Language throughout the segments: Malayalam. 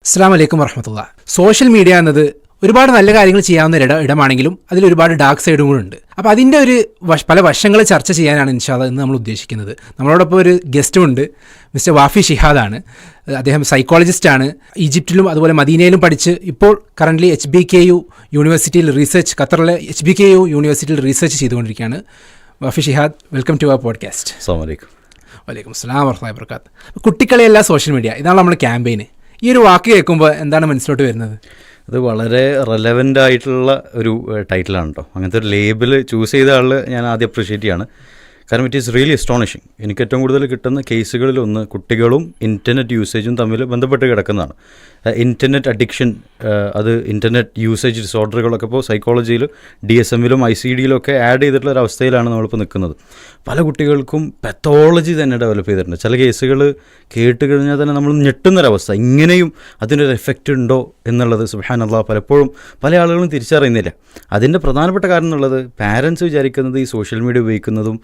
അസ്സലാമു അലൈക്കും വറഹ്മത്തുള്ളാ. സോഷ്യൽ മീഡിയ എന്നത് ഒരുപാട് നല്ല കാര്യങ്ങൾ ചെയ്യാവുന്ന ഇടമാണെങ്കിലും അതിൽ ഒരുപാട് ഡാർക്ക് സൈഡും കൂടെ ഉണ്ട്. അപ്പോൾ അതിൻ്റെ ഒരു പല വശങ്ങൾ ചർച്ച ചെയ്യാനാണ് ഇൻഷാ അല്ലാഹ് ഇന്ന് നമ്മൾ ഉദ്ദേശിക്കുന്നത്. നമ്മളോടൊപ്പം ഒരു ഗസ്റ്റും ഉണ്ട്, മിസ്റ്റർ വാഫി ഷിഹാദാണ്. അദ്ദേഹം സൈക്കോളജിസ്റ്റാണ്. ഈജിപ്തിലും അതുപോലെ മദീനയിലും പഠിച്ച് ഇപ്പോൾ കറൻ്റ്ലി HBKU യൂണിവേഴ്സിറ്റിയിൽ റിസർച്ച്, ഖത്തറിലെ HBKU യൂണിവേഴ്സിറ്റിയിൽ റിസർച്ച് ചെയ്തുകൊണ്ടിരിക്കുകയാണ്. Wafy Shihad, welcome to our podcast. അസ്സലാമു അലൈക്കും. വലൈക്കും അസ്സലാം വറഹ്മത്തുള്ളാഹി വബറകാത്ത്. കുട്ടികളെയല്ല സോഷ്യൽ മീഡിയ, ഇതാണ് നമ്മുടെ ക്യാമ്പയിന്. ഈ ഒരു വാക്ക് കേൾക്കുമ്പോൾ എന്താണ് മനസ്സിലോട്ട് വരുന്നത്? അത് വളരെ റെലവൻ്റ് ആയിട്ടുള്ള ഒരു ടൈറ്റിലാണ് കേട്ടോ. അങ്ങനത്തെ ഒരു ലേബിൾ ചൂസ് ചെയ്ത ആൾ ഞാൻ ആദ്യം അപ്രിഷ്യേറ്റ് ചെയ്യാണ്. കാരണം ഇറ്റ് ഈസ് റിയലി അസ്റ്റോണിഷിങ്. എനിക്ക് ഏറ്റവും കൂടുതൽ കിട്ടുന്ന കേസുകളിലൊന്ന് കുട്ടികളും ഇൻ്റർനെറ്റ് യൂസേജും തമ്മിൽ ബന്ധപ്പെട്ട് കിടക്കുന്നതാണ്. ഇൻ്റർനെറ്റ് അഡിക്ഷൻ, അത് ഇൻ്റർനെറ്റ് യൂസേജ് ഡിസോർഡറുകളൊക്കെ ഇപ്പോൾ സൈക്കോളജിയിൽ DSM-ലും ICD-ലും ഒക്കെ ആഡ് ചെയ്തിട്ടുള്ള ഒരു അവസ്ഥയിലാണ് നമ്മളിപ്പോൾ നിൽക്കുന്നത്. പല കുട്ടികൾക്കും പെത്തോളജി തന്നെ ഡെവലപ്പ് ചെയ്തിട്ടുണ്ട്. ചില കേസുകൾ കേട്ട് കഴിഞ്ഞാൽ തന്നെ നമ്മൾ ഞെട്ടുന്നൊരവസ്ഥ, ഇങ്ങനെയും അതിനൊരു എഫക്റ്റ് ഉണ്ടോ എന്നുള്ളത് സുബ്ഹാനല്ലാഹ് പലപ്പോഴും പല ആളുകളും തിരിച്ചറിയുന്നില്ല. അതിൻ്റെ പ്രധാനപ്പെട്ട കാരണം എന്നുള്ളത് പാരൻസ് വിചാരിക്കുന്നത് ഈ സോഷ്യൽ മീഡിയ ഉപയോഗിക്കുന്നതും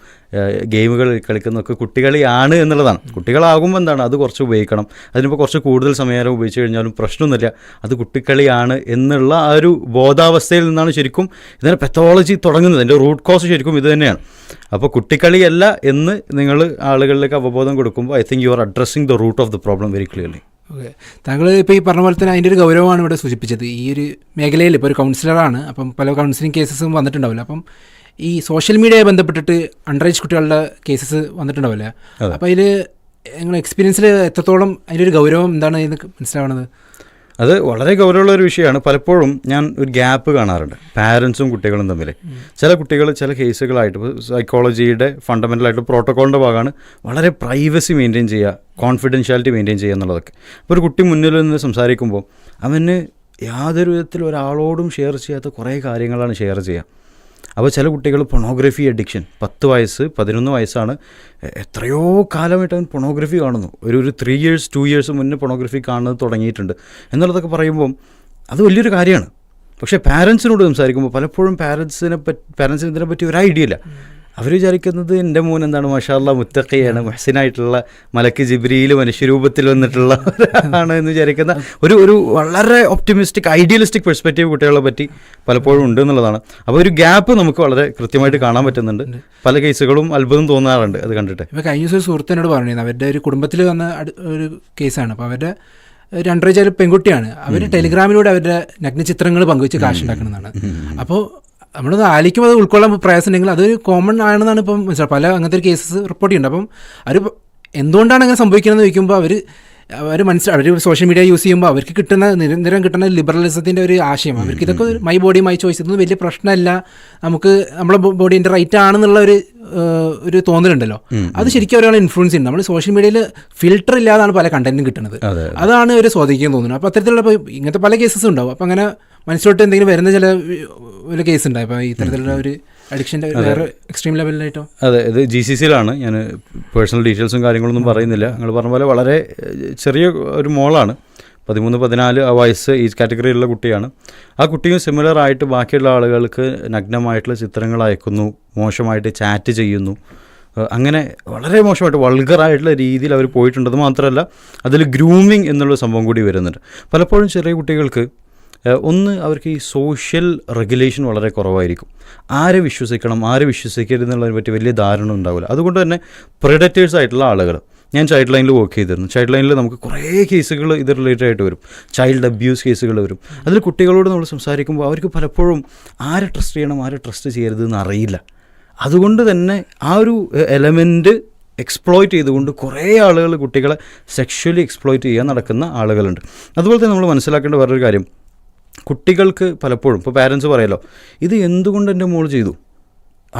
ഗെയിമുകൾ കളിക്കുന്നതൊക്കെ കുട്ടികളിയാണ് എന്നുള്ളതാണ്. കുട്ടികളാകുമ്പോൾ എന്താണ്, അത് കുറച്ച് ഉപയോഗിക്കണം, അതിനിപ്പോൾ കുറച്ച് കൂടുതൽ സമയം ഉപയോഗിച്ച് കഴിഞ്ഞാലും പ്രശ്നമൊന്നുമില്ല, അത് കുട്ടിക്കളിയാണ് എന്നുള്ള ആ ഒരു ബോധാവസ്ഥയിൽ നിന്നാണ് ശരിക്കും ഇതിൻ്റെ പെത്തോളജി തുടങ്ങുന്നത്. എൻ്റെ റൂട്ട് കോസ് ശരിക്കും ഇത് തന്നെയാണ്. അപ്പോൾ കുട്ടിക്കളിയല്ല എന്ന് നിങ്ങൾ ആളുകളിലേക്ക് അവബോധം കൊടുക്കുമ്പോൾ I think you are addressing the root of the problem very clearly. Okay, താങ്കൾ ഇപ്പോൾ ഈ പറഞ്ഞ പോലെ തന്നെ അതിൻ്റെ ഒരു ഗൗരവമാണ് ഇവിടെ സൂചിപ്പിച്ചത്. ഈ ഒരു മേഖലയിൽ ഇപ്പോൾ ഒരു കൗൺസിലറാണ്, അപ്പം പല കൗൺസിലിംഗ് കേസസും വന്നിട്ടുണ്ടാവില്ല. അപ്പം ഈ സോഷ്യൽ മീഡിയയെ ബന്ധപ്പെട്ടിട്ട് അണ്ടർ ഏജ് കുട്ടികളുടെ കേസസ് വന്നിട്ടുണ്ടാവില്ല. അപ്പോൾ അതിൽ നിങ്ങളുടെ എക്സ്പീരിയൻസിൽ എത്രത്തോളം അതിൻ്റെ ഒരു ഗൗരവം എന്താണ് എന്ന് മനസ്സിലാവണത്? അത് വളരെ ഗൗരവമുള്ള ഒരു വിഷയമാണ്. പലപ്പോഴും ഞാൻ ഒരു ഗ്യാപ്പ് കാണാറുണ്ട് പാരൻസും കുട്ടികളും തമ്മിൽ. ചില കുട്ടികൾ ചില കേസുകളായിട്ട് ഇപ്പോൾ സൈക്കോളജിയുടെ ഫണ്ടമെൻ്റലായിട്ട് പ്രോട്ടോക്കോളിൻ്റെ ഭാഗമാണ് വളരെ പ്രൈവസി മെയിൻറ്റെയിൻ ചെയ്യുക, കോൺഫിഡൻഷ്യാലിറ്റി മെയിൻറ്റെയിൻ ചെയ്യുക എന്നുള്ളതൊക്കെ. അപ്പോൾ ഒരു കുട്ടി മുന്നിൽ നിന്ന് സംസാരിക്കുമ്പോൾ അവന് യാതൊരു വിധത്തിൽ ഒരാളോടും ഷെയർ ചെയ്യാത്ത കുറേ കാര്യങ്ങളാണ് ഷെയർ ചെയ്യുക. അപ്പോൾ ചില കുട്ടികൾ പൊണോഗ്രഫി അഡിക്ഷൻ, 10 വയസ്സ് 11 വയസ്സാണ്, എത്രയോ കാലമായിട്ട് അവൻ പൊണോഗ്രഫി കാണുന്നു. ഒരു 3 years 2 years മുന്നേ പൊണോഗ്രഫി കാണുന്നത് തുടങ്ങിയിട്ടുണ്ട് എന്നുള്ളതൊക്കെ പറയുമ്പം അത് വലിയൊരു കാര്യമാണ്. പക്ഷേ പാരൻസിനോട് സംസാരിക്കുമ്പോൾ പലപ്പോഴും പാരൻസിന് ഇതിനെപ്പറ്റി ഒരു ഐഡിയ ഇല്ല. അവർ വിചാരിക്കുന്നത് എൻ്റെ മോൻ എന്താണ് മാഷാ അല്ലാഹ് മുത്തഖിയാണ്, മുഹ്സിനായിട്ടുള്ള മലക്ക് ജിബ്രീൽ മനുഷ്യരൂപത്തിൽ വന്നിട്ടുള്ള ആണ് എന്ന് വിചാരിക്കുന്ന ഒരു വളരെ ഒപ്റ്റിമിസ്റ്റിക് ഐഡിയലിസ്റ്റിക് പെർസ്പെക്റ്റീവ് കുട്ടികളെ പറ്റി പലപ്പോഴും ഉണ്ട് എന്നുള്ളതാണ്. അപ്പോൾ ഒരു ഗ്യാപ്പ് നമുക്ക് വളരെ കൃത്യമായിട്ട് കാണാൻ പറ്റുന്നുണ്ട്. പല കേസുകളും അത്ഭുതം തോന്നാറുണ്ട് അത് കണ്ടിട്ട്. ഇപ്പോൾ കഴിഞ്ഞ ദിവസം ഒരു സുഹൃത്തിനോട് പറഞ്ഞിരുന്നു, അവരുടെ ഒരു കുടുംബത്തിൽ വന്ന ഒരു കേസാണ്. അപ്പോൾ അവരുടെ ഒരു അണ്ടർ ഏജ് പെൺകുട്ടിയാണ്. അവർ ടെലിഗ്രാമിലൂടെ അവരുടെ നഗ്നചിത്രങ്ങൾ പങ്കുവെച്ച് കാശുണ്ടാക്കണമെന്നാണ്. അപ്പോൾ നമ്മളത് ആലോചിക്കുമ്പോൾ അത് ഉൾക്കൊള്ളാൻ പ്രയാസം ഉണ്ടെങ്കിൽ അതൊരു കോമൺ ആണെന്നാണ് ഇപ്പം മനസ്സിലാക്കുക. പല അങ്ങനത്തെ ഒരു കേസസ് റിപ്പോർട്ട് ചെയ്യുന്നുണ്ട്. അപ്പം അവർ എന്തുകൊണ്ടാണ് അങ്ങനെ സംഭവിക്കുന്നതെന്ന് ചോദിക്കുമ്പോൾ അവർ സോഷ്യൽ മീഡിയ യൂസ് ചെയ്യുമ്പോൾ അവർക്ക് നിരന്തരം കിട്ടുന്ന ലിബറലിസത്തിൻ്റെ ഒരു ആശയം, അവർക്ക് ഇതൊക്കെ മൈ ബോഡി മൈ ചോയ്സ്, ഇതൊന്നും വലിയ പ്രശ്നമല്ല, നമുക്ക് നമ്മുടെ ബോഡീൻ്റെ റൈറ്റ് ആണെന്നുള്ള ഒരു തോന്നലുണ്ടല്ലോ. അത് ശരിക്കും ഒരാളെ ഇൻഫ്ലുവൻസ് ചെയ്യുന്നത്. നമ്മൾ സോഷ്യൽ മീഡിയയിൽ ഫിൽട്ടർ ഇല്ലാതാണ് പല കണ്ടന്റും കിട്ടുന്നത്. അതാണ് ഒരു സ്വാധീനിക്കാൻ തോന്നുന്നത്. അപ്പോൾ അത്തരത്തിലുള്ള ഇങ്ങനത്തെ പല കേസസും ഉണ്ടാവും. അപ്പോൾ അങ്ങനെ മനസ്സിലോട്ട് എന്തെങ്കിലും വരുന്ന ചില കേസ് ഉണ്ടായി ഇപ്പോൾ ഇത്തരത്തിലുള്ള ഒരു അഡിക്ഷൻ്റെ വേറെ എക്സ്ട്രീം ലെവലിലായിട്ടോ? അതെ, ഇത് GCC-യിലാണ്. ഞാൻ പേഴ്സണൽ ഡീറ്റെയിൽസും കാര്യങ്ങളൊന്നും പറയുന്നില്ല. നിങ്ങൾ പറഞ്ഞ പോലെ വളരെ ചെറിയ ഒരു മോളാണ്, 13-14 വയസ്സ് ഈ കാറ്റഗറിയിലുള്ള കുട്ടിയാണ്. ആ കുട്ടിയും സിമിലർ ആയിട്ട് ബാക്കിയുള്ള ആളുകൾക്ക് നഗ്നമായിട്ടുള്ള ചിത്രങ്ങൾ അയക്കുന്നു, മോശമായിട്ട് ചാറ്റ് ചെയ്യുന്നു, അങ്ങനെ വളരെ മോശമായിട്ട് വൾഗറായിട്ടുള്ള രീതിയിൽ അവർ പോയിട്ടുണ്ട്. അത് മാത്രമല്ല അതിൽ ഗ്രൂമിങ് എന്നുള്ള സംഭവം കൂടി വരുന്നുണ്ട്. പലപ്പോഴും ചെറിയ കുട്ടികൾക്ക് അവർക്ക് ഈ സോഷ്യൽ റെഗുലേഷൻ വളരെ കുറവായിരിക്കും. ആരെ വിശ്വസിക്കണം ആരെ വിശ്വസിക്കരുതെന്നുള്ളതിനെ പറ്റി വലിയ ധാരണ ഉണ്ടാവില്ല. അതുകൊണ്ട് തന്നെ പ്രെഡറ്റേഴ്സ് ആയിട്ടുള്ള ആളുകൾ, ഞാൻ ചൈൽഡ് ലൈനിൽ വർക്ക് ചെയ്തിരുന്നു. ചൈൽഡ് ലൈനിൽ നമുക്ക് കുറേ കേസുകൾ ഇത് റിലേറ്റഡ് ആയിട്ട് വരും, ചൈൽഡ് അബ്യൂസ് കേസുകൾ വരും. അതിൽ കുട്ടികളോട് നമ്മൾ സംസാരിക്കുമ്പോൾ അവർക്ക് പലപ്പോഴും ആരെ ട്രസ്റ്റ് ചെയ്യണം ആരെ ട്രസ്റ്റ് ചെയ്യരുതെന്ന് അറിയില്ല. അതുകൊണ്ട് തന്നെ ആ ഒരു എലമെൻറ്റ് എക്സ്പ്ലോയിറ്റ് ചെയ്തുകൊണ്ട് കുറേ ആളുകൾ കുട്ടികളെ സെക്ഷുവലി എക്സ്പ്ലോയിറ്റ് ചെയ്യാൻ നടക്കുന്ന ആളുകളുണ്ട്. അതുപോലെ തന്നെ നമ്മൾ മനസ്സിലാക്കേണ്ട വേറൊരു കാര്യം, കുട്ടികൾക്ക് പലപ്പോഴും ഇപ്പോൾ പാരൻസ് പറയല്ലോ, ഇത് എന്തുകൊണ്ട് എൻ്റെ മോൾ ചെയ്തു,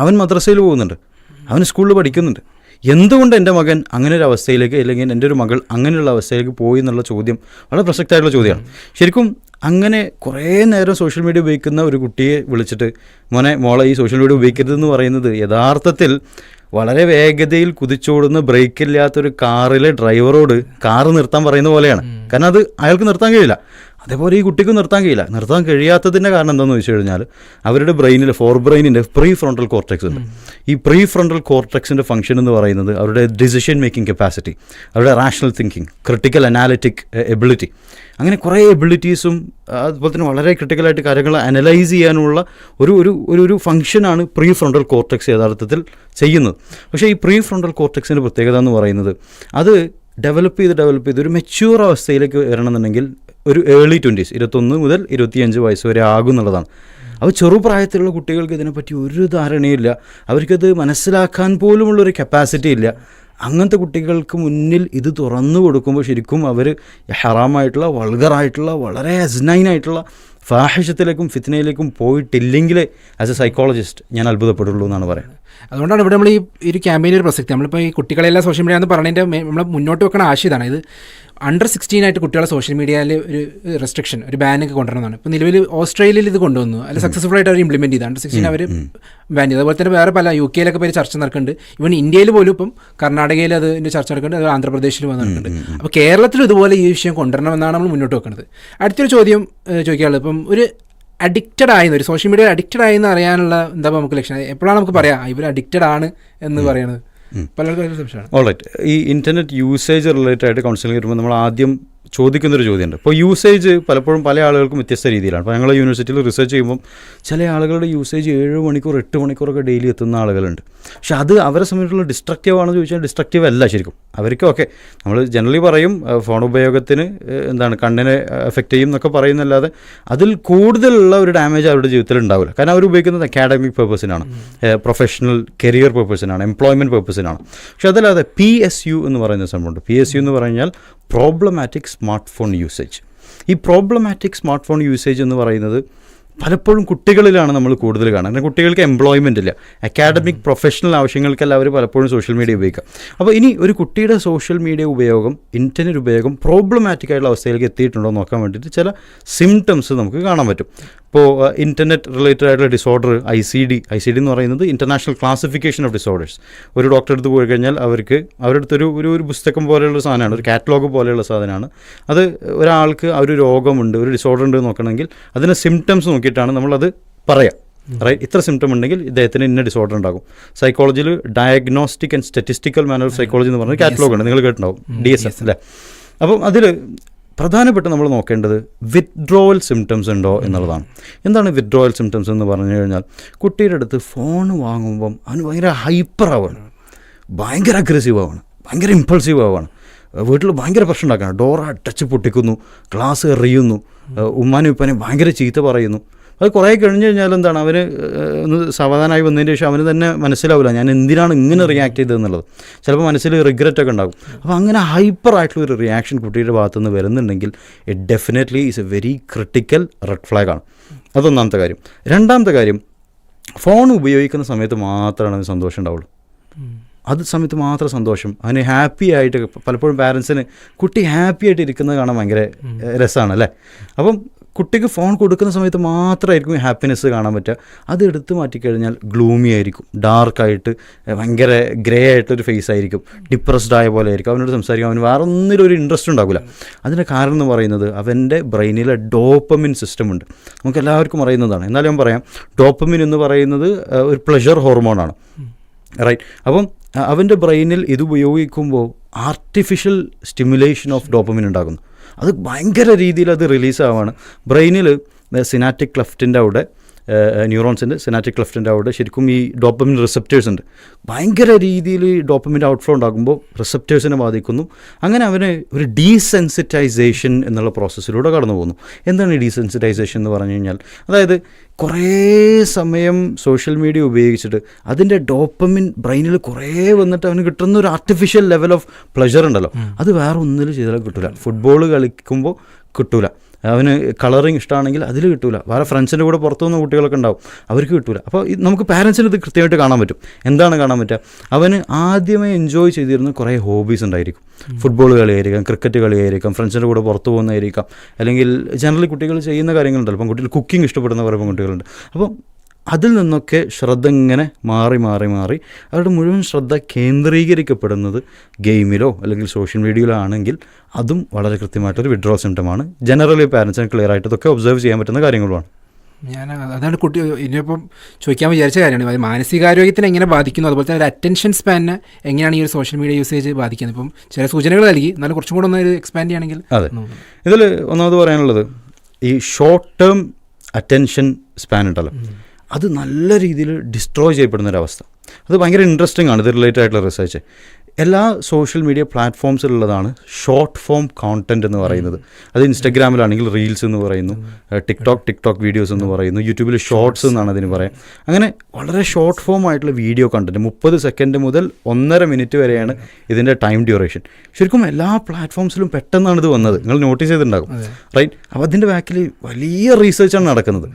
അവൻ മദ്രസയിൽ പോകുന്നുണ്ട്, അവൻ സ്കൂളിൽ പഠിക്കുന്നുണ്ട്, എന്തുകൊണ്ട് എൻ്റെ മകൻ അങ്ങനെ ഒരു അവസ്ഥയിലേക്ക് അല്ലെങ്കിൽ എൻ്റെ ഒരു മകൾ അങ്ങനെയുള്ള അവസ്ഥയിലേക്ക് പോയി എന്നുള്ള ചോദ്യം വളരെ പ്രസക്തമായിട്ടുള്ള ചോദ്യമാണ്. ശരിക്കും അങ്ങനെ കുറേ നേരം സോഷ്യൽ മീഡിയ ഉപയോഗിക്കുന്ന ഒരു കുട്ടിയെ വിളിച്ചിട്ട് മോളെ ഈ സോഷ്യൽ മീഡിയ ഉപയോഗിക്കരുതെന്ന് പറയുന്നത് യഥാർത്ഥത്തിൽ വളരെ വേഗതയിൽ കുതിച്ചോടുന്ന ബ്രേക്കില്ലാത്തൊരു കാറിലെ ഡ്രൈവറോട് കാറ് നിർത്താൻ പറയുന്ന പോലെയാണ്. കാരണം അത് അയാൾക്ക് നിർത്താൻ കഴിയില്ല. അതേപോലെ ഈ കുട്ടിക്ക് നിർത്താൻ കഴിയാത്തതിൻ്റെ കാരണം എന്താണെന്ന് വെച്ച് കഴിഞ്ഞാൽ അവരുടെ ബ്രെയിനിൽ ഫോർ ബ്രെയിനിൻ്റെ പ്രീ ഫ്രോണ്ടൽ കോർട്ടെക്സ് ഉണ്ട്. ഈ പ്രീ ഫ്രോണ്ടൽ കോർട്ടെക്സിൻ്റെ ഫംഗ്ഷൻ എന്ന് പറയുന്നത് അവരുടെ ഡിസിഷൻ മേക്കിംഗ് കപ്പാസിറ്റി, അവരുടെ rational thinking, critical analytic ability, അങ്ങനെ കുറേ എബിലിറ്റീസും അതുപോലെ തന്നെ വളരെ ക്രിട്ടിക്കലായിട്ട് കാര്യങ്ങൾ അനലൈസ് ചെയ്യാനുള്ള ഒരു ഫംഗ്ഷനാണ് പ്രീ ഫ്രോണ്ടൽ കോർട്ടെക്സ് യഥാർത്ഥത്തിൽ ചെയ്യുന്നത്. പക്ഷേ ഈ പ്രീ ഫ്രോണ്ടൽ കോർട്ടെക്സിൻ്റെ പ്രത്യേകത എന്ന് പറയുന്നത് അത് ഡെവലപ്പ് ചെയ്ത് ഒരു മെച്യൂർ അവസ്ഥയിലേക്ക് വരണമെന്നുണ്ടെങ്കിൽ ഒരു ഏർലി 20s 21 മുതൽ 25 വയസ്സ് വരെ ആകും എന്നുള്ളതാണ്. അപ്പോൾ ചെറുപ്രായത്തിലുള്ള കുട്ടികൾക്ക് ഇതിനെപ്പറ്റി ഒരു ധാരണയില്ല, അവർക്കത് മനസ്സിലാക്കാൻ പോലുമുള്ളൊരു കപ്പാസിറ്റി ഇല്ല. അങ്ങനത്തെ കുട്ടികൾക്ക് മുന്നിൽ ഇത് തുറന്നു കൊടുക്കുമ്പോൾ ശരിക്കും അവർ ഹറാമായിട്ടുള്ള വൾഗറായിട്ടുള്ള വളരെ അസ്നൈനായിട്ടുള്ള ഫാഹിഷത്തിലേക്കും ഫിത്നയിലേക്കും പോയിട്ടില്ലെങ്കിൽ ആസ് എ സൈക്കോളജിസ്റ്റ് ഞാൻ അത്ഭുതപ്പെടുള്ളൂ എന്നാണ് പറയുന്നത്. അതുകൊണ്ടാണ് ഇവിടെ നമ്മൾ ഈ ഒരു ക്യാമ്പയിൻ്റെ ഒരു പ്രസക്തി, നമ്മളിപ്പോൾ ഈ കുട്ടികളെല്ലാം സോഷ്യൽ മീഡിയ എന്ന് പറഞ്ഞതിൻ്റെ നമ്മൾ മുന്നോട്ട് വെക്കുന്ന ആശയം ഇതാണ്. ഇത് അണ്ടർ 16 ആയിട്ട് കുട്ടികളെ സോഷ്യൽ മീഡിയയിൽ ഒരു റെസ്ട്രിക്ഷൻ, ഒരു ബാനൊക്കെ കൊണ്ടുവരുന്നതാണ്. ഇപ്പോൾ നിലവിൽ ഓസ്ട്രേലിയയിൽ ഇത് കൊണ്ടുവന്നു, അല്ലെങ്കിൽ സക്സസ്ഫുൾ ആയിട്ട് അവർ ഇംപ്ലിമെൻറ്റ് ചെയ്ത് അണ്ടർ 16 അവർ ബാൻ ചെയ്തു. അതുപോലെ തന്നെ വേറെ പല UK പേര് ചർച്ച നടക്കുന്നുണ്ട്. ഇവൻ ഇന്ത്യയിൽ പോലും ഇപ്പം കർണാടകയിൽ അതിൻ്റെ ചർച്ച നടക്കുന്നുണ്ട്, അത് ആന്ധ്രാപ്രദേശിൽ നടക്കുന്നുണ്ട്. അപ്പോൾ കേരളത്തിലും ഇതുപോലെ ഈ വിഷയം കൊണ്ടുവരണമെന്നാണ് നമ്മൾ മുന്നോട്ട് വെക്കുന്നത്. അടുത്തൊരു ചോദ്യം ചോദിക്കാനുള്ളത്, ഇപ്പം ഒരു അഡിക്റ്റഡ് ആയെന്ന്, ഒരു സോഷ്യൽ മീഡിയ അഡിക്റ്റഡ് ആയെന്ന് അറിയാനുള്ള എന്താ നമുക്ക് ലക്ഷണം? എപ്പോഴാണ് നമുക്ക് പറയാം ഇവർ അഡിക്റ്റഡ് ആണ് എന്ന് പറയുന്നത്? പലർക്കും സംശയമാണ്. ഓൾറൈറ്റ്, ഈ ഇൻ്റർനെറ്റ് യൂസേജ് റിലേറ്റഡ് ആയിട്ട് കൗൺസിലിംഗ് വരുമ്പോൾ നമ്മൾ ആദ്യം ചോദിക്കുന്നൊരു ചോദ്യമുണ്ട്. ഇപ്പോൾ യൂസേജ് പലപ്പോഴും പല ആളുകൾക്കും വ്യത്യസ്ത രീതിയിലാണ്. അപ്പോൾ ഞങ്ങൾ യൂണിവേഴ്സിറ്റിയിൽ റിസർച്ച് ചെയ്യുമ്പം ചില ആളുകളുടെ യൂസേജ് 7 മണിക്കൂർ 8 മണിക്കൂറൊക്കെ ഡെയിലി എത്തുന്ന ആളുകളുണ്ട്. പക്ഷെ അത് അവരെ സംബന്ധിച്ചുള്ള ഡിസ്ട്രക്റ്റീവ് ആണെന്ന് ചോദിച്ചാൽ ഡിസ്ട്രക്റ്റീവ് അല്ല. ശരിക്കും അവർക്ക് ഓക്കെ, നമ്മൾ ജനറലി പറയും ഫോൺ ഉപയോഗത്തിന് കണ്ണിനെ എഫക്റ്റ് ചെയ്യും എന്നൊക്കെ പറയുന്നല്ലാതെ അതിൽ കൂടുതലുള്ള ഒരു ഡാമേജ് അവരുടെ ജീവിതത്തിൽ ഉണ്ടാവില്ല. കാരണം അവർ ഉപയോഗിക്കുന്നത് അക്കാഡമിക് പർപ്പസിനാണ്, പ്രൊഫഷണൽ കരിയർ പർപ്പസിനാണ്, എംപ്ലോയ്മെൻറ്റ് പർപ്പസിനാണ്. പക്ഷെ അതല്ലാതെ PSU എന്ന് പറയുന്ന സംഭവമുണ്ട്. PSU എന്ന് പറഞ്ഞാൽ പ്രോബ്ലമാറ്റിക് സ്മാർട്ട് ഫോൺ യൂസേജ്. ഈ പ്രോബ്ലമാറ്റിക് സ്മാർട്ട് ഫോൺ യൂസേജ് എന്ന് പറയുന്നത് പലപ്പോഴും കുട്ടികളിലാണ് നമ്മൾ കൂടുതൽ കാണുക. കാരണം കുട്ടികൾക്ക് എംപ്ലോയ്മെൻ്റ് ഇല്ല, അക്കാഡമിക് പ്രൊഫഷണൽ ആവശ്യങ്ങൾക്കല്ല അവർ പലപ്പോഴും സോഷ്യൽ മീഡിയ ഉപയോഗിക്കുക. അപ്പോൾ ഇനി ഒരു കുട്ടിയുടെ സോഷ്യൽ മീഡിയ ഉപയോഗം, ഇൻ്റർനെറ്റ് ഉപയോഗം പ്രോബ്ലമാറ്റിക് ആയിട്ടുള്ള അവസ്ഥയിലേക്ക് എത്തിയിട്ടുണ്ടോ എന്ന് നോക്കാൻ വേണ്ടിയിട്ട് ചില സിംറ്റംസ് നമുക്ക് കാണാൻ പറ്റും. ഇപ്പോൾ ഇൻ്റർനെറ്റ് റിലേറ്റഡ് ആയിട്ടുള്ള ഡിസോർഡർ ICD എന്ന് പറയുന്നത് ഇൻ്റർനാഷണൽ ക്ലാസിഫിക്കേഷൻ ഓഫ് ഡിസോർഡേഴ്സ്. ഒരു ഡോക്ടറെ അടുത്ത് പോയി കഴിഞ്ഞാൽ അവരുടെ അടുത്തൊരു ഒരു പുസ്തകം പോലെയുള്ള സാധനമാണ്, ഒരു കാറ്റലോഗ് പോലെയുള്ള സാധനമാണ്. അത് ഒരാൾക്ക് ആ ഒരു രോഗമുണ്ട്, ഒരു ഡിസോർഡർ ഉണ്ട് നോക്കണമെങ്കിൽ അതിൻ്റെ സിംറ്റംസ് നോക്കിയിട്ടാണ് നമ്മളത് പറയാം. റൈറ്റ്, ഇത്ര സിംറ്റം ഉണ്ടെങ്കിൽ ഇദ്ദേഹത്തിന് ഇന്ന ഡിസോർഡർ ഉണ്ടാകും. സൈക്കോളജിയിൽ diagnostic and statistical manner of psychology എന്ന് പറഞ്ഞ കാറ്റലോഗ് ഉണ്ട്, നിങ്ങൾ കേട്ടിട്ടുണ്ടാവും, DSM അല്ലേ. അപ്പം അതിൽ പ്രധാനപ്പെട്ട നമ്മൾ നോക്കേണ്ടത് വിത്ഡ്രോവൽ സിംറ്റംസ് ഉണ്ടോ എന്നുള്ളതാണ്. എന്താണ് വിത്ഡ്രോവൽ സിംറ്റംസ് എന്ന് പറഞ്ഞു കഴിഞ്ഞാൽ കുട്ടിയുടെ അടുത്ത് ഫോൺ വാങ്ങുമ്പം അവന് ഭയങ്കര ഹൈപ്പർ ആവുകയാണ്, ഭയങ്കര അഗ്രസീവ് ആവുകയാണ്, ഭയങ്കര ഇമ്പൾസീവ് ആവുകയാണ്, വീട്ടിൽ ഭയങ്കര പ്രശ്നം ഉണ്ടാക്കുകയാണ്, ഡോർ അടച്ച് പൊട്ടിക്കുന്നു, ഗ്ലാസ് എറിയുന്നു, ഉമ്മാനും ഉപ്പാനും ഭയങ്കര ചീത്ത പറയുന്നു. അത് കുറേ കഴിഞ്ഞ് കഴിഞ്ഞാൽ എന്താണ്, അവന് ഒന്ന് സാവധാനമായി വന്നതിന് ശേഷം അവന് തന്നെ മനസ്സിലാവില്ല ഞാൻ എന്തിനാണ് ഇങ്ങനെ റിയാക്ട് ചെയ്തതെന്നുള്ളത്. ചിലപ്പോൾ മനസ്സിൽ റിഗ്രറ്റ് ഒക്കെ ഉണ്ടാകും. അപ്പോൾ അങ്ങനെ ഹൈപ്പർ ആയിട്ടുള്ളൊരു റിയാക്ഷൻ കുട്ടിയുടെ ഭാഗത്തുനിന്ന് വരുന്നുണ്ടെങ്കിൽ it definitely is A very critical red flag ആണ്. അതൊന്നാമത്തെ കാര്യം. രണ്ടാമത്തെ കാര്യം, ഫോൺ ഉപയോഗിക്കുന്ന സമയത്ത് മാത്രമാണ് അവന് സന്തോഷം ഉണ്ടാവുള്ളൂ. അത് സമയത്ത് മാത്രം സന്തോഷം, അവന് ഹാപ്പി ആയിട്ട്, പലപ്പോഴും പാരൻസിന് കുട്ടി ഹാപ്പി ആയിട്ട് ഇരിക്കുന്നത് കാണാൻ ഭയങ്കര രസമാണ് അല്ലേ. അപ്പം കുട്ടിക്ക് ഫോൺ കൊടുക്കുന്ന സമയത്ത് മാത്രമായിരിക്കും ഹാപ്പിനെസ് കാണാൻ പറ്റുക. അത് എടുത്ത് മാറ്റിക്കഴിഞ്ഞാൽ ഗ്ലൂമി ആയിരിക്കും, ഡാർക്കായിട്ട് ഭയങ്കര ഗ്രേ ആയിട്ടൊരു ഫേസ് ആയിരിക്കും, ഡിപ്രസ്ഡ് ആയ പോലെ ആയിരിക്കും, അവനോട് സംസാരിക്കാൻ അവന് വേറെ ഒന്നിലും ഒരു ഇൻട്രസ്റ്റ് ഉണ്ടാവില്ല. അതിൻ്റെ കാരണം എന്ന് പറയുന്നത് അവൻ്റെ ബ്രെയിനിലെ ഡോപ്പമിൻ സിസ്റ്റം ഉണ്ട്, നമുക്ക് എല്ലാവർക്കും അറിയുന്നതാണ്. എന്നാലും ഞാൻ പറയാം, ഡോപ്പമിൻ എന്ന് പറയുന്നത് ഒരു പ്ലഷർ ഹോർമോണാണ്. റൈറ്റ്, അപ്പം അവൻ്റെ ബ്രെയിനിൽ ഇത് ഉപയോഗിക്കുമ്പോൾ ആർട്ടിഫിഷ്യൽ സ്റ്റിമുലേഷൻ ഓഫ് ഡോപ്പമിൻ ഉണ്ടാകുന്നു. അത് ഭയങ്കര രീതിയിൽ അത് റിലീസാവാണ്. ബ്രെയിനിൽ സിനാറ്റിക് ക്ലെഫ്റ്റിൻ്റെ അവിടെ, ന്യൂറോൺസിൻ്റെ സിനാറ്റിക് ക്ലെഫ്റ്റിൻ്റെ അവിടെ ശരിക്കും ഈ ഡോപ്പമിൻ റിസപ്റ്റേഴ്സ് ഉണ്ട്. ഭയങ്കര രീതിയിൽ ഈ ഡോപ്പമിൻ്റെ ഔട്ട്ഫ്ലോ ഉണ്ടാകുമ്പോൾ റിസപ്റ്റേഴ്സിനെ ബാധിക്കുന്നു. അങ്ങനെ അവന് ഒരു ഡീസെൻസിറ്റൈസേഷൻ എന്നുള്ള പ്രോസസ്സിലൂടെ കടന്നു പോകുന്നു. എന്താണ് ഈ ഡീസെൻസിറ്റൈസേഷൻ എന്ന് പറഞ്ഞു കഴിഞ്ഞാൽ, അതായത് കുറേ സമയം സോഷ്യൽ മീഡിയ ഉപയോഗിച്ചിട്ട് അതിൻ്റെ ഡോപ്പമിൻ ബ്രെയിനിൽ കുറേ വന്നിട്ട് അവന് കിട്ടുന്ന ഒരു ആർട്ടിഫിഷ്യൽ ലെവൽ ഓഫ് പ്ലഷർ ഉണ്ടല്ലോ, അത് വേറെ ഒന്നിലും ചെയ്താൽ കിട്ടില്ല. ഫുട്ബോൾ കളിക്കുമ്പോൾ കിട്ടൂല, അവന് കളറിങ് ഇഷ്ടമാണെങ്കിൽ അതിൽ കിട്ടൂല, വേറെ ഫ്രണ്ട്സിൻ്റെ കൂടെ പുറത്തു നിന്ന് കുട്ടികളൊക്കെ ഉണ്ടാവും, അവർക്ക് കിട്ടൂല. അപ്പോൾ നമുക്ക് പാരൻസിന് ഇത് കൃത്യമായിട്ട് കാണാൻ പറ്റും. എന്താണ് കാണാൻ പറ്റുക, അവന് ആദ്യമേ എൻജോയ് ചെയ്തിരുന്ന കുറേ ഹോബീസ് ഉണ്ടായിരിക്കും. ഫുട്ബോൾ കളിയായിരിക്കാം, ക്രിക്കറ്റ് കളിയായിരിക്കാം, ഫ്രണ്ട്സിൻ്റെ കൂടെ പുറത്തു പോകുന്നതായിരിക്കാം, അല്ലെങ്കിൽ ജനറലി കുട്ടികൾ ചെയ്യുന്ന കാര്യങ്ങളുണ്ടല്ലോ. അപ്പം കുട്ടികൾ കുക്കിംഗ് ഇഷ്ടപ്പെടുന്ന കുറേ കുട്ടികളുണ്ട്. അപ്പം അതിൽ നിന്നൊക്കെ ശ്രദ്ധ ഇങ്ങനെ മാറി മാറി മാറി അവരുടെ മുഴുവൻ ശ്രദ്ധ കേന്ദ്രീകരിക്കപ്പെടുന്നത് ഗെയിമിലോ അല്ലെങ്കിൽ സോഷ്യൽ മീഡിയയിലോ ആണെങ്കിൽ അതും വളരെ കൃത്യമായിട്ടൊരു വിഡ്രോൾ സിംറ്റമാണ്. ജനറലി പാരൻസിന് ക്ലിയർ ആയിട്ട് ഇതൊക്കെ ഒബ്സർവ് ചെയ്യാൻ പറ്റുന്ന കാര്യങ്ങളുമാണ്. ഞാൻ അതാണ് കുട്ടി ഇനിയിപ്പം ചോദിക്കാൻ വിചാരിച്ച കാര്യമാണ്, അത് മാനസികാരോഗ്യത്തിന് എങ്ങനെ ബാധിക്കുന്നു, അതുപോലെ തന്നെ ഒരു അറ്റൻഷൻ സ്പാനിനെ എങ്ങനെയാണ് ഈ ഒരു സോഷ്യൽ മീഡിയ യൂസേജ് ബാധിക്കുന്നത്. ഇപ്പം ചില സൂചനകൾ നൽകി, എന്നാലും കുറച്ചും കൂടെ ഒന്ന് എക്സ്പാൻഡ് ചെയ്യുകയാണെങ്കിൽ. അതെ, ഇതിൽ ഒന്നാമത് പറയാനുള്ളത് ഈ ഷോർട്ട് ടേം അറ്റൻഷൻ സ്പാൻ ഉണ്ടല്ലോ, അത് നല്ല രീതിയിൽ ഡിസ്ട്രോയ് ചെയ്യപ്പെടുന്നൊരവസ്ഥ. അത് ഭയങ്കര ഇൻട്രസ്റ്റിംഗ് ആണ്. ഇത് റിലേറ്റഡ് ആയിട്ടുള്ള റിസർച്ച് എല്ലാ സോഷ്യൽ മീഡിയ പ്ലാറ്റ്ഫോംസിലുള്ളതാണ് ഷോർട്ട് ഫോം കോണ്ടൻറ്റ് എന്ന് പറയുന്നത്. അത് ഇൻസ്റ്റഗ്രാമിലാണെങ്കിൽ റീൽസ് എന്ന് പറയുന്നു, ടിക്ടോക്ക് വീഡിയോസ് എന്ന് പറയുന്നു, യൂട്യൂബിൽ ഷോർട്സ് എന്നാണ് അതിന് പറയാം. അങ്ങനെ വളരെ ഷോർട്ട് ഫോം ആയിട്ടുള്ള വീഡിയോ കണ്ടൻറ്റ് 30 സെക്കൻഡ് മുതൽ 1.5 മിനിറ്റ് വരെയാണ് ഇതിൻ്റെ ടൈം ഡ്യൂറേഷൻ. ശരിക്കും എല്ലാ പ്ലാറ്റ്ഫോംസിലും പെട്ടെന്നാണ് ഇത് വന്നത്, നിങ്ങൾ നോട്ടീസ് ചെയ്തിട്ടുണ്ടാകും, റൈറ്റ്? അപ്പോൾ അതിൻ്റെ ബാക്കിൽ വലിയ റീസർച്ചാണ് നടക്കുന്നത്.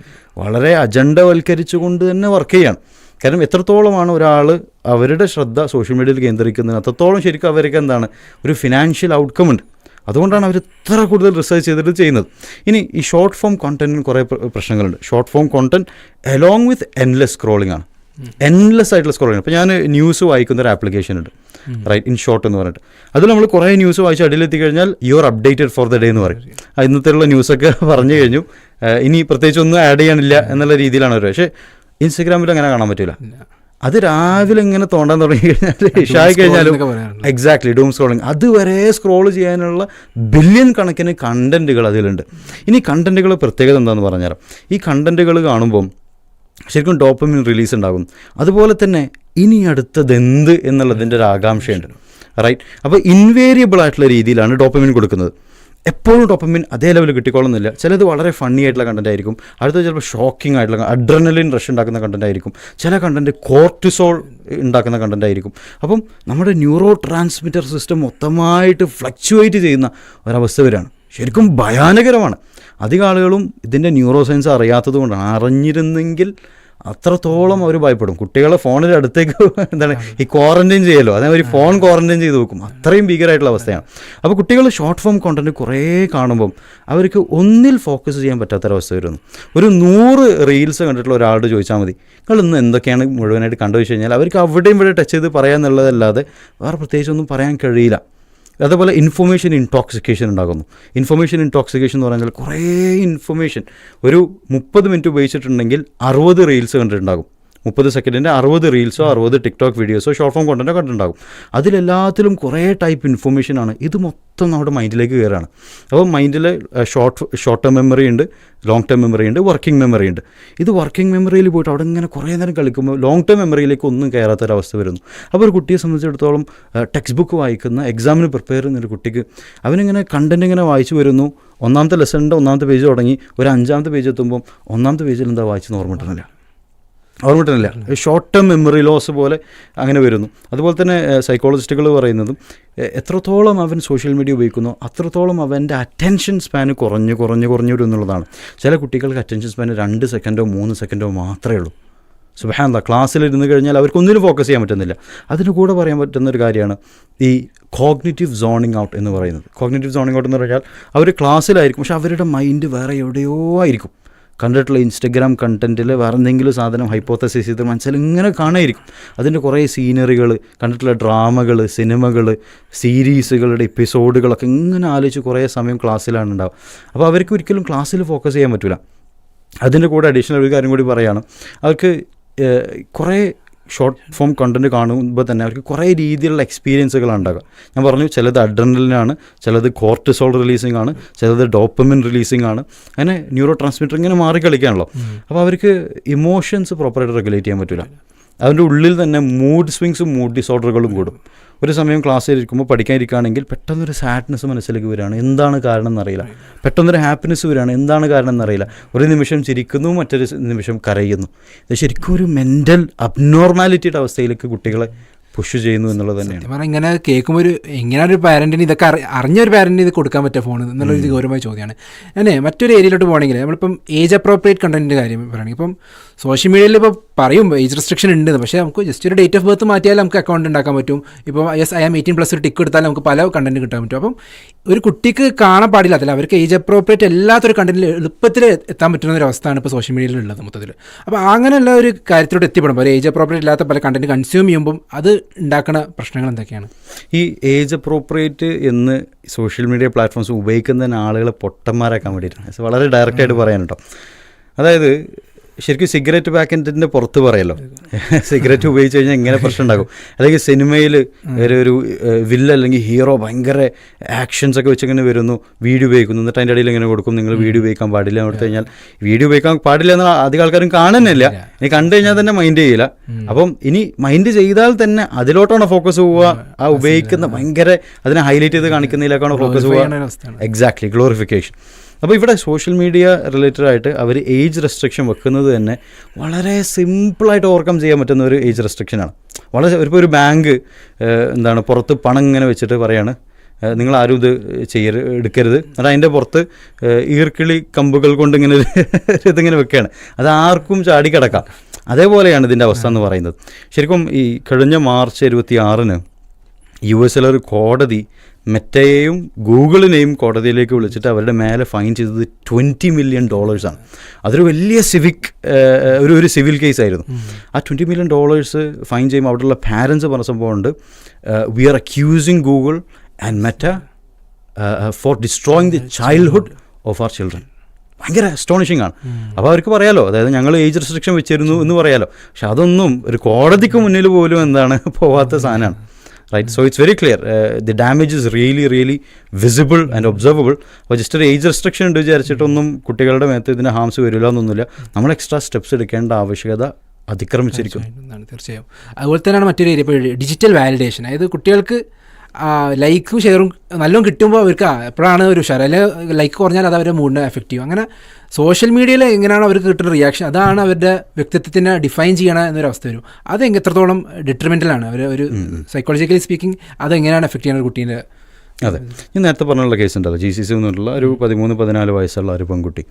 വളരെ അജണ്ടവൽക്കരിച്ചുകൊണ്ട് തന്നെ വർക്ക് ചെയ്യാണ്. കാരണം എത്രത്തോളമാണ് ഒരാൾ അവരുടെ ശ്രദ്ധ സോഷ്യൽ മീഡിയയിൽ കേന്ദ്രീകരിക്കുന്നത്, അത്രത്തോളം ശരിക്കും അവർക്ക് എന്താണ് ഒരു ഫിനാൻഷ്യൽ ഔട്ട്കം ഉണ്ട്. അതുകൊണ്ടാണ് അവർ ഇത്ര കൂടുതൽ റിസർച്ച് ചെയ്തിട്ട് ചെയ്യുന്നത്. ഇനി ഈ ഷോർട്ട് ഫോം കോണ്ടന്റിന് കുറേ പ്രശ്നങ്ങളുണ്ട്. Short form content along with endless scrolling ആണ്, എൻലെസ് ആയിട്ടുള്ള സ്ക്രോളിംഗ്. അപ്പോൾ ഞാൻ ന്യൂസ് വായിക്കുന്ന ഒരു ആപ്ലിക്കേഷൻ ഉണ്ട്, റൈറ്റ്, ഇൻ ഷോർട്ട് എന്ന് പറഞ്ഞിട്ട്. അതിൽ നമ്മൾ കുറേ ന്യൂസ് വായിച്ച് അടിയിലെത്തി കഴിഞ്ഞാൽ you are updated for the day എന്ന് പറയും. ഇന്നത്തെയുള്ള ന്യൂസൊക്കെ പറഞ്ഞു കഴിഞ്ഞു, ഇനി പ്രത്യേകിച്ച് ഒന്നും ആഡ് ചെയ്യാനില്ല എന്നുള്ള രീതിയിലാണ് അവർ. പക്ഷേ ഇൻസ്റ്റഗ്രാമിൽ അങ്ങനെ കാണാൻ പറ്റില്ല. അത് രാവിലെ ഇങ്ങനെ തോണ്ടാൻ തുടങ്ങി കഴിഞ്ഞാൽ ഇഷായി കഴിഞ്ഞാലും എക്സാക്ട്ലി ഡൂം സ്ക്രോളിങ്, അതുവരെ സ്ക്രോൾ ചെയ്യാനുള്ള ബില്യൺ കണക്കിന് കണ്ടൻറ്റുകൾ അതിലുണ്ട്. ഇനി കണ്ടൻറ്റുകൾ പ്രത്യേകത എന്താണെന്ന് പറഞ്ഞാൽ, ഈ കണ്ടൻറ്റുകൾ കാണുമ്പം ശരിക്കും ഡോപ്പമിൻ റിലീസ് ഉണ്ടാകും. അതുപോലെ തന്നെ ഇനി അടുത്തതെന്ത് എന്നുള്ളതിൻ്റെ ഒരു ആകാംക്ഷയുണ്ട്, റൈറ്റ്? അപ്പോൾ ഇൻവേരിയബിൾ ആയിട്ടുള്ള രീതിയിലാണ് ഡോപ്പമിൻ കൊടുക്കുന്നത്. എപ്പോഴും ഡോപ്പമിൻ അതേ ലെവൽ കിട്ടിക്കോളുന്നില്ല. ചിലത് വളരെ ഫണ്ണി ആയിട്ടുള്ള കണ്ടൻറ്റ് ആയിരിക്കും, അടുത്തത് ചിലപ്പോൾ ഷോക്കിംഗ് ആയിട്ടുള്ള അഡ്രനലിൻ റഷ് ഉണ്ടാക്കുന്ന കണ്ടൻറ്റ് ആയിരിക്കും, ചില കണ്ടൻറ്റ് കോർട്ടിസോൾ ഉണ്ടാക്കുന്ന കണ്ടൻറ്റ് ആയിരിക്കും. അപ്പം നമ്മുടെ ന്യൂറോ ട്രാൻസ്മിറ്റർ സിസ്റ്റം മൊത്തമായിട്ട് ഫ്ലക്ച്വേറ്റ് ചെയ്യുന്ന ഒരവസ്ഥ വരികയാണ്. ശരിക്കും ഭയാനകരമാണ്. അധികം ആളുകളും ഇതിൻ്റെ ന്യൂറോ സയൻസ് അറിയാത്തത് കൊണ്ടാണ്. അറിഞ്ഞിരുന്നെങ്കിൽ അത്രത്തോളം അവർ ഭയപ്പെടും. കുട്ടികളെ ഫോണിൻ്റെ അടുത്തേക്ക് എന്താണ് ഈ ക്വാറന്റൈൻ ചെയ്യല്ലോ, അതായത് ഒരു ഫോൺ ക്വാറന്റൈൻ ചെയ്ത് വെക്കും. അത്രയും ഭീകരമായിട്ടുള്ള അവസ്ഥയാണ്. അപ്പോൾ കുട്ടികൾ ഷോർട്ട് ഫോം കോണ്ടന്റ് കുറേ കാണുമ്പം അവർക്ക് ഒന്നിൽ ഫോക്കസ് ചെയ്യാൻ പറ്റാത്തൊരവസ്ഥ വരുന്നു. ഒരു 100 റീൽസ് കണ്ടിട്ടുള്ള ഒരാളോട് ചോദിച്ചാൽ മതി നിങ്ങൾ ഇന്ന് എന്തൊക്കെയാണ് മുഴുവനായിട്ട് കണ്ടുവെച്ച് കഴിഞ്ഞാൽ അവർക്ക് അവിടെയും ഇവിടെ ടച്ച് ചെയ്ത് പറയാമെന്നുള്ളതല്ലാതെ വേറെ പ്രത്യേകിച്ചൊന്നും പറയാൻ കഴിയില്ല. അതേപോലെ ഇൻഫർമേഷൻ ഇൻടോക്സിക്കേഷൻ ഉണ്ടാകുന്നു. ഇൻഫർമേഷൻ ഇൻടോക്സിക്കേഷൻ എന്ന് പറഞ്ഞാൽ കുറേ ഇൻഫർമേഷൻ ഒരു 30 മിനിറ്റ് ഉപയോഗിച്ചിട്ടുണ്ടെങ്കിൽ 60 റീൽസ് കണ്ടിട്ടുണ്ടാകും. 30 സെക്കൻഡിൻ്റെ 60 റീൽസോ 60 ടിക്ടോക്ക് വീഡിയോസോ ഷോർട്ട് ഫോം കോണ്ടൻറ്റോ കണ്ടിട്ടുണ്ടാകും. അതിലെല്ലാത്തിലും കുറേ ടൈപ്പ് ഇൻഫർമേഷനാണ്. ഇത് മൊത്തം നമ്മുടെ മൈൻഡിലേക്ക് കയറുകയാണ്. അപ്പോൾ മൈൻഡിൽ ഷോർട്ട് ടേം മെമ്മറി ഉണ്ട്, ലോങ് ടേം മെമ്മറി ഉണ്ട്, വർക്കിംഗ് മെമ്മറി ഉണ്ട്. ഇത് വർക്കിംഗ് മെമ്മറിയിൽ പോയിട്ട് അവിടെ ഇങ്ങനെ കുറേ നേരം കളിക്കുമ്പോൾ ലോങ് ടേം മെമ്മറിയിലേക്ക് ഒന്നും കയറാത്തൊരവസ്ഥ വരുന്നു. അപ്പോൾ ഒരു കുട്ടിയെ സംബന്ധിച്ചിടത്തോളം ടെക്സ്റ്റ് ബുക്ക് വായിക്കുന്ന എക്സാമിന് പ്രിപ്പയർ ചെയ്യുന്നൊരു കുട്ടിക്ക് അവനിങ്ങനെ കണ്ടൻറ്റ് ഇങ്ങനെ വായിച്ചു വരുന്നു. ഒന്നാമത്തെ ലെസണിൻ്റെ 1ാമത്തെ പേജ് തുടങ്ങി ഒരു 5ാമത്തെ പേജ് എത്തുമ്പം 1ാമത്തെ പേജിൽ എന്താ വായിച്ചെന്ന് ഓർമ്മ കിട്ടുന്നില്ല. ഷോർട്ട് ടേം മെമ്മറി ലോസ് പോലെ അങ്ങനെ വരുന്നു. അതുപോലെ തന്നെ സൈക്കോളജിസ്റ്റുകൾ പറയുന്നതും എത്രത്തോളം അവൻ സോഷ്യൽ മീഡിയ ഉപയോഗിക്കുന്നോ അത്രത്തോളം അവൻ്റെ അറ്റൻഷൻ സ്പാന് കുറഞ്ഞു വരും എന്നുള്ളതാണ്. ചില കുട്ടികൾക്ക് അറ്റൻഷൻ സ്പാന് 2 സെക്കൻഡോ 3 സെക്കൻഡോ മാത്രമേ ഉള്ളൂ. സുബ്ഹാനല്ലാഹ്, ക്ലാസ്സിലിരുന്ന് കഴിഞ്ഞാൽ അവർക്ക് ഒന്നിനും ഫോക്കസ് ചെയ്യാൻ പറ്റുന്നില്ല. അതിന് കൂടെ പറയാൻ പറ്റുന്നൊരു കാര്യമാണ് ഈ കോഗ്നിറ്റീവ് സോണിങ് ഔട്ട് എന്ന് പറയുന്നത്. കോഗ്നിറ്റീവ് സോണിങ് ഔട്ട് എന്ന് പറഞ്ഞാൽ അവർ ക്ലാസ്സിലായിരിക്കും, പക്ഷെ അവരുടെ മൈൻഡ് വേറെ എവിടെയോ ആയിരിക്കും. കണ്ടിട്ടുള്ള ഇൻസ്റ്റഗ്രാം കണ്ടൻറ്റിൽ വേറെ എന്തെങ്കിലും സാധനം ഹൈപ്പോത്തസിസ് ചെയ്ത് മനസ്സിൽ ഇങ്ങനെ കാണായിരിക്കും. അതിൻ്റെ കുറേ സീനറികൾ, കണ്ടിട്ടുള്ള ഡ്രാമകൾ, സിനിമകൾ, സീരീസുകളുടെ എപ്പിസോഡുകളൊക്കെ ഇങ്ങനെ ആലോചിച്ച് കുറേ സമയം ക്ലാസ്സിലാണ് ഉണ്ടാവുക. അപ്പോൾ അവർക്ക് ഒരിക്കലും ക്ലാസ്സിൽ ഫോക്കസ് ചെയ്യാൻ പറ്റില്ല. അതിൻ്റെ കൂടെ അഡീഷണൽ ഒരു കാര്യം കൂടി പറയുകയാണ്, അവർക്ക് കുറേ ഷോർട്ട് ഫോം കണ്ടൻറ്റ് കാണുമ്പോൾ തന്നെ അവർക്ക് കുറേ രീതിയിലുള്ള എക്സ്പീരിയൻസുകളാണ് ഉണ്ടാകുക. ഞാൻ പറഞ്ഞു, ചിലത് അഡ്രനലിനാണ്, ചിലത് കോർട്ടിസോൾ റിലീസിംഗ് ആണ്, ചിലത് ഡോപ്പമിൻ റിലീസിംഗ് ആണ്. അങ്ങനെ ന്യൂറോ ട്രാൻസ്മിറ്റർ ഇങ്ങനെ മാറിക്കളിക്കുകയാണല്ലോ. അപ്പോൾ അവർക്ക് ഇമോഷൻസ് പ്രോപ്പറായിട്ട് റെഗുലേറ്റ് ചെയ്യാൻ പറ്റില്ല. അതിൻ്റെ ഉള്ളിൽ തന്നെ മൂഡ് സ്വിങ്സും മൂഡ് ഡിസോർഡറുകളും കൂടും. ഒരു സമയം ക്ലാസ്സിലിരിക്കുമ്പോൾ പഠിക്കാനിരിക്കുകയാണെങ്കിൽ പെട്ടെന്നൊരു സാഡ്നെസ് മനസ്സിലേക്ക് വരികയാണ്, എന്താണ് കാരണം എന്നറിയില്ല. പെട്ടെന്നൊരു ഹാപ്പിനെസ് വരികയാണ്, എന്താണ് കാരണം എന്നറിയില്ല. ഒരു നിമിഷം ചിരിക്കുന്നു, മറ്റൊരു നിമിഷം കരയുന്നു. ഇത് ശരിക്കും ഒരു മെൻ്റൽ അബ്നോർമാലിറ്റിയുടെ അവസ്ഥയിലേക്ക് കുട്ടികളെ പുഷ് ചെയ്യുന്നു എന്നുള്ളത് തന്നെയാണ്. ഇങ്ങനെ കേൾക്കുമ്പോൾ എങ്ങനെയാണ് ഒരു പാരൻറ്റിന് ഇതൊക്കെ അറിഞ്ഞൊരു പാരൻറ്റിന് ഇത് കൊടുക്കാൻ പറ്റുക ഫോൺ എന്നുള്ളൊരു ഗൗരവമായ ചോദ്യമാണ്. മറ്റൊരു ഏരിയയിലോട്ട് പോകണമെങ്കിൽ നമ്മളിപ്പം ഏജ് അപ്രോപ്രിയേറ്റ് കണ്ടൻറ്റിൻ്റെ കാര്യം പറയുകയാണെങ്കിൽ ഇപ്പം സോഷ്യൽ മീഡിയയിൽ ഇപ്പോൾ പറയും ഏജ് റെസ്ട്രിക്ഷൻ ഉണ്ട്, പക്ഷേ നമുക്ക് ജസ്റ്റ് ഒരു ഡേറ്റ് ഓഫ് ബർത്ത് മാറ്റിയാൽ നമുക്ക് അക്കൗണ്ട് ഉണ്ടാക്കാൻ പറ്റും. ഇപ്പോൾ യെസ് ഐ ആം 18+ ഒരു ടിക്ക് എടുത്താൽ നമുക്ക് പല കണ്ടന്റ് കിട്ടാൻ പറ്റും. അപ്പം ഒരു കുട്ടിക്ക് കാണാൻ പാടില്ലാത്തില്ല, അവർക്ക് ഏജ് അപ്രോപ്രിയേറ്റ് അല്ലാത്തൊരു കണ്ടന്റിൽ എളുപ്പത്തിൽ എത്താൻ പറ്റുന്ന ഒരു അവസ്ഥയാണ് ഇപ്പോൾ സോഷ്യൽ മീഡിയയിലുള്ളത് മൊത്തത്തിൽ. അപ്പോൾ അങ്ങനെയുള്ള ഒരു കാര്യത്തിലോട്ട് എത്തിപ്പെടുമ്പോൾ ഒരു ഏജ് അപ്രോപ്രിയേറ്റ് ഇല്ലാത്ത പല കണ്ടന്റ് കൺസ്യൂം ചെയ്യുമ്പം അത് ഉണ്ടാക്കുന്ന പ്രശ്നങ്ങൾ എന്തൊക്കെയാണ്? ഈ ഏജ് അപ്രോപ്രിയേറ്റ് എന്ന് സോഷ്യൽ മീഡിയ പ്ലാറ്റ്ഫോംസ് ഉപയോഗിക്കുന്ന ആളുകളെ പൊട്ടന്മാരാക്കാൻ വേണ്ടിയിട്ടാണ്. വളരെ ഡയറക്റ്റായിട്ട് പറയാൻ കേട്ടോ. അതായത് ശരിക്കും സിഗരറ്റ് പാക്കറ്റിൻ്റെ പുറത്ത് പറയല്ലോ, സിഗരറ്റ് ഉപയോഗിച്ച് കഴിഞ്ഞാൽ ഇങ്ങനെ പ്രശ്നം ഉണ്ടാകും. അല്ലെങ്കിൽ സിനിമയിൽ ഒരു വില്ല അല്ലെങ്കിൽ ഹീറോ ഭയങ്കര ആക്ഷൻസ് ഒക്കെ വെച്ചിങ്ങനെ വരുന്നു, വീഡിയോ ഉപയോഗിക്കുന്നു, എന്നിട്ട് അതിൻ്റെ ഇടയിൽ ഇങ്ങനെ കൊടുക്കും, നിങ്ങൾ വീഡിയോ ഉപയോഗിക്കാൻ പാടില്ല എന്ന് കൊടുത്തു കഴിഞ്ഞാൽ വീഡിയോ ഉപയോഗിക്കാൻ പാടില്ല എന്ന് അധികം ആൾക്കാരും കാണുന്നില്ല. ഇനി കണ്ടു കഴിഞ്ഞാൽ തന്നെ മൈൻഡ് ചെയ്യില്ല. അപ്പം ഇനി മൈൻഡ് ചെയ്താൽ തന്നെ അതിലോട്ടാണ് ഫോക്കസ് പോവുക, ആ ഉപയോഗിക്കുന്ന ഭയങ്കര അതിനെ ഹൈലൈറ്റ് ചെയ്ത് കാണിക്കുന്നതിലേക്കാണ് ഫോക്കസ് പോവുക. Exactly, glorification. അപ്പോൾ ഇവിടെ സോഷ്യൽ മീഡിയ റിലേറ്റഡ് ആയിട്ട് അവർ ഏജ് റെസ്ട്രിക്ഷൻ വെക്കുന്നത് തന്നെ വളരെ സിമ്പിളായിട്ട് ഓവർകം ചെയ്യാൻ പറ്റുന്ന ഒരു ഏജ് റെസ്ട്രിക്ഷനാണ്. വളരെ ഇപ്പോൾ ഒരു ബാങ്ക് പുറത്ത് പണം ഇങ്ങനെ വെച്ചിട്ട് പറയാണ്, നിങ്ങൾ ആരും ഇത് എടുക്കരുത്, എന്നിട്ട് അതിൻ്റെ പുറത്ത് ഈർക്കിളി കമ്പുകൾ കൊണ്ട് ഇങ്ങനെ ഇതിങ്ങനെ വെക്കുകയാണ്. അത് ആർക്കും ചാടിക്കിടക്കാം. അതേപോലെയാണ് ഇതിൻ്റെ അവസ്ഥ എന്ന് പറയുന്നത്. ശരിക്കും ഈ കഴിഞ്ഞ മാർച്ച് 26-ന് US ഒരു കോടതി മെറ്റയെയും ഗൂഗിളിനെയും കോടതിയിലേക്ക് വിളിച്ചിട്ട് അവരുടെ മേലെ ഫൈൻ ചെയ്തത് $20 million. അതൊരു വലിയ ഒരു സിവിൽ കേസായിരുന്നു. ആ $20 million ഫൈൻ ചെയ്യുമ്പോൾ അവിടെയുള്ള പാരൻസ് പറഞ്ഞ സംഭവമുണ്ട്, we are accusing Google and Meta for destroying the childhood of our children. ഭയങ്കര അസ്റ്റോണിഷിംഗ് ആണ്. അപ്പോൾ അവർക്ക് പറയാലോ, അതായത് ഞങ്ങൾ ഏജ് റെസ്ട്രിക്ഷൻ വെച്ചിരുന്നു എന്ന് പറയാലോ, പക്ഷെ അതൊന്നും ഒരു കോടതിക്ക് മുന്നിൽ പോലും പോവാത്ത സാധനമാണ്. Right, so it's very clear. The damage is really visible and observable. അപ്പോൾ ജസ്റ്റ് ഒരു ഏജ് റെസ്ട്രിക്ഷൻ ഉണ്ട് വിചാരിച്ചിട്ടൊന്നും കുട്ടികളുടെ മേത്ത് ഇതിന് ഹാംസ് വരില്ല എന്നൊന്നുമില്ല. നമ്മൾ എക്സ്ട്രാ സ്റ്റെപ്സ് എടുക്കേണ്ട ആവശ്യകത അതിക്രമിച്ചിരിക്കും. തീർച്ചയായും. അതുപോലെ തന്നെയാണ് മറ്റൊരു ഏരിയ, ഇപ്പോൾ ഡിജിറ്റൽ വാലിഡേഷൻ. അതായത് കുട്ടികൾക്ക് ലൈക്കും ഷെയറും നല്ലോണം കിട്ടുമ്പോൾ അവർക്ക് എപ്പോഴാണ് ഒരു ഉഷാർ, അല്ലെങ്കിൽ ലൈക്ക് കുറഞ്ഞാൽ അത് അവരുടെ മൂഡിനെ എഫക്റ്റ് ചെയ്യും. അങ്ങനെ സോഷ്യൽ മീഡിയയിൽ എങ്ങനെയാണ് അവർക്ക് കിട്ടുന്ന റിയാക്ഷൻ, അതാണ് അവരുടെ വ്യക്തിത്വത്തിനെ ഡിഫൈൻ ചെയ്യണം എന്നൊരവസ്ഥ വരും. അത് എത്രത്തോളം ഡിട്രിമെൻ്റലാണ് അവർ ഒരു സൈക്കോളജിക്കലി സ്പീക്കിംഗ്, അതെങ്ങനെയാണ് എഫക്റ്റ് ചെയ്യുന്നത് കുട്ടീൻ്റെ? അതെ, ഞാൻ നേരത്തെ പറഞ്ഞുള്ള കേസ് ഉണ്ടല്ലോ, GCC എന്നുള്ള ഒരു 13-14 വയസ്സുള്ള ഒരു പെൺകുട്ടി,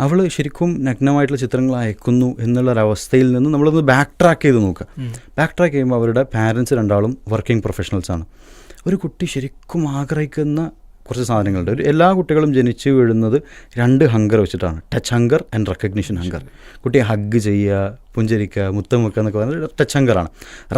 അവൾ ശരിക്കും നഗ്നമായിട്ടുള്ള ചിത്രങ്ങൾ അയക്കുന്നു എന്നുള്ളൊരവസ്ഥയിൽ നിന്ന് നമ്മളൊന്ന് ബാക്ക് ട്രാക്ക് ചെയ്ത് നോക്കുക. ബാക്ക് ട്രാക്ക് ചെയ്യുമ്പോൾ അവരുടെ പാരൻസ് രണ്ടാളും വർക്കിംഗ് പ്രൊഫഷണൽസാണ്. ഒരു കുട്ടി ശരിക്കും ആഗ്രഹിക്കുന്ന കുറച്ച് സാധനങ്ങളുണ്ട്. എല്ലാ കുട്ടികളും ജനിച്ച് വീഴുന്നത് 2 ഹങ്കർ വെച്ചിട്ടാണ്, touch hunger and recognition hunger. കുട്ടിയെ ഹഗ് ചെയ്യുക, പുഞ്ചരിക്കുക, മുത്തം വെക്കുക എന്നൊക്കെ പറഞ്ഞാൽ ടച്ച് ഹങ്കറാണ്.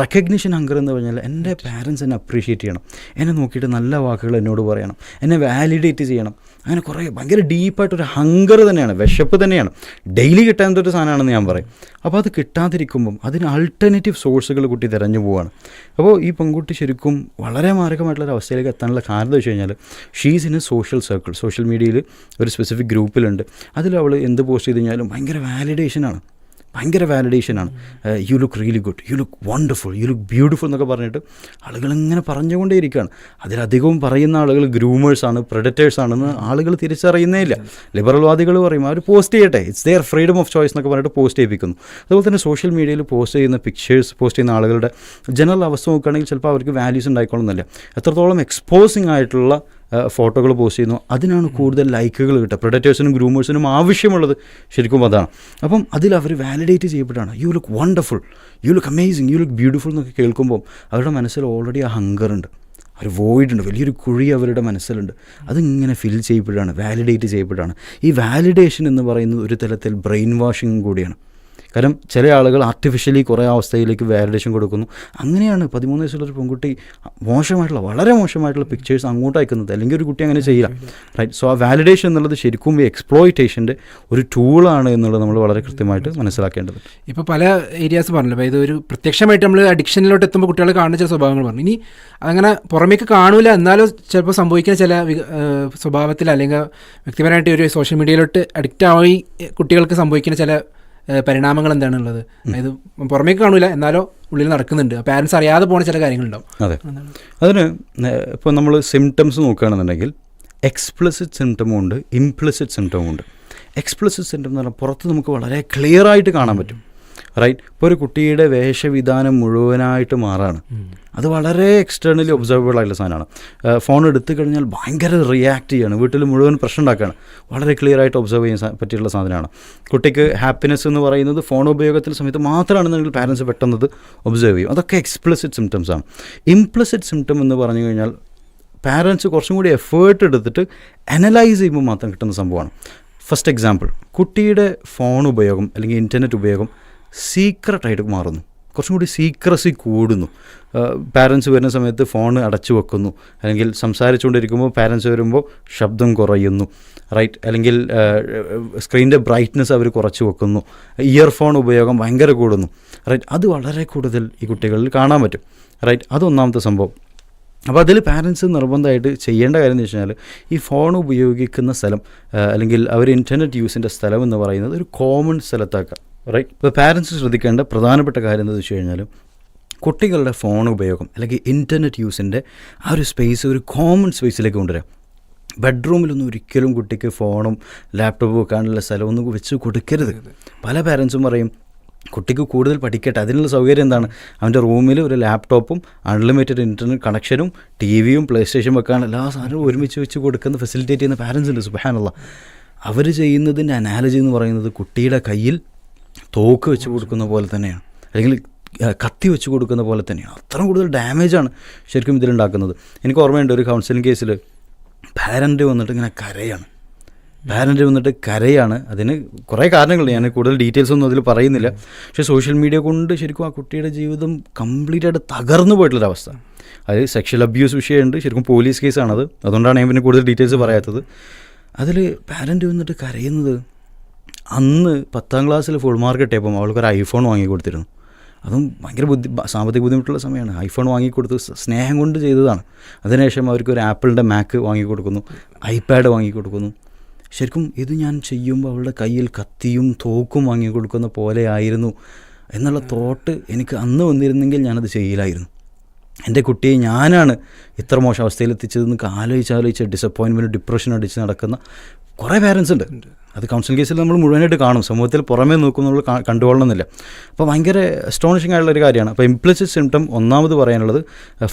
റെക്കഗ്നിഷൻ ഹങ്കർ എന്ന് പറഞ്ഞാൽ എൻ്റെ പാരൻസ് എന്നെ അപ്രീഷിയേറ്റ് ചെയ്യണം, എന്നെ നോക്കിയിട്ട് നല്ല വാക്കുകൾ എന്നോട് പറയണം, എന്നെ വാലിഡേറ്റ് ചെയ്യണം. അങ്ങനെ കുറേ ഭയങ്കര ഡീപ്പായിട്ടൊരു ഹങ്കർ തന്നെയാണ്, വിശപ്പ് തന്നെയാണ്, ഡെയിലി കിട്ടാത്തൊരു സാധനമാണെന്ന് ഞാൻ പറയും. അപ്പോൾ അത് കിട്ടാതിരിക്കുമ്പം അതിന് ആൾട്ടർനേറ്റീവ് സോഴ്സുകൾ കുട്ടി തിരഞ്ഞു പോവുകയാണ്. അപ്പോൾ ഈ പെൺകുട്ടി ശരിക്കും വളരെ മാരകമായിട്ടുള്ളൊരു അവസ്ഥയിലേക്ക് എത്താനുള്ള കാരണം എന്ന് വെച്ച് കഴിഞ്ഞാൽ, she's in A social circle. Social മീഡിയയിൽ ഒരു സ്പെസിഫിക് ഗ്രൂപ്പിലുണ്ട്. അതിൽ അവൾ എന്ത് പോസ്റ്റ് ചെയ്ത് കഴിഞ്ഞാലും ഭയങ്കര വാലിഡേഷനാണ്. You look really good, you look wonderful, you look beautiful എന്നൊക്കെ പറഞ്ഞിട്ട് ആളുകളിങ്ങനെ പറഞ്ഞുകൊണ്ടേയിരിക്കുകയാണ്. അതിലധികവും പറയുന്ന ആളുകൾ ഗ്രൂമേഴ്സാണ്, പ്രെഡറ്റേഴ്സാണെന്ന് ആളുകൾ തിരിച്ചറിയുന്നേ ഇല്ല. ലിബറൽവാദികൾ പറയും അവർ പോസ്റ്റ് ചെയ്യട്ടെ, it's their freedom of choice എന്നൊക്കെ പറഞ്ഞിട്ട് പോസ്റ്റ് ചെയ്യിപ്പിക്കുന്നു. അതുപോലെ തന്നെ സോഷ്യൽ മീഡിയയിൽ പോസ്റ്റ് ചെയ്യുന്ന പിക്ചേഴ്സ്, പോസ്റ്റ് ചെയ്യുന്ന ആളുകളുടെ ജനറൽ അവസ്ഥ നോക്കുകയാണെങ്കിൽ ചിലപ്പോൾ അവർക്ക് വാല്യൂസ് ഉണ്ടായിക്കൊള്ളുന്നില്ല. എത്രത്തോളം എക്സ്പോസിങ് ആയിട്ടുള്ള ഫോട്ടോകൾ പോസ്റ്റ് ചെയ്യുന്നു അതിനാണ് കൂടുതൽ ലൈക്കുകൾ കിട്ടുക. പ്രെഡറ്റേഴ്സിനും ഗ്രൂമേഴ്സിനും ആവശ്യമുള്ളത് ശരിക്കും അതാണ്. അപ്പം അതിൽ അവർ വാലിഡേറ്റ് ചെയ്യപ്പെട്ടാണ്. You look wonderful, you look amazing, you look beautiful എന്നൊക്കെ കേൾക്കുമ്പോൾ അവരുടെ മനസ്സിൽ ഓൾറെഡി ആ ഹങ്കറുണ്ട്, ഒരു വോയിഡുണ്ട്, വലിയൊരു കുഴി അവരുടെ മനസ്സിലുണ്ട്. അതിങ്ങനെ ഫിൽ ചെയ്യപ്പെട്ടാണ്, വാലിഡേറ്റ് ചെയ്യപ്പെട്ടാണ്. ഈ വാലിഡേഷൻ എന്ന് പറയുന്നത് ഒരു തരത്തിൽ ബ്രെയിൻ വാഷിങ് കൂടിയാണ്. കാരണം ചില ആളുകൾ ആർട്ടിഫിഷ്യലി കുറേ അവസ്ഥയിലേക്ക് വാലിഡേഷൻ കൊടുക്കുന്നു. അങ്ങനെയാണ് 13 വയസ്സുള്ളൊരു പെൺകുട്ടി വളരെ മോശമായിട്ടുള്ള പിക്ചേഴ്സ് അങ്ങോട്ട് അയക്കുന്നത്. അല്ലെങ്കിൽ ഒരു കുട്ടി അങ്ങനെ ചെയ്യില്ല. റൈറ്റ്. സോ ആ വാലിഡേഷൻ എന്നുള്ളത് ശരിക്കും ഈ എക്സ്പ്ലോയിറ്റേഷൻ്റെ ഒരു ടൂളാണ് എന്നുള്ളത് നമ്മൾ വളരെ കൃത്യമായിട്ട് മനസ്സിലാക്കേണ്ടത്. ഇപ്പോൾ പല ഏരിയാസ് പറഞ്ഞല്ലോ, അപ്പോൾ ഇതൊരു പ്രത്യക്ഷമായിട്ട് നമ്മൾ അഡിക്ഷനിലോട്ട് എത്തുമ്പോൾ കുട്ടികൾ കാണുന്ന ചില സ്വഭാവങ്ങൾ പറഞ്ഞു. ഇനി അങ്ങനെ പുറമേക്ക് കാണൂല, എന്നാലും ചിലപ്പോൾ സംഭവിക്കുന്ന ചില സ്വഭാവത്തിൽ അല്ലെങ്കിൽ വ്യക്തിപരമായിട്ട് ഒരു സോഷ്യൽ മീഡിയയിലോട്ട് അഡിക്റ്റ് ആയി കുട്ടികൾക്ക് സംഭവിക്കുന്ന ചില പരിണാമങ്ങൾ എന്താണുള്ളത്? അതായത് പുറമേക്ക് കാണൂല, എന്നാലോ ഉള്ളിൽ നടക്കുന്നുണ്ട്, പാരൻസ് അറിയാതെ പോകുന്ന ചില കാര്യങ്ങളുണ്ടാവും. അതെ, അതിന് ഇപ്പോൾ നമ്മൾ സിംറ്റംസ് നോക്കുകയാണെന്നുണ്ടെങ്കിൽ എക്സ്പ്ലിസിറ്റ് സിംറ്റമും ഉണ്ട്, ഇംപ്ലിസിറ്റ് സിംറ്റമും ഉണ്ട്. എക്സ്പ്ലിസിറ്റ് സിംറ്റം എന്ന് പറഞ്ഞാൽ പുറത്ത് നമുക്ക് വളരെ ക്ലിയർ ആയിട്ട് കാണാൻ പറ്റും. റൈറ്റ്. ഇപ്പോൾ ഒരു കുട്ടിയുടെ വേഷവിധാനം മുഴുവനായിട്ട് മാറാണ്. അത് വളരെ എക്സ്റ്റേണലി ഒബ്സർവബിൾ ആയിട്ടുള്ള സാധനമാണ്. ഫോൺ എടുത്തു കഴിഞ്ഞാൽ ഭയങ്കര റിയാക്ട് ചെയ്യാണ്, വീട്ടിൽ മുഴുവൻ പ്രശ്നം ഉണ്ടാക്കുകയാണ്. വളരെ ക്ലിയർ ആയിട്ട് ഒബ്സർവ് ചെയ്യാൻ പറ്റിയുള്ള സാധനമാണ്. കുട്ടിക്ക് ഹാപ്പിനെസ് എന്ന് പറയുന്നത് ഫോൺ ഉപയോഗത്തിൻ്റെ സമയത്ത് മാത്രമാണെന്നുണ്ടെങ്കിൽ പാരൻസ് പെട്ടെന്നത് ഒബ്സർവ് ചെയ്യും. അതൊക്കെ എക്സ്പ്ലിസിറ്റ് സിംറ്റംസാണ്. ഇംപ്ലിസിറ്റ് സിംറ്റം എന്ന് പറഞ്ഞു കഴിഞ്ഞാൽ പാരൻസ് കുറച്ചും കൂടി എഫേർട്ട് എടുത്തിട്ട് അനലൈസ് ചെയ്യുമ്പോൾ മാത്രം കിട്ടുന്ന സംഭവമാണ്. ഫസ്റ്റ് എക്സാമ്പിൾ, കുട്ടിയുടെ ഫോൺ ഉപയോഗം അല്ലെങ്കിൽ ഇൻ്റർനെറ്റ് ഉപയോഗം സീക്രട്ടായിട്ട് മാറുന്നു, കുറച്ചും കൂടി സീക്രസി കൂടുന്നു. പാരൻസ് വരുന്ന സമയത്ത് ഫോൺ അടച്ചു വെക്കുന്നു, അല്ലെങ്കിൽ സംസാരിച്ചുകൊണ്ടിരിക്കുമ്പോൾ പാരൻസ് വരുമ്പോൾ ശബ്ദം കുറയുന്നു, റൈറ്റ്. അല്ലെങ്കിൽ സ്ക്രീനിൻ്റെ ബ്രൈറ്റ്നസ് അവർ കുറച്ച് വെക്കുന്നു, ഇയർഫോൺ ഉപയോഗം ഭയങ്കര കൂടുന്നു, റൈറ്റ്. അത് വളരെ കൂടുതൽ ഈ കുട്ടികളിൽ കാണാൻ പറ്റും, റൈറ്റ്. അതൊന്നാമത്തെ സംഭവം. അപ്പോൾ അതിൽ പാരൻസ് നിർബന്ധമായിട്ട് ചെയ്യേണ്ട കാര്യം എന്ന് വെച്ച് കഴിഞ്ഞാൽ ഈ ഫോൺ ഉപയോഗിക്കുന്ന സ്ഥലം അല്ലെങ്കിൽ അവർ ഇൻ്റർനെറ്റ് യൂസിൻ്റെ സ്ഥലം എന്ന് പറയുന്നത് ഒരു കോമൺ സ്ഥലത്താക്കാം, റൈറ്റ്. ഇപ്പോൾ പാരൻസ് ശ്രദ്ധിക്കേണ്ട പ്രധാനപ്പെട്ട കാര്യം എന്താണെന്ന് വെച്ച് കഴിഞ്ഞാൽ കുട്ടികളുടെ ഫോൺ ഉപയോഗം അല്ലെങ്കിൽ ഇൻ്റർനെറ്റ് യൂസിൻ്റെ ആ ഒരു സ്പേസ് ഒരു കോമൺ സ്പേസിലേക്ക് കൊണ്ടുവരാം. ബെഡ്റൂമിലൊന്നും ഒരിക്കലും കുട്ടിക്ക് ഫോണും ലാപ്ടോപ്പും വെക്കാനുള്ള സ്ഥലമൊന്നും വെച്ച് കൊടുക്കരുത്. പല പാരൻസും പറയും കുട്ടിക്ക് കൂടുതൽ പഠിക്കട്ടെ, അതിനുള്ള സൗകര്യം എന്താണ്, അവൻ്റെ റൂമിൽ ഒരു ലാപ്ടോപ്പും അൺലിമിറ്റഡ് ഇൻ്റർനെറ്റ് കണക്ഷനും ടിവിയും പ്ലേ സ്റ്റേഷൻ വെക്കാൻ എല്ലാ സാധനവും ഒരുമിച്ച് വെച്ച് കൊടുക്കുന്ന ഫെസിലിറ്റേറ്റ് ചെയ്യുന്ന പാരൻസ് ഉണ്ട്. സുബ്ഹാനല്ലാഹ്. അവർ ചെയ്യുന്നതിൻ്റെ അനാലജി എന്ന് പറയുന്നത് കുട്ടിയുടെ കയ്യിൽ തോക്ക് വെച്ച് കൊടുക്കുന്ന പോലെ തന്നെയാണ്, അല്ലെങ്കിൽ കത്തി വെച്ച് കൊടുക്കുന്ന പോലെ തന്നെയാണ്. അത്രയും കൂടുതൽ ഡാമേജാണ് ശരിക്കും ഇതിലുണ്ടാക്കുന്നത്. എനിക്ക് ഓർമ്മയുണ്ട് ഒരു കൗൺസിലിംഗ് കേസിൽ പാരൻ്റ് വന്നിട്ട് ഇങ്ങനെ കരയാണ്. അതിന് കുറേ കാരണങ്ങളുണ്ട്, ഞാൻ കൂടുതൽ ഡീറ്റെയിൽസ് ഒന്നും അതിൽ പറയുന്നില്ല. പക്ഷേ സോഷ്യൽ മീഡിയ കൊണ്ട് ശരിക്കും ആ കുട്ടിയുടെ ജീവിതം കംപ്ലീറ്റ് ആയിട്ട് തകർന്നു പോയിട്ടുള്ളൊരവസ്ഥ. അത് സെക്ഷൽ അബ്യൂസ് വിഷയമുണ്ട്, ശരിക്കും പോലീസ് കേസാണത്. അതുകൊണ്ടാണ് ഞാൻ പിന്നെ കൂടുതൽ ഡീറ്റെയിൽസ് പറയാത്തത്. അതിൽ പാരൻ്റ് വന്നിട്ട് കരയുന്നത്, അന്ന് 10ാം ക്ലാസ്സിൽ ഫുൾ മാർക്ക് കിട്ടിയപ്പം അവൾക്കൊരു ഐഫോൺ വാങ്ങി കൊടുത്തിരുന്നു. അതും ഭയങ്കര സാമ്പത്തിക ബുദ്ധിമുട്ടുള്ള സമയമാണ്. ഐഫോൺ വാങ്ങിക്കൊടുത്ത് സ്നേഹം കൊണ്ട് ചെയ്തതാണ്. അതിനുശേഷം അവർക്ക് ഒരു ആപ്പിളിൻ്റെ മാക്ക് വാങ്ങിക്കൊടുക്കുന്നു, ഐപാഡ് വാങ്ങിക്കൊടുക്കുന്നു. ശരിക്കും ഇത് ഞാൻ ചെയ്യുമ്പോൾ അവളുടെ കയ്യിൽ കത്തിയും തോക്കും വാങ്ങിക്കൊടുക്കുന്ന പോലെ ആയിരുന്നു എന്നുള്ള തോട്ട് എനിക്ക് അന്ന് വന്നിരുന്നെങ്കിൽ ഞാനത് ചെയ്യില്ലായിരുന്നു. എൻ്റെ കുട്ടിയെ ഞാനാണ് ഇത്ര മോശം അവസ്ഥയിലെത്തിച്ചതെന്ന് ആലോചിച്ച് ഡിസപ്പോയിൻമെൻറ്റ് ഡിപ്രഷൻ അടിച്ച് നടക്കുന്ന കുറേ പാരൻസ് ഉണ്ട്. അത് കൗൺസിലിംഗ് കേസിൽ നമ്മൾ മുഴുവനായിട്ട് കാണും. സമൂഹത്തിൽ പുറമേ നോക്കും, നമ്മൾ കണ്ടുകൊള്ളണമെന്നില്ല. അപ്പോൾ ഭയങ്കര അസ്റ്റോണിഷിംഗ് ആയിട്ടുള്ളൊരു കാര്യമാണ്. അപ്പോൾ ഇംപ്ലിസിറ്റ് സിംറ്റം ഒന്നാമത് പറയാനുള്ളത്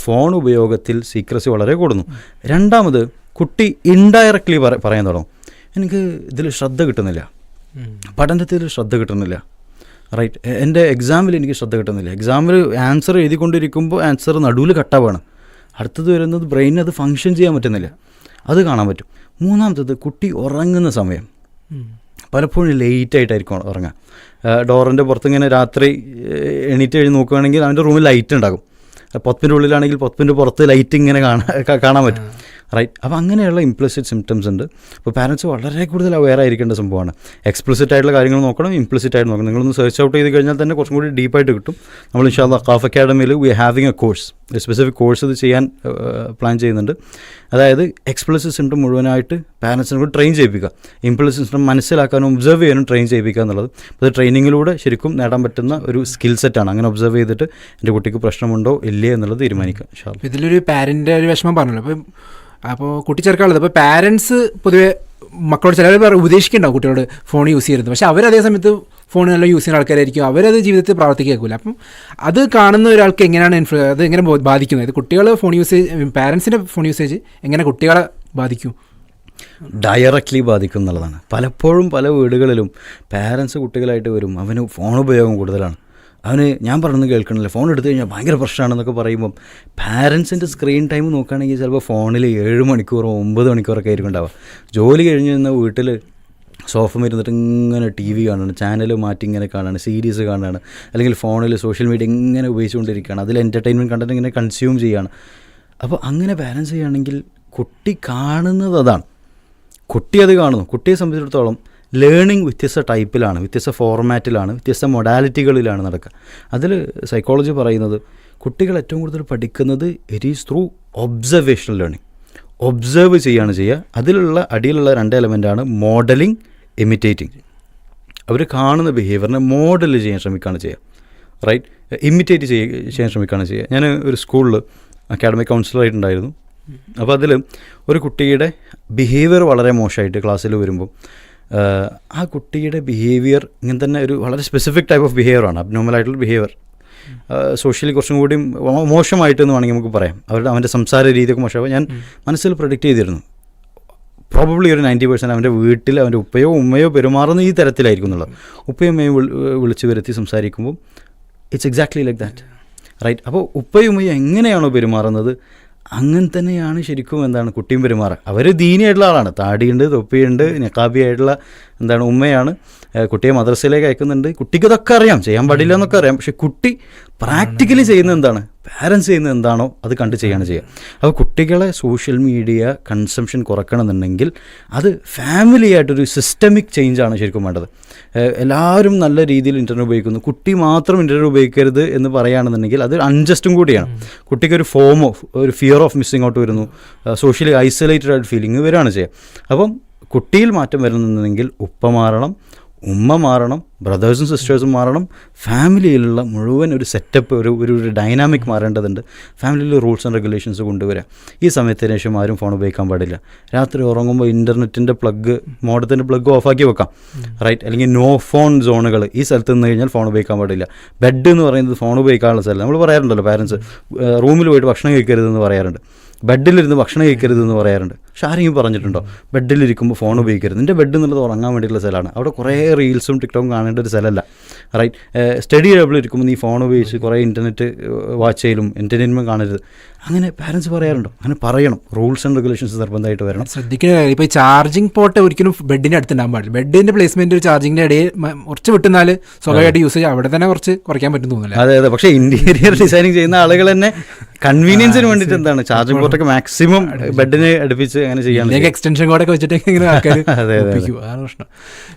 ഫോൺ ഉപയോഗത്തിൽ സീക്രസി വളരെ കൂടുന്നു. രണ്ടാമത് കുട്ടി ഇൻഡയറക്റ്റ്ലി പറയാൻ തുടങ്ങും, എനിക്ക് ഇതിൽ ശ്രദ്ധ കിട്ടുന്നില്ല, പഠനത്തിൽ ശ്രദ്ധ കിട്ടുന്നില്ല, റൈറ്റ്. എൻ്റെ എക്സാമിൽ എനിക്ക് ശ്രദ്ധ കിട്ടുന്നില്ല. എക്സാമിൽ ആൻസർ എഴുതിക്കൊണ്ടിരിക്കുമ്പോൾ ആൻസർ നടുവിൽ കട്ടാവാണ്. അടുത്തത് വരുന്നത് ബ്രെയിനിന് അത് ഫങ്ഷൻ ചെയ്യാൻ പറ്റുന്നില്ല, അത് കാണാൻ പറ്റും. മൂന്നാമത്തത് കുട്ടി ഉറങ്ങുന്ന സമയം പലപ്പോഴും ലേറ്റായിട്ടായിരിക്കും ഉറങ്ങുക. ഡോറിൻ്റെ പുറത്തിങ്ങനെ രാത്രി എണീറ്റ് കഴിഞ്ഞ് നോക്കുകയാണെങ്കിൽ അവൻ്റെ റൂമിൽ ലൈറ്റ് ഉണ്ടാകും. പൊത്തിൻ്റെ ഉള്ളിലാണെങ്കിൽ പൊത്തിൻ്റെ പുറത്ത് ലൈറ്റ് ഇങ്ങനെ കാണാൻ പറ്റും, റൈറ്റ്. അപ്പോൾ അങ്ങനെയുള്ള ഇംപ്ലിസിറ്റ് സിംറ്റംസ് ഉണ്ട്. അപ്പോൾ പാരൻസ് വളരെ കൂടുതൽ അവെയർ ആയിരിക്കേണ്ട സംഭവമാണ്. എക്സ്പ്ലിസിറ്റ് ആയിട്ടുള്ള കാര്യങ്ങൾ നോക്കണം, ഇംപ്ലിസിറ്റ് ആയിട്ട് നോക്കണം. നിങ്ങളൊന്ന് സെർച്ച് ഔട്ട് ചെയ്ത് കഴിഞ്ഞാൽ തന്നെ കുറച്ചും കൂടി ഡീപ്പായിട്ട് കിട്ടും. നമ്മൾ ഇൻഷാ അല്ലാഹ് ഖാഫ് അക്കാഡമിയിൽ we having a course, specific course ഇത് ചെയ്യാൻ പ്ലാൻ ചെയ്യുന്നുണ്ട്. അതായത് എക്സ്പ്ലിസിറ്റ് സിംറ്റം മുഴുവനായിട്ട് പാരൻസിനെ കൂടി ട്രെയിൻ ചെയ്യിപ്പിക്കുക, ഇംപ്ലിസിറ്റ് സിംറ്റം മനസ്സിലാക്കാനും ഒബ്സർവ് ചെയ്യാനും ട്രെയിൻ ചെയ്യിപ്പിക്കുക എന്നുള്ളത്. അത് ട്രെയിനിങ്ങിലൂടെ ശരിക്കും നേടാൻ പറ്റുന്ന ഒരു സ്കിൽ സെറ്റാണ്. അങ്ങനെ ഒബ്സർവ് ചെയ്തിട്ട് എൻ്റെ കുട്ടിക്ക് പ്രശ്നമുണ്ടോ ഇല്ലേ എന്നുള്ളത് തീരുമാനിക്കുക ഇൻഷാ അല്ലാഹ്. ഇതിലൊരു പാരൻ്റെ ഒരു വിഷമം പറഞ്ഞല്ലോ. അപ്പോൾ കൂട്ടിച്ചേർക്കാനുള്ളത്, അപ്പോൾ പാരൻസ് പൊതുവെ മക്കളോട് ചിലർ ഉപദേശിക്കുന്നുണ്ടാവും കുട്ടികളോട് ഫോൺ യൂസ് ചെയ്യരുത്. പക്ഷേ അവരതേ സമയത്ത് ഫോൺ നല്ല യൂസ് ചെയ്യുന്ന ആൾക്കാരായിരിക്കും, അവരത് ജീവിതത്തിൽ പ്രവർത്തിക്കേക്കില്ല. അപ്പം അത് കാണുന്ന ഒരാൾക്ക് എങ്ങനെയാണ് അത് എങ്ങനെ ബാധിക്കുന്നത്? കുട്ടികൾ ഫോൺ യൂസേജ്, പാരൻസിൻ്റെ ഫോൺ യൂസേജ് എങ്ങനെ കുട്ടികളെ ബാധിക്കും? ഡയറക്റ്റ്ലി ബാധിക്കും എന്നുള്ളതാണ്. പലപ്പോഴും പല വീടുകളിലും പാരൻസ് കുട്ടികളായിട്ട് വരും, അവന് ഫോൺ ഉപയോഗം കൂടുതലാണ്, അവന് ഞാൻ പറഞ്ഞത് കേൾക്കണില്ല, ഫോൺ എടുത്തു കഴിഞ്ഞാൽ ഭയങ്കര പ്രശ്നമാണെന്നൊക്കെ പറയുമ്പം പാരൻസിൻ്റെ സ്ക്രീൻ ടൈം നോക്കുകയാണെങ്കിൽ ചിലപ്പോൾ ഫോണിൽ 7 മണിക്കൂറോ 9 മണിക്കൂറൊക്കെ ആയിരിക്കും ഉണ്ടാവുക. ജോലി കഴിഞ്ഞ് നിന്ന് വീട്ടിൽ സോഫ ഇരുന്നിട്ട് ഇങ്ങനെ ടി വി കാണുകയാണ്, ചാനൽ മാറ്റി ഇങ്ങനെ കാണുകയാണ്, സീരീസ് കാണുകയാണ്, അല്ലെങ്കിൽ ഫോണിൽ സോഷ്യൽ മീഡിയ ഇങ്ങനെ ഉപയോഗിച്ചുകൊണ്ടിരിക്കുകയാണ്, അതിൽ എൻ്റർടൈൻമെൻറ്റ് കണ്ടൻറ്റ് ഇങ്ങനെ കൺസ്യൂം ചെയ്യുകയാണ്. അപ്പോൾ അങ്ങനെ ബാലൻസ് ചെയ്യുകയാണെങ്കിൽ കുട്ടി കാണുന്നത് അതാണ്, കുട്ടി അത് കാണുന്നു. കുട്ടിയെ സംബന്ധിച്ചിടത്തോളം ലേണിംഗ് വ്യത്യസ്ത ടൈപ്പിലാണ്, വ്യത്യസ്ത ഫോർമാറ്റിലാണ്, വ്യത്യസ്ത മൊഡാലിറ്റികളിലാണ് നടക്കുക. അതിൽ സൈക്കോളജി പറയുന്നത് കുട്ടികൾ ഏറ്റവും കൂടുതൽ പഠിക്കുന്നത് it is through observational learning. Observe ചെയ്യുകയാണ് ചെയ്യുക. അതിലുള്ള അടിയിലുള്ള 2 എലമെൻ്റാണ് മോഡലിംഗ്, ഇമിറ്റേറ്റിംഗ്. അവർ കാണുന്ന ബിഹേവിയറിനെ മോഡൽ ചെയ്യാൻ ശ്രമിക്കുകയാണ് ചെയ്യുക, റൈറ്റ്. ഇമിറ്റേറ്റ് ചെയ്യാൻ ശ്രമിക്കുകയാണ് ചെയ്യുക. ഞാൻ ഒരു സ്കൂളിൽ അക്കാഡമിക് കൗൺസിലറായിട്ടുണ്ടായിരുന്നു. അപ്പോൾ അതിൽ ഒരു കുട്ടിയുടെ ബിഹേവിയർ വളരെ മോശമായിട്ട് ക്ലാസ്സിൽ വരുമ്പോൾ ആ കുട്ടിയുടെ ബിഹേവിയർ ഇങ്ങനെ തന്നെ ഒരു വളരെ സ്പെസിഫിക് ടൈപ്പ് ഓഫ് ബിഹേവിയറാണ്, അബ്നോർമലായിട്ടുള്ള ബിഹേവിയർ. സോഷ്യലി കുറച്ചും കൂടി മോശമായിട്ടെന്ന് വേണമെങ്കിൽ നമുക്ക് പറയാം. അവൻ്റെ സംസാര രീതിയൊക്കെ മോശമാവും. ഞാൻ മനസ്സിൽ പ്രൊഡിക്റ്റ് ചെയ്തിരുന്നു പ്രോബബ്ലി ഒരു 90% അവൻ്റെ വീട്ടിൽ അവൻ്റെ ഉപ്പയോ ഉമ്മയോ പെരുമാറുന്ന ഈ തരത്തിലായിരിക്കും എന്നുള്ളത്. ഉപ്പയും ഉമ്മയും വിളിച്ച് വരുത്തി സംസാരിക്കുമ്പോൾ it's exactly like that, right. അപ്പോൾ ഉപ്പയും ഉമ്മയും എങ്ങനെയാണോ പെരുമാറുന്നത് അങ്ങനെ തന്നെയാണ് ശരിക്കും കുട്ടിയും പെരുമാറുക. അവർ ദീനിയായിട്ടുള്ള ആളാണ്, താടിയുണ്ട്, തൊപ്പിയുണ്ട്, നിക്കാബിയായിട്ടുള്ള ഉമ്മയാണ്. കുട്ടിയെ മദ്രസയിലേക്ക് അയക്കുന്നുണ്ട്. കുട്ടിക്ക് ഇതൊക്കെ അറിയാം, ചെയ്യാൻ പാടില്ല എന്നൊക്കെ അറിയാം. പക്ഷെ കുട്ടി പ്രാക്ടിക്കലി ചെയ്യുന്നത് എന്താണ്, പാരൻസ് ചെയ്യുന്നത് എന്താണോ അത് കണ്ട് ചെയ്യാണ് ചെയ്യുക. അപ്പോൾ കുട്ടികളെ സോഷ്യൽ മീഡിയ കൺസംഷൻ കുറയ്ക്കണമെന്നുണ്ടെങ്കിൽ അത് ഫാമിലി ആയിട്ടൊരു സിസ്റ്റമിക് ചേഞ്ചാണ് ശരിക്കും വേണ്ടത്. എല്ലാവരും നല്ല രീതിയിൽ ഇൻ്റർനെറ്റ് ഉപയോഗിക്കുന്നു, കുട്ടി മാത്രം ഇൻ്റർനെറ്റ് ഉപയോഗിക്കരുത് എന്ന് പറയുകയാണെന്നുണ്ടെങ്കിൽ അത് അൺജസ്റ്റും കൂടിയാണ്. കുട്ടിക്കൊരു ഒരു ഫിയർ ഓഫ് മിസ്സിങ് ഔട്ട് വരുന്നു, സോഷ്യലി ഐസൊലേറ്റഡ് ആയിട്ട് ഫീലിംഗ് വരികയാണ് ചെയ്യുക. അപ്പം കുട്ടിയിൽ മാറ്റം വരുന്നുണ്ടെങ്കിൽ ഉപ്പ മാറണം, ഉമ്മ മാറണം, ബ്രദേഴ്സും സിസ്റ്റേഴ്സും മാറണം, ഫാമിലിയിലുള്ള മുഴുവൻ ഒരു സെറ്റപ്പ്, ഒരു ഡൈനാമിക് മാറേണ്ടതുണ്ട്. ഫാമിലിയിൽ റൂൾസ് ആൻഡ് റെഗുലേഷൻസ് കൊണ്ടുവരാം. ഈ സമയത്തിന് ശേഷം ആരും ഫോൺ ഉപയോഗിക്കാൻ പാടില്ല. രാത്രി ഉറങ്ങുമ്പോൾ ഇൻ്റർനെറ്റിൻ്റെ പ്ലഗ്, മോഡത്തിൻ്റെ പ്ലഗ് ഓഫാക്കി വെക്കാം, റൈറ്റ്. അല്ലെങ്കിൽ നോ ഫോൺ സോണുകൾ, ഈ സ്ഥലത്ത് നിന്ന് കഴിഞ്ഞാൽ ഫോൺ ഉപയോഗിക്കാൻ പാടില്ല. ബെഡ് എന്ന് പറയുന്നത് ഫോൺ ഉപയോഗിക്കാനുള്ള സ്ഥലം. നമ്മൾ പറയാറുണ്ടല്ലോ, പാരൻസ് റൂമിൽ പോയിട്ട് ഭക്ഷണം കഴിക്കരുതെന്ന് പറയാറുണ്ട്, ബെഡിലിരുന്ന് ഭക്ഷണം കഴിക്കരുതെന്ന് പറയാറുണ്ട്. പക്ഷെ ആരെങ്കിലും പറഞ്ഞിട്ടുണ്ടോ ബെഡിലിരിക്കുമ്പോൾ ഫോൺ ഉപയോഗിക്കരുത്? എൻ്റെ ബെഡ് എന്നുള്ളത് ഉറങ്ങാൻ വേണ്ടിയിട്ടുള്ള സ്ഥലമാണ്, അവിടെ കുറേ റീൽസും ടിക്ടോക്കും കാണേണ്ട ഒരു സ്ഥലമല്ല, റൈറ്റ്. സ്റ്റഡി ടേബിൾ ഇരിക്കുമ്പോൾ നീ ഫോൺ ഉപയോഗിച്ച് കുറേ ഇൻ്റർനെറ്റ് വാച്ച് ചെയ്യലും എൻ്റർടൈൻമെൻറ്റ് കാണരുത്. അങ്ങനെ പാരൻസ് പറയാറുണ്ടോ? അങ്ങനെ പറയണം. റൂൾസ് ആൻഡ് റെഗുലേഷൻസ് നിർബന്ധമായിട്ട് വരണം. ശ്രദ്ധിക്കുന്ന കാര്യം, ഇപ്പോൾ ചാർജിങ് പോർട്ട് ഒരിക്കലും ബെഡിൻ്റെ അടുത്തുണ്ടാകാൻ പാടില്ല. ബെഡിൻ്റെ പ്ലേസ്മെൻറ്റ് ഒരു ചാർജിങ്ങിൻ്റെ ഇടയിൽ കുറച്ച് വിട്ടുന്നാൽ സ്വാഭാവികമായിട്ട് യൂസേജ് അവിടെ തന്നെ കുറച്ച് കുറയ്ക്കാൻ പറ്റും തോന്നില്ല. അതെ അതെ. പക്ഷേ ഇന്റീരിയർ ഡിസൈനിങ് ചെയ്യുന്ന ആളുകൾ തന്നെ കൺവീനിയൻസിന് വേണ്ടിയിട്ട് ചാർജിങ് പോർട്ടൊക്കെ മാക്സിമം ബെഡിന് അടുപ്പിച്ച് അങ്ങനെ ചെയ്യാൻ, എക്സ്റ്റൻഷൻ കോഡൊക്കെ വെച്ചിട്ട് ഇങ്ങനെ ആൾക്കാർ അതാണ് പ്രശ്നം.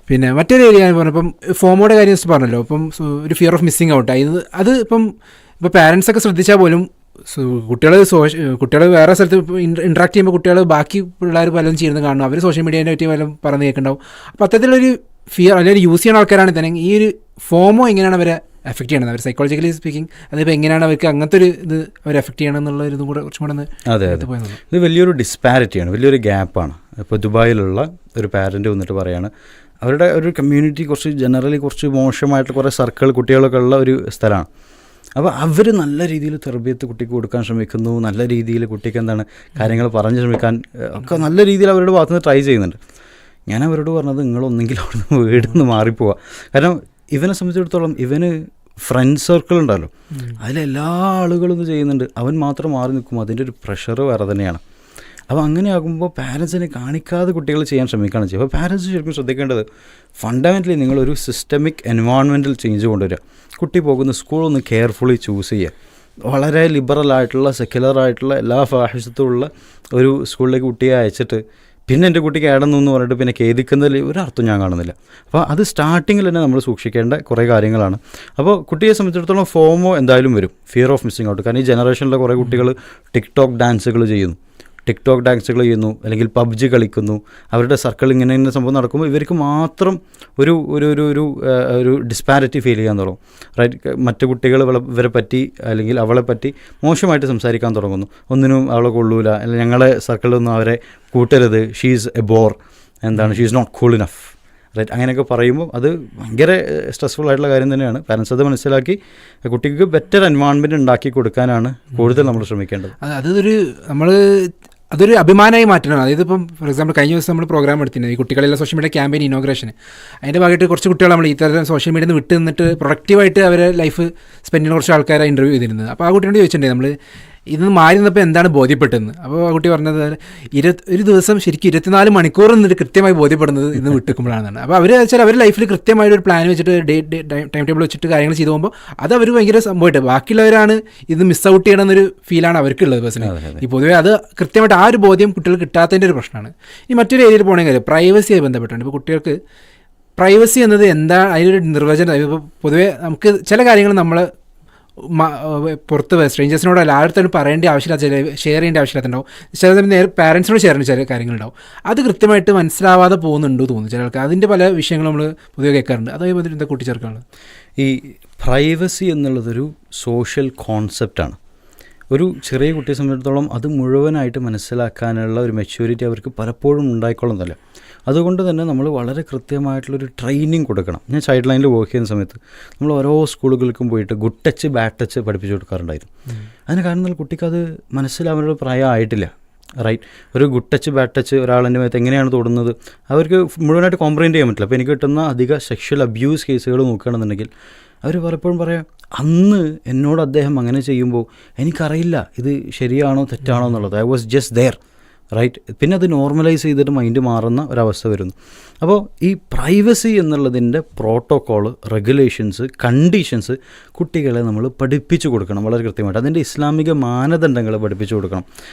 പിന്നെ മറ്റൊരു ഏരിയ പറഞ്ഞപ്പം ഫോമോടെ കാര്യം പറഞ്ഞല്ലോ, ഇപ്പം ഒരു ഫിയർ ഓഫ് മിസ്സിങ് ഔട്ട് അത് ഇപ്പം പാരൻസ് ഒക്കെ ശ്രദ്ധിച്ചാൽ പോലും കുട്ടികൾ വേറെ സ്ഥലത്ത് ഇൻട്രാക്ട് ചെയ്യുമ്പോൾ കുട്ടികൾ ബാക്കി പിള്ളേർ പലതും ചെയ്യുന്നത് കാണും, അവർ സോഷ്യൽ മീഡിയേനെ പറ്റി വല്ലതും പറഞ്ഞ് കേൾക്കുന്നുണ്ടാവും. അപ്പോൾ അത്തരത്തിലൊരു ഫിയർ അല്ലെങ്കിൽ യൂസ് ചെയ്യുന്ന ആൾക്കാരാണ് തന്നെ ഈ ഒരു ഫോമോ എങ്ങനെയാണ് അവരെ എഫക്റ്റ് ചെയ്യണത്, അവർ സൈക്കോളജിക്കലി സ്പീക്കിംഗ് അതിപ്പോൾ എങ്ങനെയാണ് അവർക്ക് അങ്ങനത്തെ ഒരു ഇത് അവർ എഫക്റ്റ് ചെയ്യണം എന്നുള്ള ഒരു ഇതും കൂടെ കുറച്ചും കൂടെ പോയത്. ഇത് വലിയൊരു ഡിസ്പാരിറ്റിയാണ്, വലിയൊരു ഗ്യാപ്പാണ്. ഇപ്പോൾ ദുബായിലുള്ള ഒരു പാരൻറ്റ് വന്നിട്ട് പറയാണ്, അവരുടെ ഒരു കമ്മ്യൂണിറ്റി കുറച്ച് ജനറലി കുറച്ച് മോശമായിട്ടുള്ള കുറേ സർക്കിൾ കുട്ടികളൊക്കെ ഉള്ള ഒരു സ്ഥലമാണ്. അപ്പോൾ അവർ നല്ല രീതിയിൽ തെർബിയത്ത് കുട്ടിക്ക് കൊടുക്കാൻ ശ്രമിക്കുന്നു, നല്ല രീതിയിൽ കുട്ടിക്ക് കാര്യങ്ങൾ പറഞ്ഞ് ശ്രമിക്കാൻ ഒക്കെ നല്ല രീതിയിൽ അവരുടെ ഭാഗത്തുനിന്ന് ട്രൈ ചെയ്യുന്നുണ്ട്. ഞാൻ അവരോട് പറഞ്ഞത്, നിങ്ങളൊന്നെങ്കിലും അവിടെ നിന്ന് വീടിന്ന് മാറിപ്പോവുക. കാരണം ഇവനെ സംബന്ധിച്ചിടത്തോളം ഇവന് ഫ്രണ്ട് സർക്കിൾ ഉണ്ടല്ലോ, അതിലെല്ലാ ആളുകളും ഇത് ചെയ്യുന്നുണ്ട്, അവൻ മാത്രം മാറി നിൽക്കുമ്പോൾ അതിൻ്റെ ഒരു പ്രഷർ വേറെ തന്നെയാണ്. അപ്പോൾ അങ്ങനെ ആകുമ്പോൾ പാരൻസിനെ കാണിക്കാതെ കുട്ടികൾ ചെയ്യാൻ ശ്രമിക്കുകയാണ് ചെയ്യുക. അപ്പോൾ പാരൻസ് ശരിക്കും ശ്രദ്ധിക്കേണ്ടത് ഫണ്ടമെൻ്റലി നിങ്ങളൊരു സിസ്റ്റമിക് എൻവയോൺമെൻറ്റൽ ചേഞ്ച് കൊണ്ടുവരിക. കുട്ടി പോകുന്ന സ്കൂളൊന്ന് കെയർഫുള്ളി ചൂസ് ചെയ്യുക. വളരെ ലിബറലായിട്ടുള്ള സെക്യുലറായിട്ടുള്ള എല്ലാ ഫാഷിസത്തുമുള്ള ഒരു സ്കൂളിലേക്ക് കുട്ടിയെ അയച്ചിട്ട് പിന്നെ എൻ്റെ കുട്ടിക്ക് ആടുന്നു എന്ന് പറഞ്ഞിട്ട് പിന്നെ ഖേദിക്കുന്നതിൽ ഒരർത്ഥം ഞാൻ കാണുന്നില്ല. അപ്പോൾ അത് സ്റ്റാർട്ടിങ്ങിൽ തന്നെ നമ്മൾ സൂക്ഷിക്കേണ്ട കുറേ കാര്യങ്ങളാണ്. അപ്പോൾ കുട്ടിയെ സംബന്ധിച്ചിടത്തോളം ഫോമോ എന്തായാലും വരും, ഫിയർ ഓഫ് മിസ്സിങ് ഔട്ട്. കാരണം ഈ ജനറേഷനിലെ കുറേ കുട്ടികൾ ടിക്ടോക്ക് ഡാൻസുകൾ ചെയ്യുന്നു, അല്ലെങ്കിൽ പബ്ജി കളിക്കുന്നു. അവരുടെ സർക്കിൾ ഇങ്ങനെ സംഭവം നടക്കുമ്പോൾ ഇവർക്ക് മാത്രം ഒരു ഒരു ഒരു ഒരു ഡിസ്പാരിറ്റി ഫീൽ ചെയ്യാൻ തുടങ്ങും, റൈറ്റ്. മറ്റു കുട്ടികൾ ഇവരെ പറ്റി അല്ലെങ്കിൽ അവളെ പറ്റി മോശമായിട്ട് സംസാരിക്കാൻ തുടങ്ങുന്നു. ഒന്നിനും അവളെ കൊള്ളൂല, അല്ലെങ്കിൽ ഞങ്ങളെ സർക്കിളിലൊന്നും അവരെ കൂട്ടരുത്, she's a bore, she's not cool enough, right. അങ്ങനെയൊക്കെ പറയുമ്പോൾ അത് ഭയങ്കര സ്ട്രെസ്ഫുൾ ആയിട്ടുള്ള കാര്യം തന്നെയാണ്. പാരൻസ് അത് മനസ്സിലാക്കി കുട്ടിക്ക് ബെറ്റർ എൻവയോൺമെൻറ്റ് ഉണ്ടാക്കി കൊടുക്കാനാണ് കൂടുതൽ നമ്മൾ ശ്രമിക്കേണ്ടത്. അതൊരു അഭിമാനമായി മാറ്റണം. അതായത് ഇപ്പം ഫോർ എക്സാമ്പിൾ കഴിഞ്ഞ ദിവസം നമ്മൾ പ്രോഗ്രാം എടുത്തിട്ടുണ്ട്, ഈ കുട്ടികളെല്ലാം സോഷ്യൽ മീഡിയ ക്യാമ്പയിൻ ഇനോഗ്രേഷൻ. അതിൻ്റെ ഭാഗമായിട്ട് കുറച്ച് കുട്ടികൾ നമ്മൾ ഇത്തരം സോഷ്യൽ മീഡിയയിൽ നിന്ന് വിട്ട് നിന്നിട്ട് പ്രൊഡക്റ്റീവായിട്ട് അവരെ ലൈഫ് സ്പെൻഡ് ചെയ്യുന്ന കുറച്ച് ആൾക്കാരെ ഇൻ്റർവ്യൂ ചെയ്തിരുന്നത്. അപ്പോൾ ആ കുട്ടിയോട് ചോദിച്ചിട്ടുണ്ടെങ്കിൽ നമ്മൾ ഇന്ന് മാറി നിന്നപ്പോൾ എന്താണ് ബോധ്യപ്പെട്ടതെന്ന്. അപ്പോൾ ആ കുട്ടി പറഞ്ഞത് ഒരു ദിവസം ശരിക്കും 24 മണിക്കൂർ നിന്നിട്ട് കൃത്യമായി ബോധ്യപ്പെടുന്നത് ഇന്ന് വിട്ടുക്കുമ്പോഴാണെന്നാണ്. അപ്പോൾ അവർ വെച്ചാൽ അവർ ലൈഫിൽ കൃത്യമായിട്ട് ഒരു പ്ലാൻ വെച്ചിട്ട് ടൈം ടേബിൾ വെച്ചിട്ട് കാര്യങ്ങൾ ചെയ്തു പോകുമ്പോൾ അത് അവർ ഭയങ്കര സംഭവമായിട്ട് ബാക്കിയുള്ളവരാണ് ഇത് മിസ് ഔട്ട് ചെയ്യണമെന്നൊരു ഫീലാണ് അവർക്കുള്ളത് പേഴ്സണലി. ഈ പൊതുവേ അത് കൃത്യമായിട്ട് ആ ഒരു ബോധ്യം കുട്ടികൾ കിട്ടാത്തതിൻ്റെ ഒരു പ്രശ്നമാണ്. ഇനി മറ്റൊരു ഏരിയയിൽ പോകണമെങ്കിൽ കാര്യം പ്രൈവസിയായി ബന്ധപ്പെട്ടുണ്ട്. ഇപ്പോൾ കുട്ടികൾക്ക് പ്രൈവസി എന്നത് എന്താ, അതിനൊരു നിർവചനം. ഇപ്പോൾ പൊതുവേ നമുക്ക് ചില കാര്യങ്ങൾ നമ്മൾ പുറത്ത് സ്ട്രേഞ്ചേഴ്സിനോട് എല്ലായിടത്തും പറയേണ്ട ആവശ്യമില്ല, ചില ഷെയർ ചെയ്യേണ്ട ആവശ്യമില്ലാത്തുണ്ടാവും. ചില നേരെ പാരൻസിനോട് ഷെയർ ചെയ്യുന്ന ചില കാര്യങ്ങളുണ്ടാവും. അത് കൃത്യമായിട്ട് മനസ്സിലാവാതെ പോകുന്നുണ്ടോ തോന്നുന്നു ചില ആൾക്ക്. അതിൻ്റെ പല വിഷയങ്ങൾ നമ്മൾ പൊതുവെ കേൾക്കാറുണ്ട്. അതേപോലെ എന്താ കൂട്ടിച്ചേർക്കാനുള്ളത്? ഈ പ്രൈവസി എന്നുള്ളതൊരു സോഷ്യൽ കോൺസെപ്റ്റാണ്. ഒരു ചെറിയ കുട്ടിയെ സംബന്ധിച്ചിടത്തോളം അത് മുഴുവനായിട്ട് മനസ്സിലാക്കാനുള്ള ഒരു മെച്യൂരിറ്റി അവർക്ക് പലപ്പോഴും ഉണ്ടായിക്കൊള്ളുന്നില്ല. അതുകൊണ്ട് തന്നെ നമ്മൾ വളരെ കൃത്യമായിട്ടുള്ളൊരു ട്രെയിനിങ് കൊടുക്കണം. ഞാൻ ചൈൽഡ് ലൈനിൽ വർക്ക് ചെയ്യുന്ന സമയത്ത് നമ്മൾ ഓരോ സ്കൂളുകൾക്കും പോയിട്ട് ഗുഡ് ടച്ച് ബാഡ് ടച്ച് പഠിപ്പിച്ചു കൊടുക്കാറുണ്ടായിരുന്നു. അതിന് കാരണം എന്നാൽ കുട്ടിക്കത് മനസ്സിലാവാനുള്ള പ്രായം ആയിട്ടില്ല. റൈറ്റ്, ഒരു ഗുഡ് ടച്ച് ബാഡ് ടച്ച് ഒരാളെൻ്റെ മേത്ത് എങ്ങനെയാണ് തൊടുന്നത് അവർക്ക് മുഴുവനായിട്ട് കോംപ്രഹെൻഡ് ചെയ്യാൻ പറ്റില്ല. അപ്പോൾ എനിക്ക് കിട്ടുന്ന അധിക സെക്ഷൽ അബ്യൂസ് കേസുകൾ നോക്കുകയാണെന്നുണ്ടെങ്കിൽ അവർ പലപ്പോഴും പറയാം, അന്ന് എന്നോട് അദ്ദേഹം അങ്ങനെ ചെയ്യുമ്പോൾ എനിക്കറിയില്ല ഇത് ശരിയാണോ തെറ്റാണോ എന്നുള്ളത്. I was just there. Right, പിന്നെ അത് നോർമലൈസ് ചെയ്തിട്ട് മൈൻഡ് മാറുന്ന ഒരവസ്ഥ വരുന്നു. അപ്പോൾ ഈ പ്രൈവസി എന്നുള്ളതിൻ്റെ പ്രോട്ടോക്കോള്, റെഗുലേഷൻസ്, കണ്ടീഷൻസ് കുട്ടികളെ നമ്മൾ പഠിപ്പിച്ചു കൊടുക്കണം വളരെ കൃത്യമായിട്ട്. അതിൻ്റെ ഇസ്ലാമിക മാനദണ്ഡങ്ങൾ പഠിപ്പിച്ചു കൊടുക്കണം.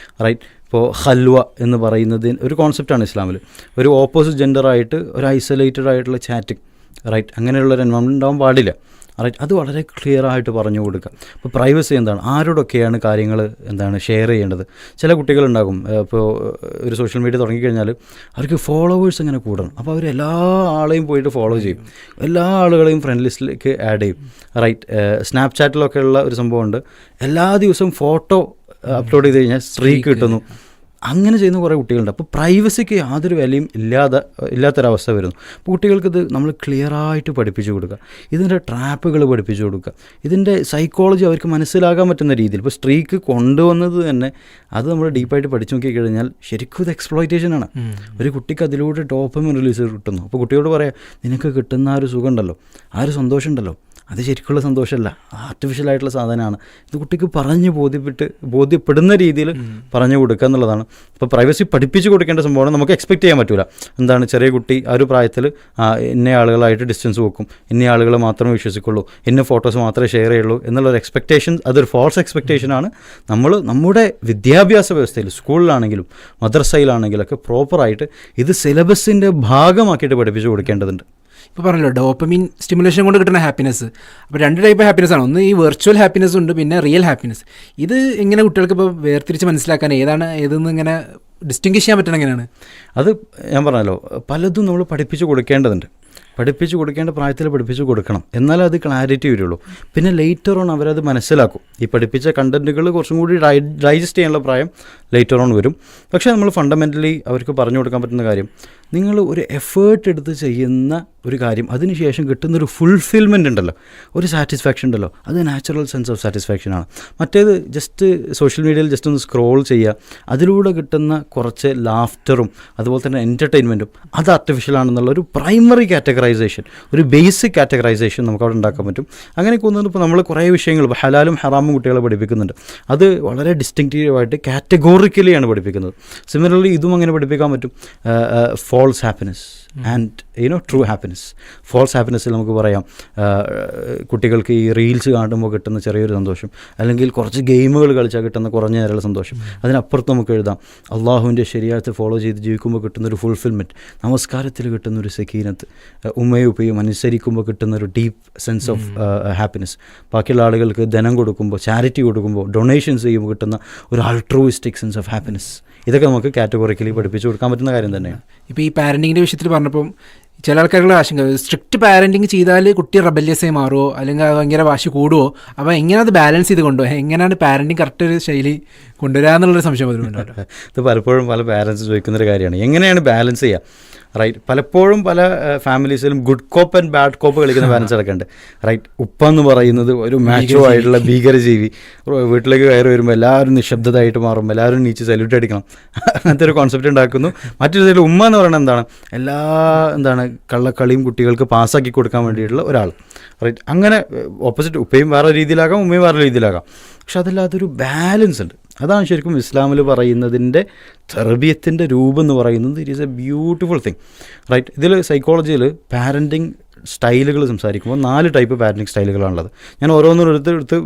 റൈറ്റ്, ഇപ്പോൾ ഹൽവ എന്ന് പറയുന്നതിന് ഒരു കോൺസെപ്റ്റാണ് ഇസ്ലാമിൽ. ഒരു ഓപ്പോസിറ്റ് ജെൻഡറായിട്ട് ഒരു ഐസൊലേറ്റഡ് ആയിട്ടുള്ള ചാറ്റിങ്, റൈറ്റ്, അങ്ങനെയുള്ളൊരു എൻവയോൺമെൻറ്റ് ഉണ്ടാവാൻ പാടില്ല. റൈറ്റ്, അത് വളരെ ക്ലിയർ ആയിട്ട് പറഞ്ഞു കൊടുക്കുക. ഇപ്പോൾ പ്രൈവസി എന്താണ്, ആരോടൊക്കെയാണ് കാര്യങ്ങൾ ഷെയർ ചെയ്യേണ്ടത്. ചില കുട്ടികളുണ്ടാകും, ഇപ്പോൾ ഒരു സോഷ്യൽ മീഡിയ തുടങ്ങിക്കഴിഞ്ഞാൽ അവർക്ക് ഫോളോവേഴ്സ് ഇങ്ങനെ കൂടണം. അപ്പോൾ അവർ എല്ലാ ആളെയും പോയിട്ട് ഫോളോ ചെയ്യും, എല്ലാ ആളുകളെയും ഫ്രണ്ട് ലിസ്റ്റിലേക്ക് ആഡ് ചെയ്യും. റൈറ്റ്, സ്നാപ്ചാറ്റിലൊക്കെ ഉള്ള ഒരു സംഭവമുണ്ട്, എല്ലാ ദിവസവും ഫോട്ടോ അപ്ലോഡ് ചെയ്ത് കഴിഞ്ഞാൽ സ്ട്രീക്ക് കിട്ടുന്നു. അങ്ങനെ ചെയ്യുന്ന കുറേ കുട്ടികളുണ്ട്. അപ്പോൾ പ്രൈവസിക്ക് യാതൊരു വിലയും ഇല്ലാത്തൊരവസ്ഥ വരുന്നു. അപ്പോൾ കുട്ടികൾക്കിത് നമ്മൾ ക്ലിയറായിട്ട് പഠിപ്പിച്ചു കൊടുക്കുക, ഇതിൻ്റെ ട്രാപ്പുകൾ പഠിപ്പിച്ചു കൊടുക്കുക, ഇതിൻ്റെ സൈക്കോളജി അവർക്ക് മനസ്സിലാക്കാൻ പറ്റുന്ന രീതിയിൽ. ഇപ്പോൾ സ്ട്രീക്ക് കൊണ്ടുവന്നത് തന്നെ അത് നമ്മൾ ഡീപ്പായിട്ട് പഠിച്ചു നോക്കിക്കഴിഞ്ഞാൽ ശരിക്കും ഇത് എക്സ്പ്ലോയിറ്റേഷനാണ്. ഒരു കുട്ടിക്ക് അതിലൂടെ ഡോപ്പമിൻ റിലീസ് കിട്ടുന്നു. അപ്പോൾ കുട്ടിയോട് പറയാം, നിനക്ക് കിട്ടുന്ന ആ ഒരു സുഖം ഉണ്ടല്ലോ, ആ ഒരു സന്തോഷം ഉണ്ടല്ലോ, അത് ശരിക്കുള്ള സന്തോഷമല്ല, ആർട്ടിഫിഷ്യലായിട്ടുള്ള സാധനമാണ്. ഇത് കുട്ടിക്ക് ബോധ്യപ്പെടുന്ന രീതിയിൽ പറഞ്ഞു കൊടുക്കുക എന്നുള്ളതാണ്. ഇപ്പോൾ പ്രൈവസി പഠിപ്പിച്ച് കൊടുക്കേണ്ട സംഭവമാണ്. നമുക്ക് എക്സ്പെക്ട് ചെയ്യാൻ പറ്റില്ല. ചെറിയ കുട്ടി ആ ഒരു പ്രായത്തിൽ ഇന്ന ആളുകളായിട്ട് ഡിസ്റ്റൻസ് വെക്കും, ഇന്ന ആളുകളെ മാത്രമേ വിശ്വസിക്കുള്ളൂ, ഇന്ന ഫോട്ടോസ് മാത്രമേ ഷെയർ ചെയ്യുള്ളൂ എന്നുള്ളൊരു എക്സ്പെക്റ്റേഷൻ, അതൊരു ഫോൾസ് എക്സ്പെക്റ്റേഷനാണ്. നമ്മൾ നമ്മുടെ വിദ്യാഭ്യാസ വ്യവസ്ഥയിൽ, സ്കൂളിലാണെങ്കിലും മദ്രസയിലാണെങ്കിലൊക്കെ പ്രോപ്പറായിട്ട് ഇത് സിലബസിൻ്റെ ഭാഗമാക്കിയിട്ട് പഠിപ്പിച്ച് കൊടുക്കേണ്ടതുണ്ട്. ഇപ്പോൾ പറഞ്ഞല്ലോ ഡോപ്പമിൻ സ്റ്റിമുലേഷൻ കൊണ്ട് കിട്ടുന്ന ഹാപ്പിനെസ്. അപ്പോൾ രണ്ട് ടൈപ്പ് ഹാപ്പിനെസ് ആണ്. ഒന്ന് ഈ വെർച്വൽ ഹാപ്പിനെസ് ഉണ്ട്, പിന്നെ റിയൽ ഹാപ്പിനെസ്. ഇത് എങ്ങനെ കുട്ടികൾക്ക് ഇപ്പോൾ വേർതിരിച്ച് മനസ്സിലാക്കാൻ, ഏതാണ് ഏതെന്ന് ഇങ്ങനെ ഡിസ്റ്റിങ്വിഷ് ചെയ്യാൻ പറ്റണം എങ്ങനെയാണ്? അത് ഞാൻ പറഞ്ഞല്ലോ, പലതും നമ്മൾ പഠിപ്പിച്ച് കൊടുക്കേണ്ടതുണ്ട്. പഠിപ്പിച്ച് കൊടുക്കേണ്ട പ്രായത്തിൽ പഠിപ്പിച്ച് കൊടുക്കണം, എന്നാലേ അത് ക്ലാരിറ്റി വരുള്ളൂ. പിന്നെ ലേറ്റർ ഓൺ അവരത് മനസ്സിലാക്കും. ഈ പഠിപ്പിച്ച കണ്ടൻറ്റുകൾ കുറച്ചും കൂടി ഡൈജസ്റ്റ് ചെയ്യാനുള്ള പ്രായം ലേറ്റർ ഓൺ വരും. പക്ഷേ നമ്മൾ ഫണ്ടമെൻ്റലി അവർക്ക് പറഞ്ഞു കൊടുക്കാൻ പറ്റുന്ന കാര്യം, നിങ്ങൾ ഒരു എഫേർട്ട് എടുത്ത് ചെയ്യുന്ന ഒരു കാര്യം അതിനുശേഷം കിട്ടുന്നൊരു ഫുൾഫിൽമെൻ്റ് ഉണ്ടല്ലോ, ഒരു സാറ്റിസ്ഫാക്ഷൻ ഉണ്ടല്ലോ, അത് നാച്ചുറൽ സെൻസ് ഓഫ് സാറ്റിസ്ഫാക്ഷനാണ്. മറ്റേത് ജസ്റ്റ് സോഷ്യൽ മീഡിയയിൽ ജസ്റ്റ് ഒന്ന് സ്ക്രോൾ ചെയ്യുക, അതിലൂടെ കിട്ടുന്ന കുറച്ച് ലാഫ്റ്ററും അതുപോലെ തന്നെ എൻ്റർടൈൻമെൻറ്റും അത് ആർട്ടിഫിഷ്യലാണെന്നുള്ള ഒരു പ്രൈമറി കാറ്റഗറൈസേഷൻ, ഒരു ബേസിക് കാറ്റഗറൈസേഷൻ നമുക്ക് അവിടെ ഉണ്ടാക്കാൻ പറ്റും. അങ്ങനെയൊക്കെ ഒന്നും ഇപ്പോൾ നമ്മൾ കുറേ വിഷയങ്ങൾ, ഇപ്പോൾ ഹലാലും ഹറാമും കുട്ടികളെ പഠിപ്പിക്കുന്നുണ്ട്. അത് വളരെ ഡിസ്റ്റിങ്റ്റീവായിട്ട് കാറ്റഗോറിക്കലിയാണ് പഠിപ്പിക്കുന്നത്. സിമിലർലി ഇതും അങ്ങനെ പഠിപ്പിക്കാൻ പറ്റും. False happiness and true happiness. False ഹാപ്പിനെസ്സിൽ നമുക്ക് പറയാം, കുട്ടികൾക്ക് ഈ റീൽസ് കാണുമ്പോൾ കിട്ടുന്ന ചെറിയൊരു സന്തോഷം, അല്ലെങ്കിൽ കുറച്ച് ഗെയിമുകൾ കളിച്ചാൽ കിട്ടുന്ന കുറഞ്ഞ നേരമുള്ള സന്തോഷം. അതിനപ്പുറത്ത് നമുക്ക് എഴുതാം അള്ളാഹുവിൻ്റെ ശരീരത്തെ ഫോളോ ചെയ്ത് ജീവിക്കുമ്പോൾ കിട്ടുന്നൊരു ഫുൾഫിൽമെൻറ്റ്, നമസ്കാരത്തിൽ കിട്ടുന്നൊരു സക്കീനത്ത്, ഉമ്മയും ഉപ്പയും അനുസരിക്കുമ്പോൾ കിട്ടുന്നൊരു ഡീപ്പ് സെൻസ് ഓഫ് ഹാപ്പിനെസ്, ബാക്കിയുള്ള ആളുകൾക്ക് ധനം കൊടുക്കുമ്പോൾ, ചാരിറ്റി കൊടുക്കുമ്പോൾ, ഡൊണേഷൻസ് ചെയ്യുമ്പോൾ കിട്ടുന്ന ഒരു ആൾട്രൂയിസ്റ്റിക് സെൻസ് ഓഫ് ഹാപ്പിനെസ്. ഇതൊക്കെ നമുക്ക് കാറ്റഗോറിക്കലി പഠിപ്പിച്ചു കൊടുക്കാൻ പറ്റുന്ന കാര്യം തന്നെയാണ്. ഇപ്പോൾ ഈ പാരൻറ്റിങ്ങിൻ്റെ വിഷയത്തിൽ പറഞ്ഞപ്പം ചില ആൾക്കാരുടെ ആശങ്ക, സ്ട്രിക്റ്റ് പാരൻറ്റിങ് ചെയ്താൽ കുട്ടി റബല്യസായി മാറുമോ, അല്ലെങ്കിൽ ഭയങ്കര വാശി കൂടുമോ? അപ്പോൾ എങ്ങനെ അത് ബാലൻസ് ചെയ്ത് കൊണ്ടുപോകും, എങ്ങനെയാണ് പാരൻറ്റിങ് കറക്റ്റ് ഒരു ശൈലി കൊണ്ടുവരിക എന്നുള്ളൊരു സംശയം വരുന്നുണ്ട്. ഇത് പലപ്പോഴും പല പാരൻസ് ചോദിക്കുന്നൊരു കാര്യമാണ്, എങ്ങനെയാണ് ബാലൻസ് ചെയ്യുക. റൈറ്റ്, പലപ്പോഴും പല ഫാമിലീസിലും ഗുഡ് കോപ്പ് ആൻഡ് ബാഡ് കോപ്പ് കളിക്കുന്ന പാരൻസ് അടക്കമുണ്ട്. റൈറ്റ്, ഉപ്പ എന്ന് പറയുന്നത് ഒരു മാച്ചോ ആയിട്ടുള്ള ഭീകരജീവി, വീട്ടിലേക്ക് കയറി വരുമ്പോൾ എല്ലാവരും നിശബ്ദതായിട്ട് മാറും, എല്ലാവരും നീച്ച് സല്യൂട്ട് അടിക്കണം, അങ്ങനത്തെ ഒരു കോൺസെപ്റ്റ് ഉണ്ടാക്കുന്നു. മറ്റൊരു സൈഡിൽ ഉമ്മ എന്ന് പറയുന്നത് കള്ളക്കളിയും കുട്ടികൾക്ക് പാസ്സാക്കി കൊടുക്കാൻ വേണ്ടിയിട്ടുള്ള ഒരാൾ. റൈറ്റ്, അങ്ങനെ ഓപ്പോസിറ്റ്, ഉപ്പയും വേറെ രീതിയിലാകാം, ഉമ്മയും വേറെ രീതിയിലാകാം. പക്ഷെ അതില്ലാത്തൊരു ബാലൻസ് ഉണ്ട്. അതാണ് ശരിക്കും ഇസ്ലാമിൽ പറയുന്നതിൻ്റെ തർബിയത്തിൻ്റെ രൂപം എന്ന് പറയുന്നത്. It is a beautiful thing. Right, ഇതിൽ സൈക്കോളജിയിൽ പാരൻറ്റിങ് സ്റ്റൈലുകൾ സംസാരിക്കുമ്പോൾ 4 ടൈപ്പ് പാരൻറ്റിങ് സ്റ്റൈലുകളാണുള്ളത്. ഞാൻ ഓരോന്നും എടുത്ത്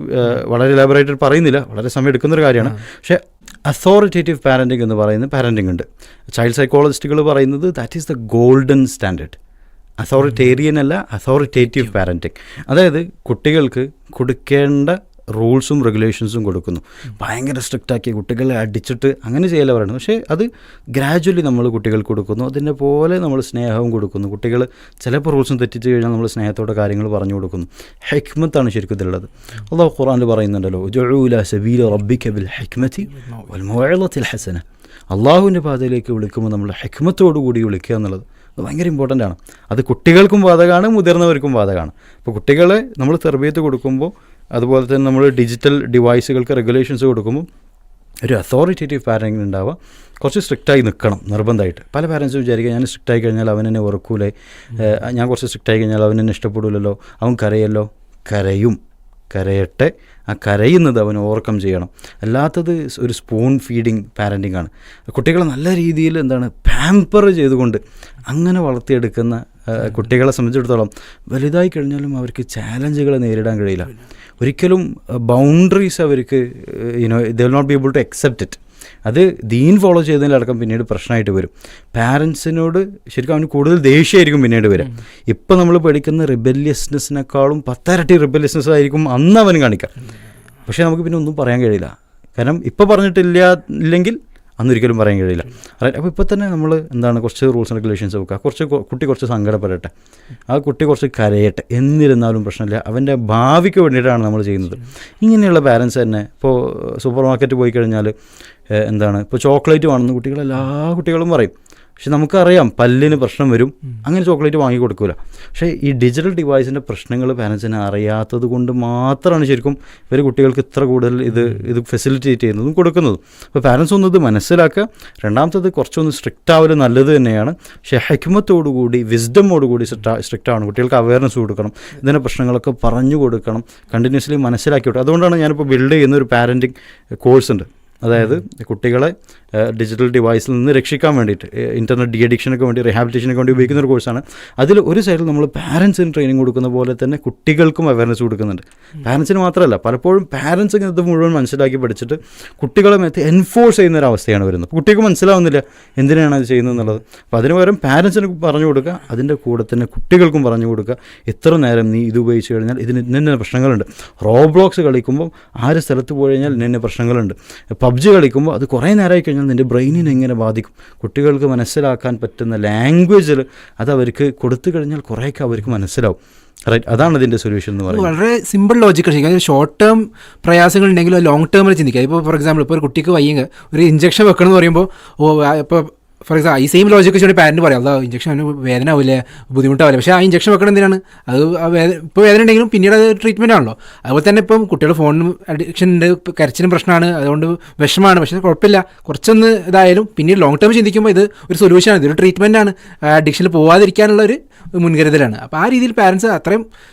വളരെ എലാബറേറ്റഡ് പറയുന്നില്ല, വളരെ സമയം എടുക്കുന്നൊരു കാര്യമാണ്. പക്ഷേ അതോറിറ്റേറ്റീവ് പാരൻറ്റിങ് എന്ന് പറയുന്ന പാരൻറ്റിങ് ഉണ്ട്. ചൈൽഡ് സൈക്കോളജിസ്റ്റുകൾ പറയുന്നത് that is the golden standard. Authoritarian അല്ല, അതോറിറ്റേറ്റീവ് പാരൻറ്റിങ്. അതായത് കുട്ടികൾക്ക് കൊടുക്കേണ്ട റൂൾസും റെഗുലേഷൻസും കൊടുക്കുന്നു. ഭയങ്കര സ്ട്രിക്റ്റാക്കി കുട്ടികളെ അടിച്ചിട്ട് അങ്ങനെ ചെയ്യല പറയുന്നത്. പക്ഷേ അത് ഗ്രാജ്വലി നമ്മൾ കുട്ടികൾക്ക് കൊടുക്കുന്നു. അതിൻ്റെ പോലെ നമ്മൾ സ്നേഹവും കൊടുക്കുന്നു. കുട്ടികൾ ചിലപ്പോൾ റൂൾസും തെറ്റിച്ച് കഴിഞ്ഞാൽ നമ്മൾ സ്നേഹത്തോടെ കാര്യങ്ങൾ പറഞ്ഞു കൊടുക്കുന്നു. ഹിക്മത്താണ് ശരിക്കും ഇതിലുള്ളത്. അല്ലാഹു ഖുർആനിൽ പറയുന്നുണ്ടല്ലോ, ഉദ്ഉ ഇലാ സബീലി റബ്ബിക ബിൽ ഹിക്മതി വൽ മൗഇളത്തിൽ ഹസന. അള്ളാഹുവിൻ്റെ പാതയിലേക്ക് വിളിക്കുമ്പോൾ നമ്മൾ ഹിക്മത്തോടു കൂടി വിളിക്കുക എന്നുള്ളത് അത് ഭയങ്കര ഇമ്പോർട്ടൻ്റ് ആണ്. അത് കുട്ടികൾക്കും ബാധകമാണ്, മുതിർന്നവർക്കും ബാധകമാണ്. അപ്പോൾ കുട്ടികളെ നമ്മൾ തെർബിയത്ത് കൊടുക്കുമ്പോൾ, അതുപോലെ തന്നെ നമ്മൾ ഡിജിറ്റൽ ഡിവൈസുകൾക്ക് റെഗുലേഷൻസ് കൊടുക്കുമ്പോൾ ഒരു അതോറിറ്റേറ്റീവ് പാരൻറ്റിങ് ഉണ്ടാവുക. കുറച്ച് സ്ട്രിക്റ്റായി നിൽക്കണം നിർബന്ധമായിട്ട്. പല പാരൻസും വിചാരിക്കുക ഞാൻ സ്ട്രിക്റ്റായി കഴിഞ്ഞാൽ അവൻ എന്നെ വെറുക്കൂലേ, ഞാൻ കുറച്ച് സ്ട്രിക്റ്റായി കഴിഞ്ഞാൽ അവൻ എന്നെ ഇഷ്ടപ്പെടില്ലല്ലോ, അവൻ കരയല്ലോ. കരയട്ടെ, ആ കരയുന്നത് അവൻ ഓവർകം ചെയ്യണം. അല്ലാത്തത് ഒരു സ്പൂൺ ഫീഡിങ് പാരൻറ്റിങ് ആണ്. കുട്ടികളെ നല്ല രീതിയിൽ പാമ്പർ ചെയ്തുകൊണ്ട് അങ്ങനെ വളർത്തിയെടുക്കുന്ന കുട്ടികളെ സംബന്ധിച്ചിടത്തോളം വലുതായി കഴിഞ്ഞാലും അവർക്ക് ചാലഞ്ചുകളെ നേരിടാൻ കഴിയില്ല. ഒരിക്കലും ബൗണ്ടറീസ് അവർക്ക് they will not be able to accept it. അത് ദീൻ ഫോളോ ചെയ്തതിലടക്കം പിന്നീട് പ്രശ്നമായിട്ട് വരും. പാരൻസിനോട് ശരിക്കും അവന് കൂടുതൽ ദേഷ്യമായിരിക്കും പിന്നീട് വരിക. ഇപ്പം നമ്മൾ പഠിക്കുന്ന റിബല്യസ്നെസ്സിനേക്കാളും 10 ഇരട്ടി റിബല്യസ്നെസ് ആയിരിക്കും അന്ന് അവന് കാണിക്കുക. പക്ഷേ നമുക്ക് പിന്നെ ഒന്നും പറയാൻ കഴിയില്ല. കാരണം ഇപ്പോൾ പറഞ്ഞിട്ടില്ലെങ്കിൽ അന്നൊരിക്കലും പറയാൻ കഴിയില്ല. അപ്പോൾ ഇപ്പോൾ തന്നെ നമ്മൾ കുറച്ച് റൂൾസ് ആൻഡ് റെഗുലേഷൻസ് വെക്കുക. കുട്ടി കുറച്ച് സങ്കടപ്പെടട്ടെ, ആ കുട്ടി കുറച്ച് കരയട്ടെ, എന്നിരുന്നാലും പ്രശ്നമില്ല. അവൻ്റെ ഭാവിക്ക് വേണ്ടിയിട്ടാണ് നമ്മൾ ചെയ്യുന്നത്. ഇങ്ങനെയുള്ള പാരൻസ് തന്നെ ഇപ്പോൾ സൂപ്പർ മാർക്കറ്റ് പോയി കഴിഞ്ഞാൽ ഇപ്പോൾ ചോക്ലേറ്റ് വേണമെന്ന് എല്ലാ കുട്ടികളും പറയും. പക്ഷെ നമുക്കറിയാം പല്ലിന് പ്രശ്നം വരും, അങ്ങനെ ചോക്ലേറ്റ് വാങ്ങി കൊടുക്കില്ല. പക്ഷേ ഈ ഡിജിറ്റൽ ഡിവൈസിൻ്റെ പ്രശ്നങ്ങൾ പാരൻസിനെ അറിയാത്തത് കൊണ്ട് മാത്രമാണ് ശരിക്കും ഇവർ കുട്ടികൾക്ക് ഇത്ര കൂടുതൽ ഇത് ഫെസിലിറ്റേറ്റ് ചെയ്യുന്നതും കൊടുക്കുന്നതും. അപ്പോൾ പാരൻസ് ഒന്ന് ഇത് മനസ്സിലാക്കുക. രണ്ടാമത്തത് കുറച്ചൊന്ന് സ്ട്രിക്റ്റ് ആവൽ നല്ലത് തന്നെയാണ്. പക്ഷേ ഹെക്മത്തോടുകൂടി വിസ്ഡമോടുകൂടി സ്ട്രിക്റ്റ് ആവണം. കുട്ടികൾക്ക് അവയർനെസ് കൊടുക്കണം, ഇതിൻ്റെ പ്രശ്നങ്ങളൊക്കെ പറഞ്ഞു കൊടുക്കണം, കണ്ടിന്യൂസ്ലി മനസ്സിലാക്കി കൊടുക്കുക. അതുകൊണ്ടാണ് ഞാനിപ്പോൾ ബിൽഡ് ചെയ്യുന്ന ഒരു പാരൻറ്റിങ് കോഴ്സ് ഉണ്ട്. അതായത് കുട്ടികളെ ഡിജിറ്റൽ ഡിവൈസിൽ നിന്ന് രക്ഷിക്കാൻ വേണ്ടിയിട്ട്, ഇൻ്റർനെറ്റ് ഡി അഡിക്ഷനൊക്കെ വേണ്ടി, റീഹാബിലിറ്റേഷനൊക്കെ വേണ്ടി ഉപയോഗിക്കുന്ന ഒരു കോഴ്സാണ്. അതിൽ ഒരു സൈഡിൽ നമ്മൾ പാരൻസിന് ട്രെയിനിങ് കൊടുക്കുന്ന പോലെ തന്നെ കുട്ടികൾക്കും അവയർനെസ് കൊടുക്കുന്നുണ്ട്. പാരൻസിന് മാത്രമല്ല, പലപ്പോഴും പാരൻസ് ഇത് മുഴുവൻ മനസ്സിലാക്കി പഠിച്ചിട്ട് കുട്ടികളെ മേത്ത് എൻഫോഴ്സ് ചെയ്യുന്നൊരവസ്ഥയാണ് വരുന്നത്. കുട്ടിക്ക് മനസ്സിലാവുന്നില്ല എന്തിനാണ് അത് ചെയ്യുന്നത് എന്നുള്ളത്. അപ്പോൾ അതിന് പകരം പാരൻസിന് പറഞ്ഞു കൊടുക്കുക, അതിൻ്റെ കൂടെ തന്നെ കുട്ടികൾക്കും പറഞ്ഞു കൊടുക്കുക. എത്ര നേരം നീ ഇത് ഉപയോഗിച്ച് കഴിഞ്ഞാൽ ഇതിന് ഇന്ന പ്രശ്നങ്ങളുണ്ട്. റോബ്ലോക്സ് കളിക്കുമ്പോൾ സ്ഥലത്ത് പോയി കഴിഞ്ഞാൽ ഇന്ന പ്രശ്നങ്ങളുണ്ട്. പബ്ജി കളിക്കുമ്പോൾ അത് കുറേ നേരമായി കഴിഞ്ഞാൽ നിൻ്റെ ബ്രെയിനിനെ എങ്ങനെ ബാധിക്കും. കുട്ടികൾക്ക് മനസ്സിലാക്കാൻ പറ്റുന്ന ലാംഗ്വേജിൽ അത് അവർക്ക് കൊടുത്തു കഴിഞ്ഞാൽ കുറേയൊക്കെ അവർക്ക് മനസ്സിലാവും. റൈറ്റ്, അതാണ് ഇതിൻ്റെ സൊല്യൂഷൻ എന്ന് പറയുന്നത്. വളരെ സിമ്പിൾ ലോജിക്കൽ ശരിക്കും. ഷോർട്ട് ടേം പ്രയാസങ്ങൾ ഉണ്ടെങ്കിലും ലോങ് ടേമിൽ ചിന്തിക്കുക. ഇപ്പോൾ ഫോർ എക്സാമ്പിൾ ഇപ്പോൾ ഒരു കുട്ടിക്ക് വയ്യെങ്കിൽ ഒരു ഇഞ്ചക്ഷൻ വെക്കണം എന്ന് പറയുമ്പോൾ ഇപ്പോൾ ഫോർ എക്സാമ്പിൾ ഈ സെയിം ലോജിക്ക് വെച്ചുകൊണ്ട് പാരൻറ്റ് പറയാം അത് ഇഞ്ചക്ഷൻ അവന് വേദന ആവില്ലേ, ബുദ്ധിമുട്ടാവില്ല. പക്ഷേ ആ ഇഞ്ചക്ഷൻ വെക്കണം എന്തിനാണ്? അത് ഇപ്പോൾ വേദന ഉണ്ടെങ്കിലും പിന്നീട് അത് ട്രീറ്റ്മെൻ്റ് ആണല്ലോ. അതുപോലെ തന്നെ ഇപ്പം കുട്ടികൾ ഫോണിന് അഡിക്ഷൻ ഉണ്ട്, കരച്ചിലും പ്രശ്നമാണ്, അതുകൊണ്ട് വിഷമാണ്. പക്ഷേ കുഴപ്പമില്ല, കുറച്ചൊന്ന് ഇതായാലും പിന്നീട് ലോങ് ടേം ചിന്തിക്കുമ്പോൾ ഇത് ഒരു സൊല്യൂഷനാണ്, ഇതൊരു ട്രീറ്റ്മെൻറ്റാണ്, അഡിക്ഷനിൽ പോവാതിരിക്കാനുള്ള ഒരു മുൻകരുതലാണ്. അപ്പോൾ ആ രീതിയിൽ പാരൻസ് അത്രയും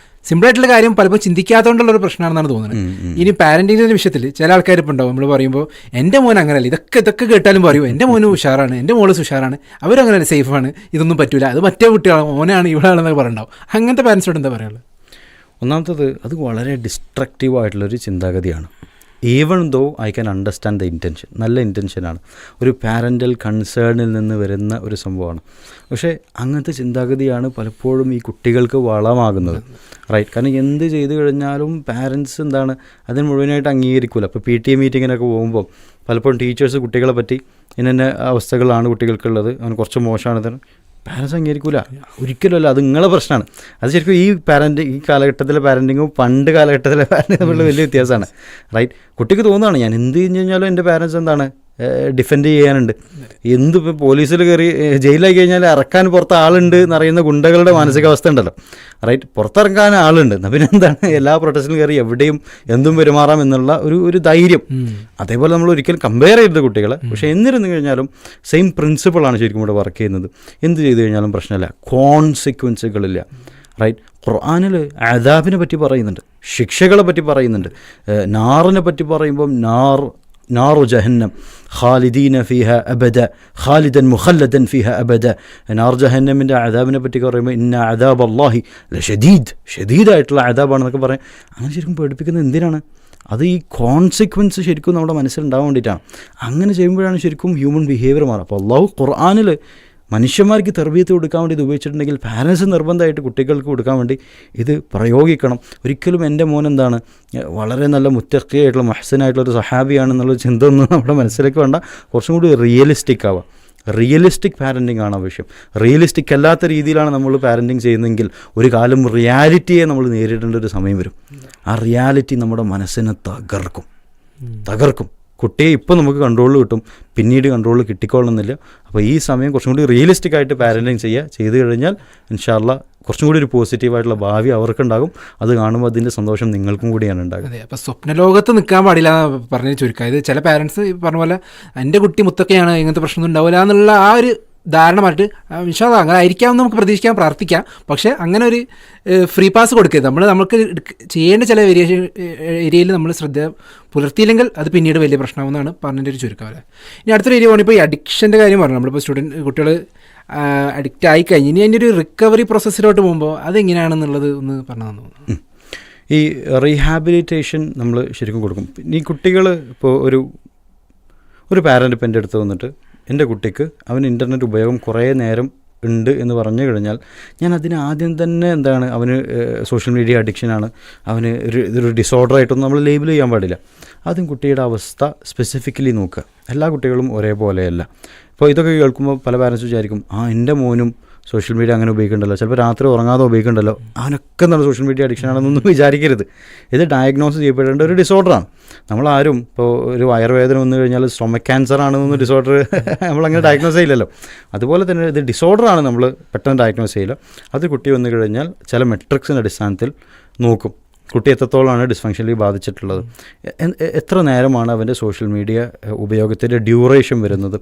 സിമ്പിളായിട്ടുള്ള കാര്യം പലപ്പോൾ ചിന്തിക്കാത്തതുകൊണ്ടുള്ളൊരു പ്രശ്നമാണെന്നാണ് തോന്നുന്നത്. ഇനി പാരൻറ്റിങ്ങിൻ്റെ വിഷയത്തിൽ ചില ആൾക്കാർ ഇപ്പോൾ ഉണ്ടാവും, നമ്മൾ പറയുമ്പോൾ എൻ്റെ മോൻ അങ്ങനെയല്ല, ഇതൊക്കെ കേട്ടാലും പറയും എൻ്റെ മോന് ഉഷാറാണ്, എൻ്റെ മോള് ഉഷാറാണ്, അവരങ്ങനെ സേഫാണ്, ഇതൊന്നും പറ്റില്ല, അത് മറ്റേ കുട്ടികളാണ്, മോനാണ് ഇവളാണെന്നൊക്കെ പറയുന്നുണ്ടാവും. അങ്ങനത്തെ പാരൻസിനോട് എന്താ പറയുള്ളത്? ഒന്നാമത്തത് അത് വളരെ ഡിസ്ട്രക്റ്റീവായിട്ടുള്ളൊരു ചിന്താഗതിയാണ്. Even though I can understand the intention, നല്ല ഇൻറ്റൻഷനാണ്, ഒരു പാരൻ്റൽ കൺസേണിൽ നിന്ന് വരുന്ന ഒരു സംഭവമാണ്. പക്ഷേ അങ്ങനത്തെ ചിന്താഗതിയാണ് പലപ്പോഴും ഈ കുട്ടികൾക്ക് വളമാകുന്നത്. റൈറ്റ്, കാരണം എന്ത് ചെയ്തു കഴിഞ്ഞാലും പാരൻസ് അതിന് മുഴുവനായിട്ട് അംഗീകരിക്കില്ല. അപ്പോൾ PTA മീറ്റിങ്ങിനൊക്കെ പോകുമ്പോൾ പലപ്പോഴും ടീച്ചേഴ്സ് കുട്ടികളെ പറ്റി ഇന്ന അവസ്ഥകളാണ് കുട്ടികൾക്കുള്ളത്, അവന് കുറച്ച് മോശമാണ്, പാരൻസ് അംഗീകരിക്കില്ല, ഒരിക്കലുമല്ല, അത് നിങ്ങളെ പ്രശ്നമാണ്. അത് ശരിക്കും ഈ കാലഘട്ടത്തിലെ പാരൻറ്റിങ്ങും പണ്ട് കാലഘട്ടത്തിലെ പാരൻറ്റിങ് തമ്മിലുള്ള വലിയ വ്യത്യാസമാണ്. റൈറ്റ്, കുട്ടിക്ക് തോന്നുകയാണ് ഞാൻ എന്ത് കഴിഞ്ഞ് കഴിഞ്ഞാലും എൻ്റെ പാരൻസ് ഡിഫെൻഡ് ചെയ്യാനുണ്ട്. എന്തിപ്പോൾ പോലീസിൽ കയറി ജയിലായി കഴിഞ്ഞാൽ ഇറക്കാൻ പുറത്ത് ആളുണ്ട് എന്നറിയുന്ന ഗുണ്ടകളുടെ മാനസികാവസ്ഥ ഉണ്ടല്ലോ. റൈറ്റ്, പുറത്തിറക്കാൻ ആളുണ്ട്, എന്നാൽ പിന്നെ എല്ലാ പ്രൊട്ടസ്റ്റിലും കയറി എവിടെയും എന്തും പെരുമാറാം എന്നുള്ള ഒരു ധൈര്യം. അതേപോലെ നമ്മൾ ഒരിക്കലും കമ്പയർ ചെയ്യരുത് കുട്ടികളെ. പക്ഷേ എന്നിരുന്നു കഴിഞ്ഞാലും സെയിം പ്രിൻസിപ്പിളാണ് ശരിക്കും ഇവിടെ വർക്ക് ചെയ്യുന്നത്. എന്ത് ചെയ്തു കഴിഞ്ഞാലും പ്രശ്നമില്ല, കോൺസിക്വൻസുകളില്ല. റൈറ്റ്, ഖുർആനിൽ അദാബിനെ പറ്റി പറയുന്നുണ്ട്, ശിക്ഷകളെ പറ്റി പറയുന്നുണ്ട്. നാറിനെ പറ്റി പറയുമ്പം നാറു ജഹന്നം ഖാലിദീന ഫീഹ അബദ ഖാലിദൻ മുഖല്ലദൻ ഫീഹ അബദ. നാർ ജഹന്നമിൻ്റെ അദാബിനെ പറ്റി പറയുമ്പോൾ ഇന്ന അദാബ് അല്ലാഹി ഷദീദായിട്ടുള്ള അദാബാണെന്നൊക്കെ പറയും. അങ്ങനെ ശരിക്കും പേടിപ്പിക്കുന്നത് എന്തിനാണ്? അത് ഈ കോൺസിക്വൻസ് ശരിക്കും നമ്മുടെ മനസ്സിലുണ്ടാവാൻ വേണ്ടിയിട്ടാണ്. അങ്ങനെ ചെയ്യുമ്പോഴാണ് ശരിക്കും ഹ്യൂമൻ ബിഹേവിയർ മാറുക. അപ്പോൾ അള്ളാഹു ഖുർആനിൽ മനുഷ്യന്മാർക്ക് തർബീയത്ത് കൊടുക്കാൻ വേണ്ടി ഇത് ഉപയോഗിച്ചിട്ടുണ്ടെങ്കിൽ പാരൻസ് നിർബന്ധമായിട്ട് കുട്ടികൾക്ക് കൊടുക്കാൻ വേണ്ടി ഇത് പ്രയോഗിക്കണം. ഒരിക്കലും എൻ്റെ മോൻ വളരെ നല്ല മുത്തഖിയായിട്ടുള്ള മുഹ്സനായിട്ടുള്ളൊരു സഹാബിയാണെന്നുള്ള ചിന്ത ഒന്നും നമ്മുടെ മനസ്സിലേക്ക് വേണ്ട. കുറച്ചും കൂടി റിയലിസ്റ്റിക് ആവുക. റിയലിസ്റ്റിക് പാരൻറ്റിങ് ആണ് ആവശ്യം. റിയലിസ്റ്റിക് അല്ലാത്ത രീതിയിലാണ് നമ്മൾ പാരൻറ്റിങ് ചെയ്യുന്നതെങ്കിൽ ഒരു കാലം റിയാലിറ്റിയെ നമ്മൾ നേരിടേണ്ട ഒരു സമയം വരും. ആ റിയാലിറ്റി നമ്മുടെ മനസ്സിനെ തകർക്കും. കുട്ടിയെ ഇപ്പോൾ നമുക്ക് കൺട്രോളിൽ കിട്ടും, പിന്നീട് കൺട്രോളിൽ കിട്ടിക്കൊള്ളുന്നില്ല. അപ്പോൾ ഈ സമയം കുറച്ചും കൂടി റിയലിസ്റ്റിക് ആയിട്ട് പാരൻറ്റിങ് ചെയ്ത് കഴിഞ്ഞാൽ ഇൻഷാ അല്ലാഹ് കുറച്ചും കൂടി ഒരു പോസിറ്റീവായിട്ടുള്ള ഭാവി അവർക്കുണ്ടാകും. അത് കാണുമ്പോൾ അതിൻ്റെ സന്തോഷം നിങ്ങൾക്കും കൂടിയാണ് ഉണ്ടാകും. അതെ, അപ്പോൾ സ്വപ്നലോകത്ത് നിൽക്കാൻ പാടില്ല എന്ന് പറഞ്ഞ ചുരുക്കം. ഇത് ചില പാരൻസ് പറഞ്ഞ പോലെ എൻ്റെ കുട്ടി മുത്തൊക്കെയാണ്, ഇങ്ങനത്തെ പ്രശ്നമൊന്നും ഉണ്ടാവില്ല എന്നുള്ള ആ ഒരു ധാരണ മാറ്റി ഇൻഷാ അല്ലാഹ് അങ്ങനെ ആയിരിക്കാമെന്ന് നമുക്ക് പ്രതീക്ഷിക്കാൻ, പ്രാർത്ഥിക്കാം. പക്ഷേ അങ്ങനെ ഒരു ഫ്രീ പാസ് കൊടുക്കരുത്. നമുക്ക് ചെയ്യേണ്ട ചില ഏരിയയിൽ നമ്മൾ ശ്രദ്ധ പുലർത്തിയില്ലെങ്കിൽ അത് പിന്നീട് വലിയ പ്രശ്നമാകുമെന്നാണ് പറഞ്ഞതിൻ്റെ ഒരു ചുരുക്കം. അല്ലേ, ഇനി അടുത്തൊരു ഏരിയ ഇപ്പോൾ ഈ അഡിക്ഷൻ്റെ കാര്യം പറഞ്ഞു. നമ്മളിപ്പോൾ കുട്ടികൾ അഡിക്റ്റ് ആയി കഴിഞ്ഞ് ഇനി അതിൻ്റെ ഒരു റിക്കവറി പ്രോസസ്സിലോട്ട് പോകുമ്പോൾ അതെങ്ങനെയാണെന്നുള്ളത് ഒന്ന് പറഞ്ഞു തന്നു. ഈ റീഹാബിലിറ്റേഷൻ നമ്മൾ ശരിക്കും കൊടുക്കും. ഈ കുട്ടികൾ ഇപ്പോൾ ഒരു പാരൻ്റ് ഇപ്പം എൻ്റെ അടുത്ത് വന്നിട്ട് എൻ്റെ കുട്ടിക്ക് അവന് ഇൻ്റർനെറ്റ് ഉപയോഗം കുറേ നേരം ഉണ്ട് എന്ന് പറഞ്ഞു കഴിഞ്ഞാൽ ഞാൻ അതിന് ആദ്യം തന്നെ എന്താണ് അവന് സോഷ്യൽ മീഡിയ അഡിക്ഷനാണ്, അവന് ഇതൊരു ഡിസോർഡറായിട്ടൊന്നും നമ്മൾ ലേബിൾ ചെയ്യാൻ പാടില്ല. ആദ്യം കുട്ടിയുടെ അവസ്ഥ സ്പെസിഫിക്കലി നോക്കുക. എല്ലാ കുട്ടികളും ഒരേപോലെയല്ല. ഇപ്പോൾ ഇതൊക്കെ കേൾക്കുമ്പോൾ പല പാരൻസ് വിചാരിക്കും എൻ്റെ മോനും സോഷ്യൽ മീഡിയ അങ്ങനെ ഉപയോഗിക്കണ്ടല്ലോ, ചിലപ്പോൾ രാത്രി ഉറങ്ങാതെ ഉപയോഗിക്കണ്ടല്ലോ, അവനൊക്കെ എന്താണ് സോഷ്യൽ മീഡിയ അഡിക്ഷൻ ആണെന്നൊന്നും വിചാരിക്കരുത്. ഇത് ഡയഗ്നോസ് ചെയ്യപ്പെടേണ്ട ഒരു ഡിസോർഡറാണ്. നമ്മളാരും ഇപ്പോൾ ഒരു വയറുവേദന വന്നു കഴിഞ്ഞാൽ സ്റ്റൊമക് ക്യാൻസർ ആണെന്നൊന്നും ഡിസോർഡർ നമ്മളങ്ങനെ ഡയഗ്നോസ് ചെയ്യില്ലല്ലോ. അതുപോലെ തന്നെ ഇത് ഡിസോർഡറാണ് നമ്മൾ പെട്ടെന്ന് ഡയഗ്നോസ് ചെയ്യില്ല. അത് കുട്ടി വന്നു കഴിഞ്ഞാൽ ചില മെട്രിക്സിൻ്റെ അടിസ്ഥാനത്തിൽ നോക്കും കുട്ടി എത്രത്തോളമാണ് ഡിസ്ഫങ്ഷനലി ബാധിച്ചിട്ടുള്ളത്, എത്ര നേരമാണ് അവൻ്റെ സോഷ്യൽ മീഡിയ ഉപയോഗത്തിൻ്റെ ഡ്യൂറേഷൻ വരുന്നത്,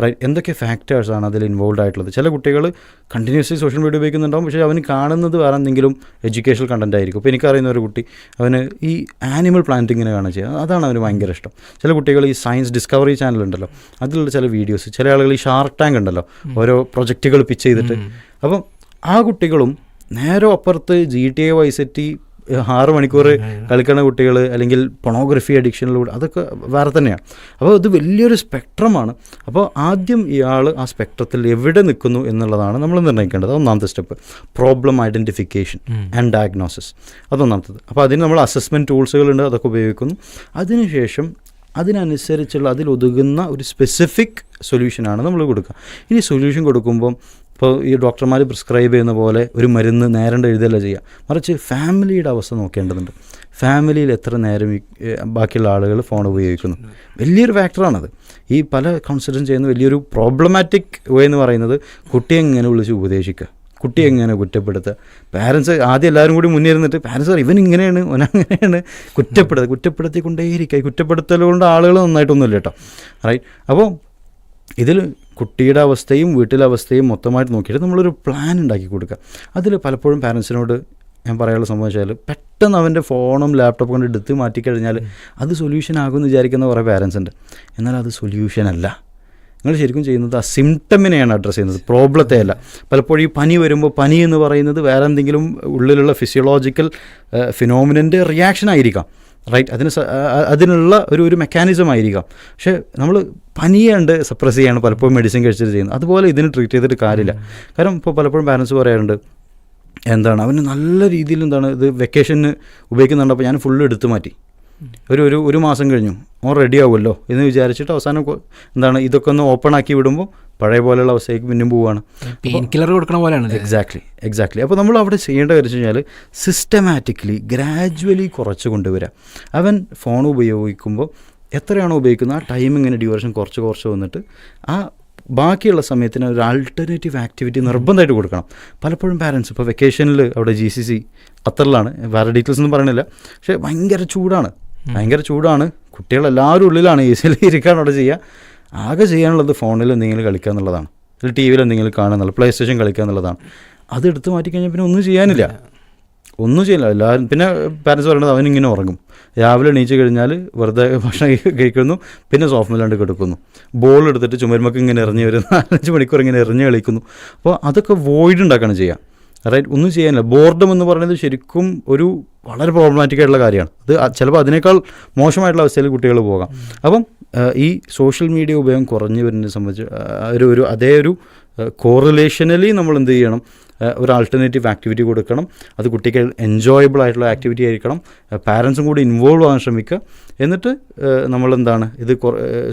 റൈറ്റ്, എന്തൊക്കെ ഫാക്ടേഴ്സാണ് അതിൽ ഇൻവോൾവ് ആയിട്ടുള്ളത്. ചില കുട്ടികൾ കണ്ടിന്യൂസ്ലി സോഷ്യൽ മീഡിയ ഉപയോഗിക്കുന്നുണ്ടാവും, പക്ഷേ അവന് കാണുന്നത് വേറെ എന്തെങ്കിലും എഡ്യൂക്കേഷണൽ കണ്ടൻ്റ് ആയിരിക്കും. ഇപ്പോൾ എനിക്കറിയുന്ന ഒരു കുട്ടി അവന് ഈ ആനിമൽ പ്ലാന്റിങ്ങിനെ കാണാൻ ചെയ്യുക, അതാണ് അവന് ഭയങ്കര ഇഷ്ടം. ചില കുട്ടികൾ ഈ സയൻസ് ഡിസ്കവറി ചാനൽ ഉണ്ടല്ലോ, അതിലുള്ള ചില വീഡിയോസ്, ചില ആളുകൾ ഈ ഷാർക്ക് ടാങ്ക് ഉണ്ടല്ലോ, ഓരോ പ്രൊജക്റ്റുകൾ പിച്ച് ചെയ്തിട്ട്, അപ്പം ആ കുട്ടികളും നേരെ അപ്പുറത്ത് GTA Vice City 6 മണിക്കൂർ കളിക്കുന്ന കുട്ടികൾ, അല്ലെങ്കിൽ പൊണോഗ്രഫി അഡിക്ഷനിലൂടെ, അതൊക്കെ വേറെ തന്നെയാണ്. അപ്പോൾ ഇത് വലിയൊരു സ്പെക്ട്രമാണ്. അപ്പോൾ ആദ്യം ഇയാൾ ആ സ്പെക്ട്രത്തിൽ എവിടെ നിൽക്കുന്നു എന്നുള്ളതാണ് നമ്മൾ നിർണ്ണയിക്കേണ്ടത്. ഒന്നാമത്തെ step problem identification and diagnosis, അതൊന്നാമത്തത്. അപ്പോൾ അതിന് നമ്മൾ അസസ്മെൻറ്റ് ടൂൾസുകളുണ്ട്, അതൊക്കെ ഉപയോഗിക്കുന്നു. അതിനുശേഷം അതിനനുസരിച്ചുള്ള അതിലൊതുങ്ങുന്ന ഒരു സ്പെസിഫിക് സൊല്യൂഷനാണ് നമ്മൾ കൊടുക്കുക. ഇനി സൊല്യൂഷൻ കൊടുക്കുമ്പം ഇപ്പോൾ ഈ ഡോക്ടർമാർ പ്രിസ്ക്രൈബ് ചെയ്യുന്ന പോലെ ഒരു മരുന്ന് നേരേണ്ട എഴുതല്ല ചെയ്യുക, മറിച്ച് ഫാമിലിയുടെ അവസ്ഥ നോക്കേണ്ടതുണ്ട്. ഫാമിലിയിൽ എത്ര നേരം ബാക്കിയുള്ള ആളുകൾ ഫോൺ ഉപയോഗിക്കുന്നു, വലിയൊരു ഫാക്ടറാണത്. ഈ പല കൺസിഡർ ചെയ്യുന്ന വലിയൊരു പ്രോബ്ലമാറ്റിക് വേ എന്ന് പറയുന്നത് കുട്ടിയെ എങ്ങനെ വിളിച്ച് ഉപദേശിക്കുക, കുട്ടിയെ എങ്ങനെ കുറ്റപ്പെടുത്തുക. പാരൻസ് ആദ്യം എല്ലാവരും കൂടി മുന്നിരുന്നിട്ട് പാരൻസ് പറയും ഇവൻ ഇങ്ങനെയാണ് അങ്ങനെയാണ്, കുറ്റപ്പെടുത്തിക്കൊണ്ടേയിരിക്കുക. ഈ കുറ്റപ്പെടുത്തൽ കൊണ്ട് ആളുകൾ നന്നായിട്ടൊന്നുമില്ല കേട്ടോ, റൈറ്റ്. അപ്പോൾ ഇതിൽ കുട്ടിയുടെ അവസ്ഥയും വീട്ടിലെ അവസ്ഥയും മൊത്തമായിട്ട് നോക്കിയിട്ട് നമ്മളൊരു പ്ലാൻ ഉണ്ടാക്കി കൊടുക്കുക. അതിൽ പലപ്പോഴും പാരൻസിനോട് ഞാൻ പറയാനുള്ള സംഭവം വെച്ചാൽ പെട്ടെന്ന് അവൻ്റെ ഫോണും ലാപ്ടോപ്പും കൊണ്ട് എടുത്ത് മാറ്റിക്കഴിഞ്ഞാൽ അത് സൊല്യൂഷൻ ആകുമെന്ന് വിചാരിക്കുന്ന കുറേ പാരൻസ് ഉണ്ട്. എന്നാൽ അത് സൊല്യൂഷനല്ല. നിങ്ങൾ ശരിക്കും ചെയ്യുന്നത് ആ സിംറ്റമിനെയാണ് അഡ്രസ്സ് ചെയ്യുന്നത്, പ്രോബ്ലത്തെ അല്ല. പലപ്പോഴും ഈ പനി വരുമ്പോൾ പനി എന്ന് പറയുന്നത് വേറെ എന്തെങ്കിലും ഉള്ളിലുള്ള ഫിസിയോളജിക്കൽ ഫിനോമിനൻ്റെ റിയാക്ഷൻ ആയിരിക്കാം, റൈറ്റ്, അതിനുള്ള ഒരു മെക്കാനിസം ആയിരിക്കാം. പക്ഷേ നമ്മൾ പനിയുണ്ട് സപ്രസ് ചെയ്യാണ് പലപ്പോഴും മെഡിസിൻ കഴിച്ചിട്ട് ചെയ്യുന്നത്. അതുപോലെ ഇതിന് ട്രീറ്റ് ചെയ്തിട്ട് കാര്യമില്ല. കാരണം ഇപ്പോൾ പലപ്പോഴും പാരൻസ് പറയാറുണ്ട് എന്താണ് അവന് നല്ല രീതിയിൽ എന്താണ് ഇത് വെക്കേഷന് ഉപയോഗിക്കുന്നുണ്ട്, അപ്പോൾ ഞാൻ ഫുള്ള് എടുത്തു മാറ്റി, ഒരു മാസം കഴിഞ്ഞു ഓൻ റെഡി ആവുമല്ലോ എന്ന് വിചാരിച്ചിട്ട് അവസാനം എന്താണ് ഇതൊക്കെ ഒന്ന് ഓപ്പൺ ആക്കി വിടുമ്പോൾ പഴയ പോലെയുള്ള അവസ്ഥയ്ക്ക് പിന്നും പോവുകയാണ്. പെയിൻ കില്ലർ കൊടുക്കുന്ന പോലെയാണ്. എക്സാക്ട്ലി. അപ്പോൾ നമ്മൾ അവിടെ ചെയ്യേണ്ട കാര്യം വെച്ച് കഴിഞ്ഞാൽ സിസ്റ്റമാറ്റിക്കലി ഗ്രാജുവലി കുറച്ച് കൊണ്ടുവരാം. അവൻ ഫോൺ ഉപയോഗിക്കുമ്പോൾ എത്രയാണോ ഉപയോഗിക്കുന്നത് ആ ടൈമിങ്ങിന് ഡ്യൂറേഷൻ കുറച്ച് വന്നിട്ട് ആ ബാക്കിയുള്ള സമയത്തിന് ഒരു ആൾട്ടർനേറ്റീവ് ആക്ടിവിറ്റി നിർബന്ധമായിട്ട് കൊടുക്കണം. പലപ്പോഴും പാരൻസ് ഇപ്പോൾ വെക്കേഷനിൽ അവിടെ GCC ഖത്തറിലാണ്, വേറെ ഡീറ്റെയിൽസ് ഒന്നും പറയണില്ല, പക്ഷേ ഭയങ്കര ചൂടാണ്, കുട്ടികളെല്ലാവരും ഉള്ളിലാണ്, AC ഇരിക്കുകയാണ് അവിടെ ചെയ്യുക. ആകെ ചെയ്യാനുള്ളത് ഫോണിൽ എന്തെങ്കിലും കളിക്കുക എന്നുള്ളതാണ്, അല്ലെങ്കിൽ TV എന്തെങ്കിലും കാണുക എന്നുള്ളത്, പ്ലേ സ്റ്റേഷൻ കളിക്കുക എന്നുള്ളതാണ്. അത് എടുത്ത് മാറ്റിക്കഴിഞ്ഞാൽ പിന്നെ ഒന്നും ചെയ്യാനില്ല. എല്ലാവരും പിന്നെ പാരൻസ് പറയുന്നത് അവനിങ്ങനെ ഉറങ്ങും, രാവിലെ എണീച്ച് കഴിഞ്ഞാൽ വെറുതെ ഭക്ഷണം കഴിക്കുന്നു, പിന്നെ സോഫ്റ്റ്മേലാണ്ട് കിടക്കുന്നു, ബോൾ എടുത്തിട്ട് ചുമരുമൊക്കെ ഇങ്ങനെ എറിഞ്ഞ് ഒരു 4-5 മണിക്കൂർ ഇങ്ങനെ എറിഞ്ഞ് കളിക്കുന്നു. അപ്പോൾ അതൊക്കെ വോയിഡ് ഉണ്ടാക്കുകയാണ് ചെയ്യുക, റൈറ്റ്. ഒന്നും ചെയ്യാനില്ല. ബോർഡം എന്ന് പറയുന്നത് ശരിക്കും ഒരു വളരെ പ്രോബ്ലമാറ്റിക് ആയിട്ടുള്ള കാര്യമാണ്. അത് ചിലപ്പോൾ അതിനേക്കാൾ മോശമായിട്ടുള്ള അവസ്ഥയിൽ കുട്ടികൾ പോകാം. അപ്പം ഈ സോഷ്യൽ മീഡിയ ഉപയോഗം കുറഞ്ഞു വരുന്നതിനെ സംബന്ധിച്ച് അതേ ഒരു കോറിലേഷനലി നമ്മൾ എന്ത് ചെയ്യണം, ഒരു ആൾട്ടർനേറ്റീവ് ആക്ടിവിറ്റി കൊടുക്കണം. അത് കുട്ടിക്ക് എൻജോയബിൾ ആയിട്ടുള്ള ആക്ടിവിറ്റി ആയിരിക്കണം. പാരൻസും കൂടി ഇൻവോൾവ് ആകാൻ ശ്രമിക്കുക. എന്നിട്ട് നമ്മളെന്താണ് ഇത്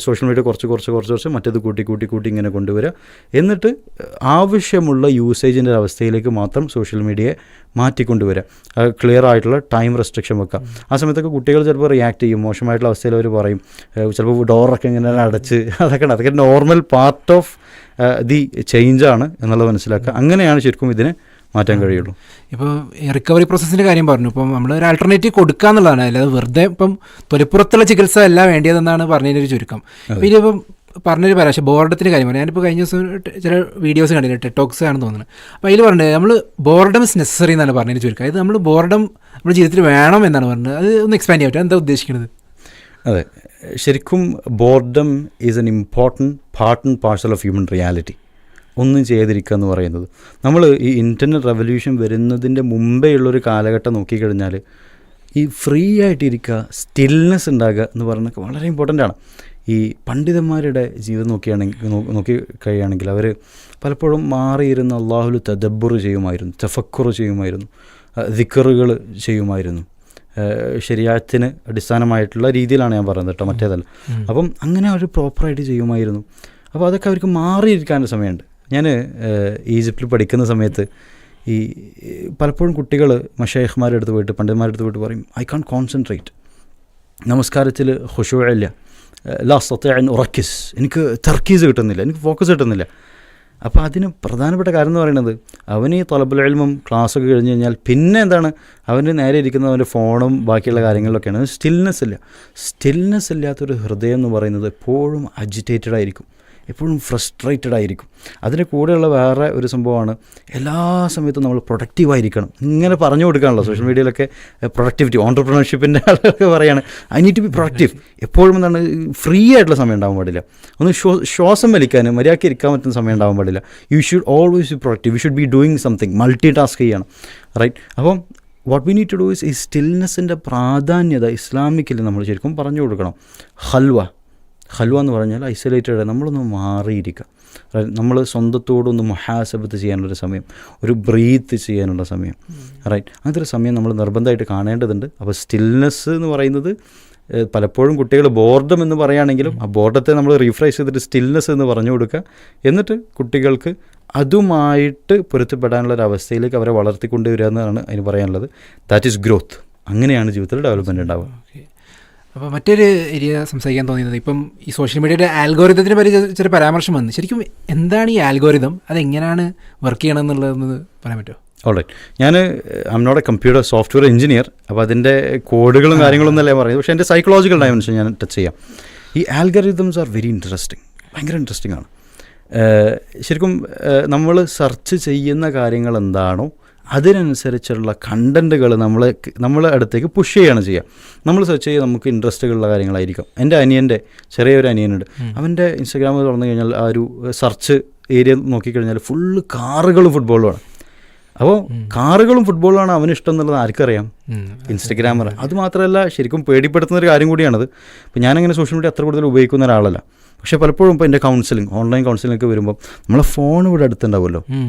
സോഷ്യൽ മീഡിയ കുറച്ച് മറ്റേത് കൂട്ടി ഇങ്ങനെ കൊണ്ടുവരിക. എന്നിട്ട് ആവശ്യമുള്ള യൂസേജിൻ്റെ അവസ്ഥയിലേക്ക് മാത്രം സോഷ്യൽ മീഡിയയെ മാറ്റിക്കൊണ്ടുവരിക. ക്ലിയർ ആയിട്ടുള്ള ടൈം റെസ്ട്രിക്ഷൻ വെക്കുക. ആ സമയത്തൊക്കെ കുട്ടികൾ ചിലപ്പോൾ റിയാക്ട് ചെയ്യും, മോശമായിട്ടുള്ള അവസ്ഥയിൽ അവർ പറയും, ചിലപ്പോൾ ഡോറൊക്കെ ഇങ്ങനെ അടച്ച്, അതൊക്കെ നോർമൽ പാർട്ട് ഓഫ് ദി ചേഞ്ചാണ് എന്നുള്ളത് മനസ്സിലാക്കുക. അങ്ങനെയാണ് ശരിക്കും ഇതിനെ മാറ്റാൻ കഴിയുള്ളൂ. ഇപ്പോൾ റിക്കവറി പ്രോസസ്സിൻ്റെ കാര്യം പറഞ്ഞു. ഇപ്പം നമ്മൾ ഒരു ആൾട്ടർനേറ്റീവ് കൊടുക്കുക എന്നുള്ളതാണ്, അല്ലാതെ വെറുതെ ഇപ്പം തൊലിപ്പുറത്തുള്ള ചികിത്സ അല്ല വേണ്ടിയതെന്നാണ് പറഞ്ഞതിൻ്റെ ചുരുക്കം. ഇപ്പം ഇനിയിപ്പം പറഞ്ഞൊരു പരാശ ബോർഡത്തിൻ്റെ കാര്യം പറഞ്ഞു. ഞാനിപ്പോൾ കഴിഞ്ഞ ദിവസം ചില വീഡിയോസ് കണ്ടില്ല, ടെക്ടോക്സ് ആണെന്ന് തോന്നുന്നത്. അപ്പോൾ അതിൽ പറഞ്ഞത് നമ്മൾ ബോർഡം ഇസ് നെസസറി എന്നാണ് പറഞ്ഞതിന് ചുരുക്കം. അത് നമ്മൾ ബോർഡം നമ്മുടെ ജീവിതത്തിൽ വേണം എന്നാണ് പറഞ്ഞത്. അത് ഒന്ന് എക്സ്പാൻഡ് ചെയ്യാൻ പറ്റും, എന്താ ഉദ്ദേശിക്കുന്നത്? അതെ, ശരിക്കും boredom is an important part and parcel of human reality. ഒന്നും ചെയ്തിരിക്കുക എന്ന് പറയുന്നത്, നമ്മൾ ഈ ഇൻ്റർനെറ്റ് റെവല്യൂഷൻ വരുന്നതിൻ്റെ മുമ്പേ ഉള്ളൊരു കാലഘട്ടം നോക്കിക്കഴിഞ്ഞാൽ ഈ ഫ്രീ ആയിട്ടിരിക്കുക, സ്റ്റിൽനെസ് ഉണ്ടാകുക എന്ന് പറയുന്നത് വളരെ ഇമ്പോർട്ടൻ്റ് ആണ്. ഈ പണ്ഡിതന്മാരുടെ ജീവിതം നോക്കിക്കഴിയുകയാണെങ്കിൽ അവർ പലപ്പോഴും മാറിയിരുന്ന അള്ളാഹുൽ തദബ്ബുർ ചെയ്യുമായിരുന്നു, തഫക്കുർ ചെയ്യുമായിരുന്നു, ദിക്റുകൾ ചെയ്യുമായിരുന്നു. ശരീഅത്തിന് അടിസ്ഥാനമായിട്ടുള്ള രീതിയിലാണ് ഞാൻ പറയുന്നത് കേട്ടോ, മറ്റേതല്ല. അപ്പം അങ്ങനെ അവർ പ്രോപ്പറായിട്ട് ചെയ്യുമായിരുന്നു. അപ്പോൾ അതൊക്കെ അവർക്ക് മാറിയിരിക്കാനുള്ള സമയമുണ്ട്. ഞാൻ ഈജിപ്തിൽ പഠിക്കുന്ന സമയത്ത് ഈ പലപ്പോഴും കുട്ടികൾ മശൈഖ്മാരുടെ അടുത്ത് പോയിട്ട്, പണ്ഡിതന്മാരുടെ അടുത്ത് പോയിട്ട് പറയും, ഐ കാൺ കോൺസെൻട്രേറ്റ്, നമസ്കാരത്തിൽ ഖുശൂഇല്ല, ലാ അസ്തതിഉ ഉറക്കിസ്, എനിക്ക് തർക്കീസ് കിട്ടുന്നില്ല, എനിക്ക് ഫോക്കസ് കിട്ടുന്നില്ല. അപ്പോൾ അതിന് പ്രധാനപ്പെട്ട കാര്യം എന്ന് പറയുന്നത്, അവന് ഈ തലബുൽ ഇൽമും ക്ലാസ്സൊക്കെ കഴിഞ്ഞ് കഴിഞ്ഞാൽ പിന്നെ എന്താണ്, അവന് നേരെ ഇരിക്കുന്നത് അവൻ്റെ ഫോണും ബാക്കിയുള്ള കാര്യങ്ങളിലൊക്കെയാണ്. സ്റ്റിൽനെസ് ഇല്ലാത്തൊരു ഹൃദയം എന്ന് പറയുന്നത് എപ്പോഴും അജിറ്റേറ്റഡ് ആയിരിക്കും, എപ്പോഴും ഫ്രസ്ട്രേറ്റഡ് ആയിരിക്കും. അതിന് കൂടെയുള്ള വേറെ ഒരു സംഭവമാണ്, എല്ലാ സമയത്തും നമ്മൾ പ്രൊഡക്റ്റീവായിരിക്കണം. ഇങ്ങനെ പറഞ്ഞു കൊടുക്കാനുള്ള സോഷ്യൽ മീഡിയയിലൊക്കെ പ്രൊഡക്ടിവിറ്റി, ഓൺടർപ്രണർഷിപ്പിൻ്റെ ആളുകളൊക്കെ പറയുകയാണ്, I need to be productive. എപ്പോഴും എന്താണ്, ഫ്രീ ആയിട്ടുള്ള സമയം ഉണ്ടാകാൻ പാടില്ല, ഒന്ന് ശ്വാസം വലിക്കാനും മര്യാദയ്ക്ക് ഇരിക്കാൻ പറ്റുന്ന സമയം ഉണ്ടാകാൻ പാടില്ല. You should always be productive, you should be doing something, multi task ചെയ്യണം, റൈറ്റ്? അപ്പം what we need to do is ഈ സ്റ്റിൽനെസ്സിൻ്റെ പ്രാധാന്യത ഇസ്ലാമിക്കിൽ നമ്മൾ ശരിക്കും പറഞ്ഞു കൊടുക്കണം. ഹൽവ എന്ന് പറഞ്ഞാൽ ഐസൊലേറ്റഡ്, നമ്മളൊന്ന് മാറിയിരിക്കുക, നമ്മൾ സ്വന്തത്തോടൊന്ന് മുഹാസബത്ത് ചെയ്യാനുള്ളൊരു സമയം, ഒരു ബ്രീത്ത് ചെയ്യാനുള്ള സമയം, റൈറ്റ്? അങ്ങനത്തെ ഒരു സമയം നമ്മൾ നിർബന്ധമായിട്ട് കാണേണ്ടതുണ്ട്. അപ്പോൾ സ്റ്റിൽനെസ് എന്ന് പറയുന്നത് പലപ്പോഴും കുട്ടികൾ ബോർഡം എന്ന് പറയുകയാണെങ്കിലും ആ ബോർഡത്തെ നമ്മൾ റീഫ്രഷ് ചെയ്തിട്ട് സ്റ്റിൽനെസ് എന്ന് പറഞ്ഞു കൊടുക്കുക. എന്നിട്ട് കുട്ടികൾക്ക് അതുമായിട്ട് പൊരുത്തപ്പെടാനുള്ളൊരവസ്ഥയിലേക്ക് അവരെ വളർത്തിക്കൊണ്ടുവരിക എന്നതാണ് അതിന് പറയാനുള്ളത്. That is growth. അങ്ങനെയാണ് ജീവിതത്തിൽ ഡെവലപ്മെൻറ്റ് ഉണ്ടാവുക. അപ്പോൾ മറ്റൊരു ഏരിയ സംസാരിക്കാൻ തോന്നിയത്, ഇപ്പം ഈ സോഷ്യൽ മീഡിയയുടെ ആൽഗോരിതത്തിനെ പറ്റി ചെറിയ പരാമർശം വന്നു. ശരിക്കും എന്താണ് ഈ ആൽഗോരിതം, അതെങ്ങനെയാണ് വർക്ക് ചെയ്യണമെന്നുള്ളതെന്ന് പറയാൻ പറ്റുമോ? ഓൾറൈറ്റ്, ഞാൻ I am not a computer software engineer. അപ്പോൾ അതിൻ്റെ കോഡുകളും കാര്യങ്ങളൊന്നും അല്ലേ പറയുന്നത്, പക്ഷേ എൻ്റെ സൈക്കോളജിക്കൽ ഡയമെൻഷൻ ഞാൻ ടച്ച് ചെയ്യാം. ഈ ആൽഗോരിതംസ് ആർ വെരി ഇൻട്രസ്റ്റിംഗ്, ഭയങ്കര ഇൻട്രസ്റ്റിംഗ് ആണ്. ശരിക്കും നമ്മൾ സെർച്ച് ചെയ്യുന്ന കാര്യങ്ങൾ എന്താണോ അതിനനുസരിച്ചുള്ള കണ്ടൻറ്റുകൾ നമ്മളെ അടുത്തേക്ക് പുഷ് ചെയ്യുകയാണ് ചെയ്യുക. നമ്മൾ സെർച്ച് ചെയ്യുക നമുക്ക് ഇൻട്രസ്റ്റുകളുള്ള കാര്യങ്ങളായിരിക്കും. എൻ്റെ അനിയൻ്റെ ചെറിയൊരു അനിയനുണ്ട്, അവൻ്റെ ഇൻസ്റ്റാഗ്രാമിൽ തുറന്നു കഴിഞ്ഞാൽ ആ ഒരു സെർച്ച് ഏരിയ നോക്കിക്കഴിഞ്ഞാൽ ഫുള്ള് കാറുകളും ഫുട്ബോളുമാണ്. അപ്പോൾ കാറുകളും ഫുട്ബോളുമാണ് അവന് ഇഷ്ടം എന്നുള്ളത് ആർക്കറിയാം? ഇൻസ്റ്റഗ്രാമർ. അതുമാത്രമല്ല, ശരിക്കും പേടിപ്പെടുത്തുന്നൊരു കാര്യം കൂടിയാണത്. ഇപ്പോൾ ഞാനങ്ങനെ സോഷ്യൽ മീഡിയ അത്ര കൂടുതൽ ഉപയോഗിക്കുന്ന ഒരാളല്ല, പക്ഷേ പലപ്പോഴും ഇപ്പോൾ എൻ്റെ കൗൺസിലിംഗ്, ഓൺലൈൻ കൗൺസിലിംഗ് ഒക്കെ വരുമ്പോൾ നമ്മളെ ഫോൺ ഇവിടെ അടുത്തുണ്ടാവുമല്ലോ,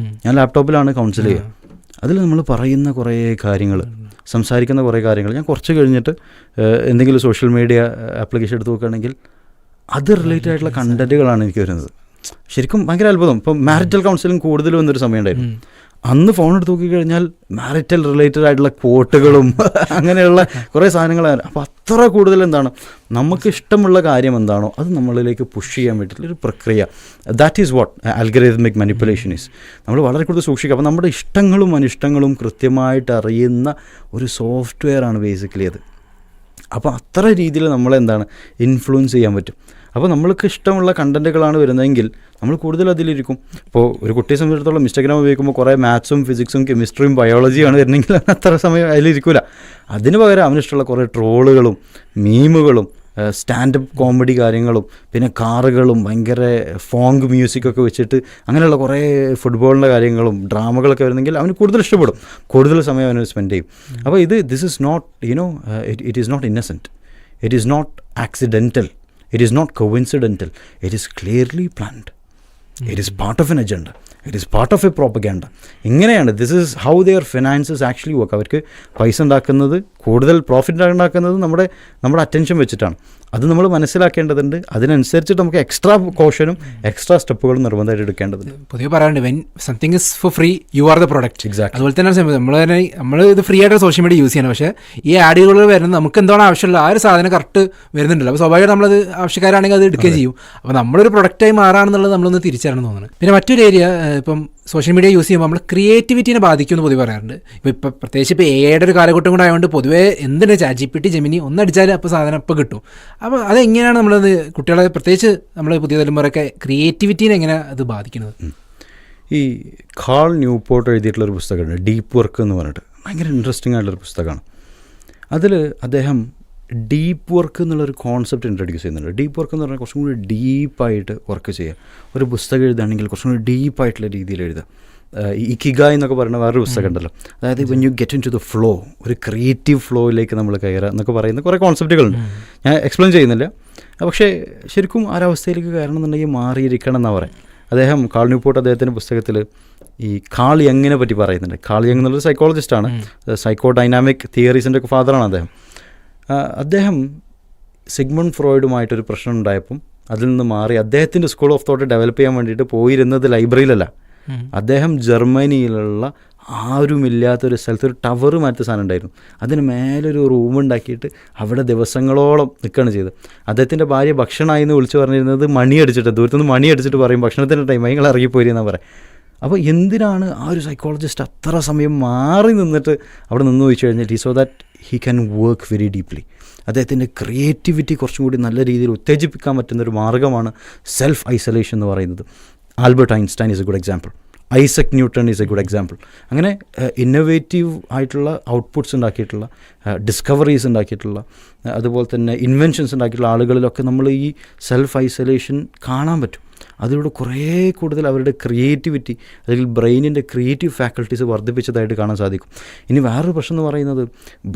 ഞാൻ ലാപ്ടോപ്പിലാണ് കൗൺസിൽ ചെയ്യുക. അതിൽ നമ്മൾ പറയുന്ന കുറേ കാര്യങ്ങൾ, സംസാരിക്കുന്ന കുറേ കാര്യങ്ങൾ ഞാൻ കുറച്ച് കഴിഞ്ഞിട്ട് എന്തെങ്കിലും സോഷ്യൽ മീഡിയ ആപ്ലിക്കേഷൻ എടുത്ത് നോക്കുകയാണെങ്കിൽ അത് റിലേറ്റഡ് ആയിട്ടുള്ള കണ്ടൻറ്റുകളാണ് എനിക്ക് വരുന്നത്. ശരിക്കും ഭയങ്കര അത്ഭുതം. ഇപ്പം മാരിറ്റൽ കൗൺസിലിംഗ് കൂടുതൽ വന്നൊരു സമയം ഉണ്ടായിരുന്നു. അന്ന് ഫോൺ എടുത്ത് നോക്കിക്കഴിഞ്ഞാൽ മാരിറ്റൽ റിലേറ്റഡ് ആയിട്ടുള്ള കോട്ടുകളും അങ്ങനെയുള്ള കുറേ സാധനങ്ങളാണ്. അപ്പോൾ അത്ര കൂടുതൽ എന്താണ്, നമുക്ക് ഇഷ്ടമുള്ള കാര്യം എന്താണോ അത് നമ്മളിലേക്ക് പുഷ് ചെയ്യാൻ വേണ്ടിയിട്ടുള്ളൊരു പ്രക്രിയ. That is what algorithmic manipulation is. നമ്മൾ വളരെ കൂടുതൽ സൂക്ഷിക്കുക. അപ്പോൾ നമ്മുടെ ഇഷ്ടങ്ങളും അനിഷ്ടങ്ങളും കൃത്യമായിട്ട് അറിയുന്ന ഒരു സോഫ്റ്റ്വെയറാണ് ബേസിക്കലി അത്. അപ്പോൾ അത്ര രീതിയിൽ നമ്മളെന്താണ് ഇൻഫ്ലുവൻസ് ചെയ്യാൻ പറ്റും. അപ്പോൾ നമ്മൾക്ക് ഇഷ്ടമുള്ള കണ്ടൻറ്റുകളാണ് വരുന്നതെങ്കിൽ നമ്മൾ കൂടുതൽ അതിലിരിക്കും. ഇപ്പോൾ ഒരു കുട്ടിയെ സംബന്ധിച്ചിടത്തോളം ഇൻസ്റ്റാഗ്രാം ഉപയോഗിക്കുമ്പോൾ കുറേ മാത്സും ഫിസിക്സും കെമിസ്ട്രിയും ബയോളജിയാണ് വരുന്നെങ്കിൽ അത്ര സമയം അതിലിരിക്കില്ല. അതിന് പകരം അവനിഷ്ടമുള്ള കുറേ ട്രോളുകളും മീമുകളും സ്റ്റാൻഡപ്പ് കോമഡി കാര്യങ്ങളും പിന്നെ കാറുകളും ഭയങ്കര ഫോങ്ക് മ്യൂസിക്കൊക്കെ വെച്ചിട്ട് അങ്ങനെയുള്ള കുറേ ഫുട്ബോളിൻ്റെ കാര്യങ്ങളും ഡ്രാമകളൊക്കെ വരുന്നെങ്കിൽ അവന് കൂടുതൽ ഇഷ്ടപ്പെടും, കൂടുതൽ സമയം അവന് സ്പെൻഡ് ചെയ്യും. അപ്പോൾ this is not it is not innocent, it is not accidental, it is not coincidental, it is clearly planned, it is part of an agenda, it is part of a propaganda. ഇങ്ങനെയാണ്, this is how their finances actually work. അവർക്ക് പൈസ ഉണ്ടാക്കുന്നത് കൂടുതൽ പ്രോഫിറ്റ് ഉണ്ടാക്കുന്നത് നമ്മുടെ അറ്റൻഷൻ വെച്ചിട്ടാണ്. അത് നമ്മൾ മനസ്സിലാക്കേണ്ടതുണ്ട്. അതിനനുസരിച്ചിട്ട് നമുക്ക് എക്സ്ട്രാ കോഷനും എക്സ്ട്രാ സ്റ്റെപ്പുകളും നിർബന്ധമായിട്ട് എടുക്കേണ്ടതുണ്ട്. പൊതുവെ പറയാറുണ്ട് when something is for free you are the product. Exact. അതുപോലെ തന്നെ നമ്മൾ ഇത് ഫ്രീ ആയിട്ട് സോഷ്യൽ മീഡിയ യൂസ് ചെയ്യണം. പക്ഷേ ഈ ആഡുകൾ വരുന്നത് നമുക്ക് എന്താണ് ആവശ്യമുള്ള ആ ഒരു സാധനം കറക്റ്റ് വരുന്നുണ്ടല്ലോ. അപ്പോൾ സ്വാഭാവികമായിട്ട് നമ്മളത് ആവശ്യക്കാരാണെങ്കിൽ അത് എടുക്കുകയും ചെയ്യും. അപ്പോൾ നമ്മളൊരു പ്രൊഡക്റ്റായി മാറാണെന്നുള്ളത് നമ്മളൊന്ന് തിരിച്ചറിയണം തോന്നുന്നു. പിന്നെ മറ്റൊരു ഏരിയ, ഇപ്പം സോഷ്യൽ മീഡിയ യൂസ് ചെയ്യുമ്പോൾ നമ്മൾ ക്രിയേറ്റിവിറ്റീനെ ബാധിക്കുമെന്ന് പൊതുവെ പറയാറുണ്ട്. ഇപ്പോൾ പ്രത്യേകിച്ച് ഇപ്പോൾ എയുടെ ഒരു കാലഘട്ടം കൂടെ ആയതുകൊണ്ട് പൊതുവേ എന്തിനാ ChatGPT ജെമിനി ഒന്നടിച്ചാൽ അപ്പോൾ സാധനം അപ്പോൾ കിട്ടും. അപ്പോൾ അതെങ്ങനെയാണ് നമ്മളത് കുട്ടികളെ, പ്രത്യേകിച്ച് നമ്മൾ പുതിയ തലമുറയൊക്കെ ക്രിയേറ്റിവിറ്റീനെ എങ്ങനെ അത് ബാധിക്കുന്നത്? ഈ കാൾ ന്യൂപോർട്ട് എഴുതിയിട്ടുള്ളൊരു പുസ്തകമുണ്ട്, ഡീപ്പ് വർക്ക് എന്ന് പറഞ്ഞിട്ട്. ഭയങ്കര ഇൻട്രസ്റ്റിംഗ് ആയിട്ടുള്ളൊരു പുസ്തകമാണ്. അതിൽ അദ്ദേഹം ഡീപ്പ് വർക്ക് എന്നുള്ളൊരു കോൺസെപ്റ്റ് ഇൻട്രൊഡ്യൂസ് ചെയ്യുന്നുണ്ട്. ഡീപ്പ് വർക്ക് എന്ന് പറഞ്ഞാൽ കുറച്ചും കൂടി ഡീപ്പായിട്ട് വർക്ക് ചെയ്യുക. ഒരു പുസ്തകം എഴുതുകയാണെങ്കിൽ കുറച്ചും കൂടി ഡീപ്പായിട്ടുള്ള രീതിയിൽ എഴുതുക. ഈ കിഗായ് എന്നൊക്കെ പറയുന്ന വേറൊരു പുസ്തകം ഉണ്ടല്ലോ. അതായത് when you get into the flow, ഒരു ക്രിയേറ്റീവ് ഫ്ലോയിലേക്ക് നമ്മൾ കയറുക എന്നൊക്കെ പറയുന്ന കുറേ കോൺസെപ്റ്റുകളുണ്ട്. ഞാൻ എക്സ്പ്ലെയിൻ ചെയ്യുന്നില്ല. പക്ഷേ ശരിക്കും ആ ഒരവസ്ഥയിലേക്ക് കയറണം എന്നുണ്ടെങ്കിൽ മാറിയിരിക്കണം എന്നാണ് പറയുക. അദ്ദേഹം കാൾ ന്യൂപോർട്ട് അദ്ദേഹത്തിൻ്റെ പുസ്തകത്തിൽ ഈ കാൾ യങ്ങിനെ പറ്റി പറയുന്നുണ്ട്. കാൾ യങ് എന്നുള്ളൊരു സൈക്കോളജിസ്റ്റാണ്, സൈക്കോ ഡൈനാമിക് തിയറീസിൻ്റെ ഒക്കെ ഫാദറാണ് അദ്ദേഹം. അദ്ദേഹം സിഗ്മണ്ട് ഫ്രോയിഡുമായിട്ടൊരു പ്രശ്നം ഉണ്ടായപ്പം അതിൽ നിന്ന് മാറി അദ്ദേഹത്തിൻ്റെ സ്കൂൾ ഓഫ് തോട്ട് ഡെവലപ്പ് ചെയ്യാൻ വേണ്ടിയിട്ട് പോയിരുന്നത് ലൈബ്രറിയിലല്ല. അദ്ദേഹം ജർമ്മനിയിലുള്ള ആരുമില്ലാത്തൊരു സ്ഥലത്ത് ഒരു ടവർ മാറ്റ സാധനം ഉണ്ടായിരുന്നു. അതിന് മേലൊരു റൂം ഉണ്ടാക്കിയിട്ട് അവിടെ ദിവസങ്ങളോളം നിൽക്കുകയാണ് ചെയ്തത്. അദ്ദേഹത്തിൻ്റെ ഭാര്യ ഭക്ഷണമായി എന്ന് വിളിച്ച് പറഞ്ഞിരുന്നത് മണിയടിച്ചിട്ട്, ദൂരത്തുനിന്ന് മണിയടിച്ചിട്ട് പറയും ഭക്ഷണത്തിൻ്റെ ടൈം നിങ്ങൾ ഇറങ്ങിപ്പോയിരുന്നാണ് പറയാം. അപ്പോൾ എന്തിനാണ് ആ ഒരു സൈക്കോളജിസ്റ്റ് അത്ര സമയം മാറി നിന്നിട്ട് അവിടെ നിന്ന് ചോദിച്ചു കഴിഞ്ഞാൽ so that he can work very deeply. അദ്ദേഹത്തിൻ്റെ ക്രിയേറ്റിവിറ്റി കുറച്ചും കൂടി നല്ല രീതിയിൽ ഉത്തേജിപ്പിക്കാൻ പറ്റുന്നൊരു മാർഗ്ഗമാണ് സെൽഫ് ഐസൊലേഷൻ എന്ന് പറയുന്നത്. Albert Einstein is A good example. Isaac Newton is A good example. അങ്ങനെ ഇന്നൊവേറ്റീവ് ആയിട്ടുള്ള ഔട്ട്പുട്ട്സ് ഉണ്ടാക്കിയിട്ടുള്ള, ഡിസ്കവറീസ് ഉണ്ടാക്കിയിട്ടുള്ള, അതുപോലെ തന്നെ ഇൻവെൻഷൻസ് ഉണ്ടാക്കിയിട്ടുള്ള ആളുകളിലൊക്കെ നമ്മൾ ഈ സെൽഫ് ഐസൊലേഷൻ കാണാൻ പറ്റും. അതിലൂടെ കുറേ കൂടുതൽ അവരുടെ ക്രിയേറ്റിവിറ്റി അല്ലെങ്കിൽ ബ്രെയിനിൻ്റെ ക്രിയേറ്റീവ് ഫാക്കൽറ്റീസ് വർദ്ധിപ്പിച്ചതായിട്ട് കാണാൻ സാധിക്കും. ഇനി വേറൊരു പ്രശ്നം എന്ന് പറയുന്നത്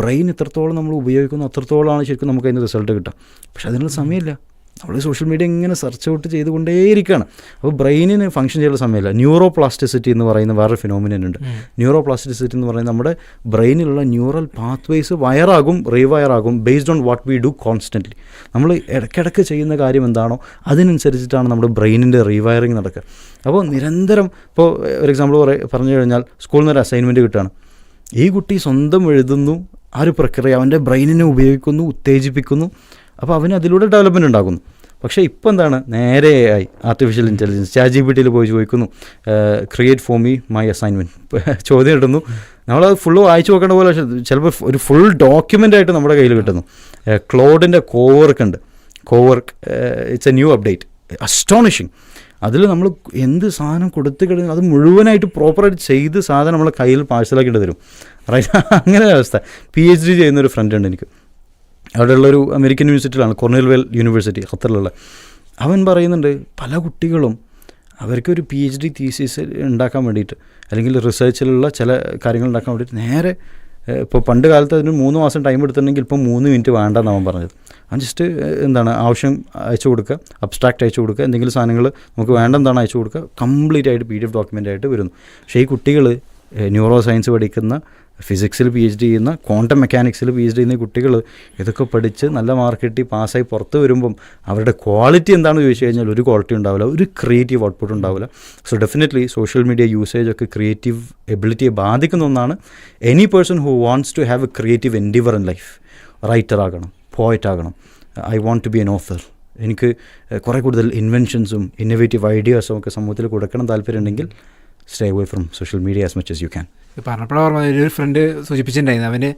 ബ്രെയിൻ എത്രത്തോളം നമ്മൾ ഉപയോഗിക്കുന്നു അത്രത്തോളമാണ് ശരിക്കും നമുക്ക് അതിൻ്റെ റിസൾട്ട് കിട്ടുക. പക്ഷെ അതിനുള്ള സമയമില്ല. നമ്മൾ സോഷ്യൽ മീഡിയ ഇങ്ങനെ സെർച്ച് ഔട്ട് ചെയ്തുകൊണ്ടേയിരിക്കുകയാണ്. അപ്പോൾ ബ്രെയിനിന് ഫംഗ്ഷൻ ചെയ്യാനുള്ള സമയമില്ല. ന്യൂറോ പ്ലാസ്റ്റിസിറ്റി എന്ന് പറയുന്ന വേറൊരു ഫിനോമിനൻ ഉണ്ട്. ന്യൂറോ പ്ലാസ്റ്റിസിറ്റി എന്ന് പറയുന്നത് നമ്മുടെ ബ്രെയിനിലുള്ള ന്യൂറൽ പാത്വേസ് വയറാകും, റീവയറാകും based on what we do constantly. നമ്മൾ ഇടയ്ക്കിടയ്ക്ക് ചെയ്യുന്ന കാര്യം എന്താണോ അതിനനുസരിച്ചിട്ടാണ് നമ്മുടെ ബ്രെയിനിൻ്റെ റീവയറിങ് നടക്കുക. അപ്പോൾ നിരന്തരം, ഇപ്പോൾ ഒരു എക്സാമ്പിൾ പറഞ്ഞു കഴിഞ്ഞാൽ സ്കൂളിൽ നിന്നൊരു അസൈൻമെൻറ്റ് കിട്ടുകയാണ്. ഈ കുട്ടി സ്വന്തം എഴുതുന്നു, ആ ഒരു പ്രക്രിയ അവൻ്റെ ബ്രെയിനിനെ ഉപയോഗിക്കുന്നു, ഉത്തേജിപ്പിക്കുന്നു. അപ്പോൾ അവന് അതിലൂടെ ഡെവലപ്മെൻറ്റ് ഉണ്ടാകുന്നു. പക്ഷേ ഇപ്പോൾ എന്താണ്, നേരെ AI, ആർട്ടിഫിഷ്യൽ ഇൻ്റലിജൻസ്, ChatGPTയിൽ പോയി ചോദിക്കുന്നു create for me my assignment, ചോദ്യം ഇടുന്നു. നമ്മളത് ഫുള്ള് വായിച്ചു നോക്കേണ്ട പോലെ ചിലപ്പോൾ ഒരു ഫുൾ ഡോക്യുമെൻ്റായിട്ട് നമ്മുടെ കയ്യിൽ കിട്ടുന്നു. ക്ലോഡിൻ്റെ കോവർക്ക് ഉണ്ട്. Cowork it's a new update, astonishing. അതിൽ നമ്മൾ എന്ത് സാധനം കൊടുത്തു കഴിഞ്ഞാൽ അത് മുഴുവനായിട്ട് പ്രോപ്പറായിട്ട് ചെയ്ത് സാധനം നമ്മളെ കയ്യിൽ പാഴ്സലാക്കിയിട്ട് തരും. റൈറ്റ്, അങ്ങനെ ഒരു അവസ്ഥ. PhD ചെയ്യുന്നൊരു ഫ്രണ്ട് ഉണ്ട് എനിക്ക്. അവിടെയുള്ളൊരു അമേരിക്കൻ യൂണിവേഴ്സിറ്റിയിലാണ്, കൊർണൽവെൽ യൂണിവേഴ്സിറ്റി, ഖത്തറിലുള്ള. അവൻ പറയുന്നുണ്ട് പല കുട്ടികളും അവർക്കൊരു PhD തീസിസ് ഉണ്ടാക്കാൻ വേണ്ടിയിട്ട് അല്ലെങ്കിൽ റിസർച്ചിലുള്ള ചില കാര്യങ്ങൾ ഉണ്ടാക്കാൻ വേണ്ടിയിട്ട് നേരെ, ഇപ്പോൾ പണ്ട് കാലത്ത് അതിന് 3 മാസം ടൈം എടുത്തിട്ടുണ്ടെങ്കിൽ ഇപ്പം 3 മിനിറ്റ് വേണ്ടെന്ന് അവൻ പറഞ്ഞത്. അവൻ ജസ്റ്റ് ആവശ്യം അയച്ചു കൊടുക്കുക, അബ്സ്ട്രാക്റ്റ് അയച്ചു കൊടുക്കുക, എന്തെങ്കിലും സാധനങ്ങൾ നമുക്ക് വേണ്ടെന്താണ് അയച്ചു കൊടുക്കുക, കംപ്ലീറ്റ് ആയിട്ട് PDF ഡോക്യുമെൻ്റ് ആയിട്ട് വരുന്നു. പക്ഷേ ഈ കുട്ടികൾ ന്യൂറോ സയൻസ് പഠിക്കുന്ന, ഫിസിക്സിൽ PhD ചെയ്യുന്ന, ക്വാണ്ടം മെക്കാനിക്സിൽ PhD ചെയ്യുന്ന കുട്ടികൾ ഇതൊക്കെ പഠിച്ച് നല്ല മാർക്ക് കിട്ടി പാസ്സായി പുറത്ത് വരുമ്പം അവരുടെ ക്വാളിറ്റി എന്താണെന്ന് ചോദിച്ചു കഴിഞ്ഞാൽ ഒരു ക്വാളിറ്റി ഉണ്ടാവില്ല, ഒരു ക്രിയേറ്റീവ് ഔട്ട്പുട്ട് ഉണ്ടാവില്ല. So definitely social media usage ഒക്കെ ക്രിയേറ്റീവ് എബിലിറ്റിയെ ബാധിക്കുന്ന ഒന്നാണ്. Any person who wants to have a creative endeavour in life, writer ആകണം, പോയറ്റ് ആകണം, I want to be an author, എനിക്ക് കുറേ കൂടുതൽ ഇൻവെൻഷൻസും ഇന്നോവേറ്റീവ് ഐഡിയാസും ഒക്കെ സമൂഹത്തിൽ കൊടുക്കണം താല്പര്യം ഉണ്ടെങ്കിൽ stay away from social media as much as you can. പറഞ്ഞപ്പോഴാണ് ഒരു ഫ്രണ്ട് സൂചിപ്പിച്ചിട്ടുണ്ടായിരുന്നു. അവന്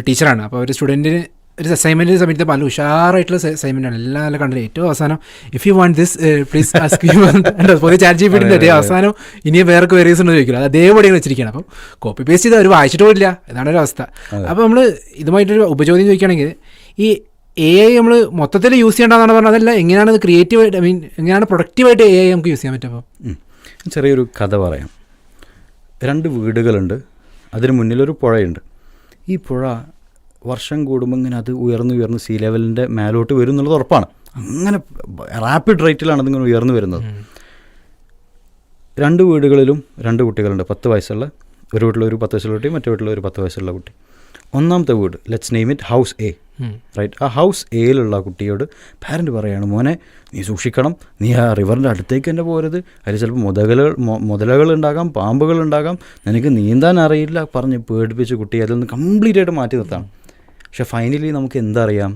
ടീച്ചറാണ്. അപ്പോൾ ഒരു സ്റ്റുഡൻറ്റിന് ഒരു അസൈൻമെൻറ്റ് സമയത്ത് നല്ല ഉഷാറായിട്ടുള്ള അസൈൻമെൻറ്റാണ്, എല്ലാം നല്ല കണ്ടില്ല. ഏറ്റവും അവസാനം if you want this please ask you, പൊതുവെ ChatGPT അതേ അവസാനം ഇനിയും വേറെ ക്വയറീസ് ഉണ്ടോ ചോദിക്കില്ല, അത് അതേപടിയാണ് വെച്ചിരിക്കുകയാണ്. അപ്പം കോപ്പി പേസ്റ്റ് ചെയ്ത് അവർ വായിച്ചിട്ട് പോയില്ല, ഇതാണ് ഒരു അവസ്ഥ. അപ്പോൾ നമ്മൾ ഇതുമായിട്ടൊരു ഉപചോദ്യം ചോദിക്കുകയാണെങ്കിൽ ഈ AI നമ്മൾ മൊത്തത്തിൽ യൂസ് ചെയ്യേണ്ടതെന്നാണ് പറഞ്ഞത്, അതല്ല എങ്ങനെയാണ് ക്രിയേറ്റീവായിട്ട്, ഐ മീൻ എങ്ങനെയാണ് പ്രൊഡക്റ്റീവായിട്ട് AI നമുക്ക് യൂസ് ചെയ്യാൻ പറ്റും? അപ്പോൾ ചെറിയൊരു കഥ പറയാം. 2 വീടുകളുണ്ട്, അതിന് മുന്നിലൊരു പുഴയുണ്ട്. ഈ പുഴ വർഷം കൂടുമ്പോൾ ഇങ്ങനെ അത് ഉയർന്ന് സീ ലെവലിൻ്റെ മേലോട്ട് വരും എന്നുള്ളത് ഉറപ്പാണ്. അങ്ങനെ റാപ്പിഡ് റേറ്റിലാണ് അതിങ്ങനെ ഉയർന്നു വരുന്നത്. 2 വീടുകളിലും 2 കുട്ടികളുണ്ട്. 10 വയസ്സുള്ള ഒരു വീട്ടിലൊരു 10 വയസ്സുള്ള കുട്ടി, മറ്റേ വീട്ടിലൊരു 10 വയസ്സുള്ള കുട്ടി. ഒന്നാമത്തെ വീട്, let's name it house A, right. ആ ഹൗസ് എയിലുള്ള കുട്ടിയോട് പാരൻറ്റ് പറയാണ്, മോനെ നീ സൂക്ഷിക്കണം, നീ ആ റിവറിൻ്റെ അടുത്തേക്ക് തന്നെ പോരുത്, അതിൽ ചിലപ്പോൾ മുതലകളുണ്ടാകാം, പാമ്പുകളുണ്ടാകാം, നിനക്ക് നീന്താൻ അറിയില്ല പറഞ്ഞ് പേടിപ്പിച്ച് കുട്ടിയെ അതിൽ നിന്ന് കംപ്ലീറ്റ് ആയിട്ട് മാറ്റി നിർത്തണം. പക്ഷേ ഫൈനലി നമുക്ക് എന്തറിയാം,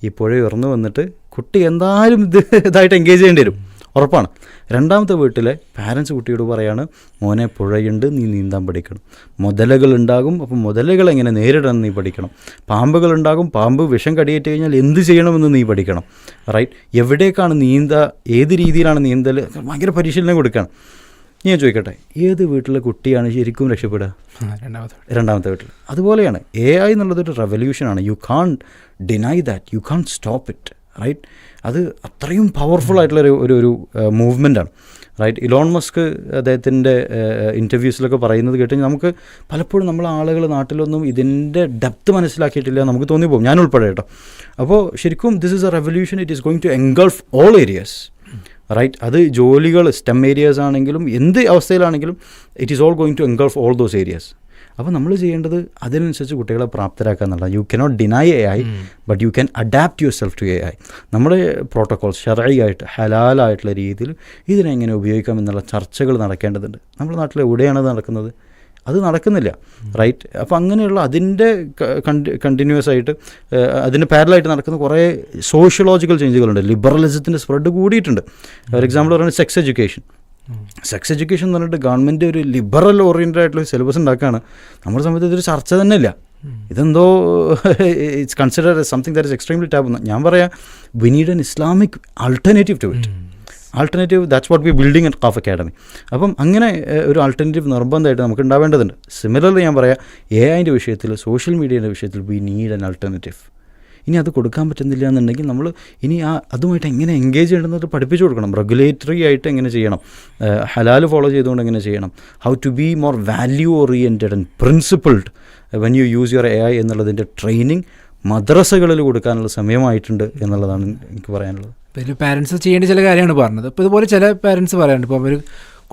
ഈ പുഴ ഉയർന്നു വന്നിട്ട് കുട്ടി എന്തായാലും ഇതായിട്ട് എൻഗേജ് ചെയ്യേണ്ടി വരും, ഉറപ്പാണ്. രണ്ടാമത്തെ വീട്ടിലെ പാരൻസ് കുട്ടിയോട് പറയാണ്, മോനെ പുഴയുണ്ട്, നീ നീന്താൻ പഠിക്കണം, മുതലകളുണ്ടാകും, അപ്പം മുതലകൾ എങ്ങനെ നേരിടണം നീ പഠിക്കണം, പാമ്പുകളുണ്ടാകും, പാമ്പ് വിഷം കടിയേറ്റ് കഴിഞ്ഞാൽ എന്ത് ചെയ്യണമെന്ന് നീ പഠിക്കണം, റൈറ്റ്. എവിടേക്കാണ് ഏത് രീതിയിലാണ് നീന്തൽ, ഭയങ്കര പരിശീലനം കൊടുക്കണം. ഞാൻ ചോദിക്കട്ടെ, ഏത് വീട്ടിലെ കുട്ടിയാണ് ശരിക്കും രക്ഷപ്പെടുക? രണ്ടാമത്തെ വീട്ടിൽ. അതുപോലെയാണ് AI എന്നുള്ളതൊരു റെവല്യൂഷനാണ്. You can't deny that, you can't stop it, right. അത് അത്രയും പവർഫുൾ ആയിട്ടുള്ള ഒരു മൂവ്മെൻറ്റാണ്, റൈറ്റ്. ഇലോൺ മസ്ക് അദ്ദേഹത്തിൻ്റെ ഇൻ്റർവ്യൂസിലൊക്കെ പറയുന്നത് കേട്ട് നമുക്ക് പലപ്പോഴും നമ്മളെ ആളുകൾ നാട്ടിലൊന്നും ഇതിൻ്റെ ഡെപ്ത് മനസ്സിലാക്കിയിട്ടില്ല നമുക്ക് തോന്നിപ്പോകും, ഞാൻ ഉൾപ്പെടെ കേട്ടോ. അപ്പോൾ ശരിക്കും this is a revolution, it is going to engulf all areas, right. അത് ജോലികൾ, സ്റ്റെം ഏരിയാസ് ആണെങ്കിലും എന്ത് അവസ്ഥയിലാണെങ്കിലും it is all going to engulf all those areas. അപ്പോൾ നമ്മൾ ചെയ്യേണ്ടത് അതിനനുസരിച്ച് കുട്ടികളെ പ്രാപ്തരാക്കുക എന്നുള്ളത്. You cannot deny AI, but you can adapt yourself to AI. നമ്മുടെ പ്രോട്ടോകോൾസ് ശർഈയായിട്ട് ഹലാലായിട്ടുള്ള രീതിയിൽ ഇതിനെങ്ങനെ ഉപയോഗിക്കാം എന്നുള്ള ചർച്ചകൾ നടക്കേണ്ടതുണ്ട്. നമ്മുടെ നാട്ടിൽ എവിടെയാണ് നടക്കുന്നത്? അത് നടക്കുന്നില്ല, റൈറ്റ്. അപ്പോൾ അങ്ങനെയുള്ള അതിൻ്റെ കണ്ടിന്യൂസ് ആയിട്ട് അതിന് പാരലായിട്ട് നടക്കുന്ന കുറേ സോഷ്യോളജിക്കൽ ചേഞ്ചുകളുണ്ട്. ലിബറലിസത്തിൻ്റെ സ്പ്രെഡ് കൂടിയിട്ടുണ്ട്. ഫോർ എക്സാമ്പിൾ പറയുന്നത് സെക്സ് എഡ്യൂക്കേഷൻ എന്ന് പറഞ്ഞിട്ട് ഗവൺമെൻറ് ഒരു ലിബറൽ ഓറിയൻറ്റഡ് ആയിട്ടുള്ള സിലബസ് ഉണ്ടാക്കുകയാണ്. നമ്മുടെ സമയത്ത് ഇതൊരു ചർച്ച തന്നെ ഇല്ല. ഇതെന്തോ it's considered something that is extremely taboo. ഞാൻ പറയാം, we need an Islamic alternative to it. That's what we building at Qaf academy. അപ്പം അങ്ങനെ ഒരു ആൾട്ടർനേറ്റീവ് നിർബന്ധമായിട്ട് നമുക്ക് ഉണ്ടാവേണ്ടതുണ്ട്. സിമിലർലി ഞാൻ പറയാം, AI-ൻ്റെ വിഷയത്തിൽ, സോഷ്യൽ മീഡിയയുടെ വിഷയത്തിൽ വി നീഡ് ആൻ ആൾട്ടർനേറ്റീവ്. ഇനി അത് കൊടുക്കാൻ പറ്റുന്നില്ല എന്നുണ്ടെങ്കിൽ നമ്മൾ ഇനി അതുമായിട്ട് എങ്ങനെ എൻഗേജ് ചെയ്യണമെന്നത് പഠിപ്പിച്ചു കൊടുക്കണം. റെഗുലേറ്ററി ആയിട്ട് എങ്ങനെ ചെയ്യണം, ഹലാൽ ഫോളോ ചെയ്തുകൊണ്ട് എങ്ങനെ ചെയ്യണം, how to be more value oriented and principled when you use your AI എന്നുള്ളതിൻ്റെ ട്രെയിനിങ് മദ്രസകളിൽ കൊടുക്കാനുള്ള സമയമായിട്ടുണ്ട് എന്നുള്ളതാണ് എനിക്ക് പറയാനുള്ളത്. ഇപ്പോൾ പാരൻസ് ചെയ്യേണ്ട ചില കാര്യമാണ് പറഞ്ഞത്. ഇപ്പോൾ ഇതുപോലെ ചില പാരൻസ് പറയാറുണ്ട്, ഇപ്പോൾ അവർ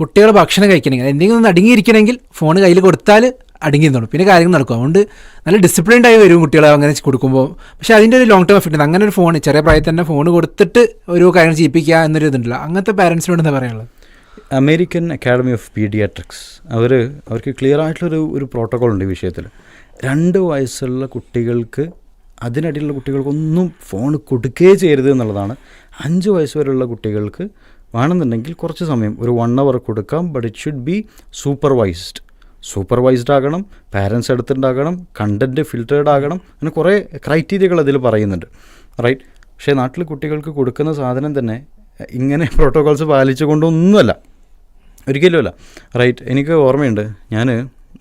കുട്ടികൾ ഭക്ഷണം കഴിക്കണമെങ്കിൽ എന്തെങ്കിലും ഒന്ന് അടങ്ങിയിരിക്കണമെങ്കിൽ ഫോൺ കയ്യിൽ കൊടുത്താൽ അടങ്ങി നിന്നോളും, പിന്നെ കാര്യങ്ങൾ നടക്കും. അതുകൊണ്ട് നല്ല ഡിസിപ്ലിൻഡ് ആയി വരും കുട്ടികളെ അങ്ങനെ കൊടുക്കുമ്പോൾ. പക്ഷേ അതിൻ്റെ ഒരു ലോങ് ടേം എഫക്റ്റ് ഉണ്ട്. അങ്ങനെ ഒരു ഫോൺ ചെറിയ പ്രായത്തിൽ തന്നെ ഫോൺ കൊടുത്തിട്ട് ഓരോ കാര്യങ്ങൾ ചെയ്യിപ്പിക്കുക എന്നൊരു ഇതുണ്ടല്ലോ. അങ്ങനത്തെ പാരൻസിനോട് എന്താ പറയാനുള്ളത്? അമേരിക്കൻ അക്കാഡമി ഓഫ് പീഡിയാട്രിക്സ് അവർക്ക് ക്ലിയർ ആയിട്ടുള്ളൊരു പ്രോട്ടോക്കോൾ ഉണ്ട് ഈ വിഷയത്തിൽ. 2 വയസ്സുള്ള കുട്ടികൾക്ക്, അതിനിടയിലുള്ള കുട്ടികൾക്കൊന്നും ഫോൺ കൊടുക്കുകയേ ചെയ്യരുത് എന്നുള്ളതാണ്. 5 വയസ്സ് വരെയുള്ള കുട്ടികൾക്ക് വേണമെന്നുണ്ടെങ്കിൽ കുറച്ച് സമയം, ഒരു 1 hour കൊടുക്കാം, but it should be supervised ആകണം, പാരൻസ് അടുത്തുണ്ടാകണം, കണ്ടൻറ്റ് ഫിൽറ്റേർഡ് ആകണം, അങ്ങനെ കുറേ ക്രൈറ്റീരിയകൾ അതിൽ പറയുന്നുണ്ട്, റൈറ്റ്. പക്ഷേ നാട്ടിൽ കുട്ടികൾക്ക് കൊടുക്കുന്ന സാധനം തന്നെ ഇങ്ങനെ പ്രോട്ടോകോൾസ് പാലിച്ചുകൊണ്ടൊന്നുമല്ല, ഒരിക്കലുമല്ല, റൈറ്റ്. എനിക്ക് ഓർമ്മയുണ്ട്, ഞാൻ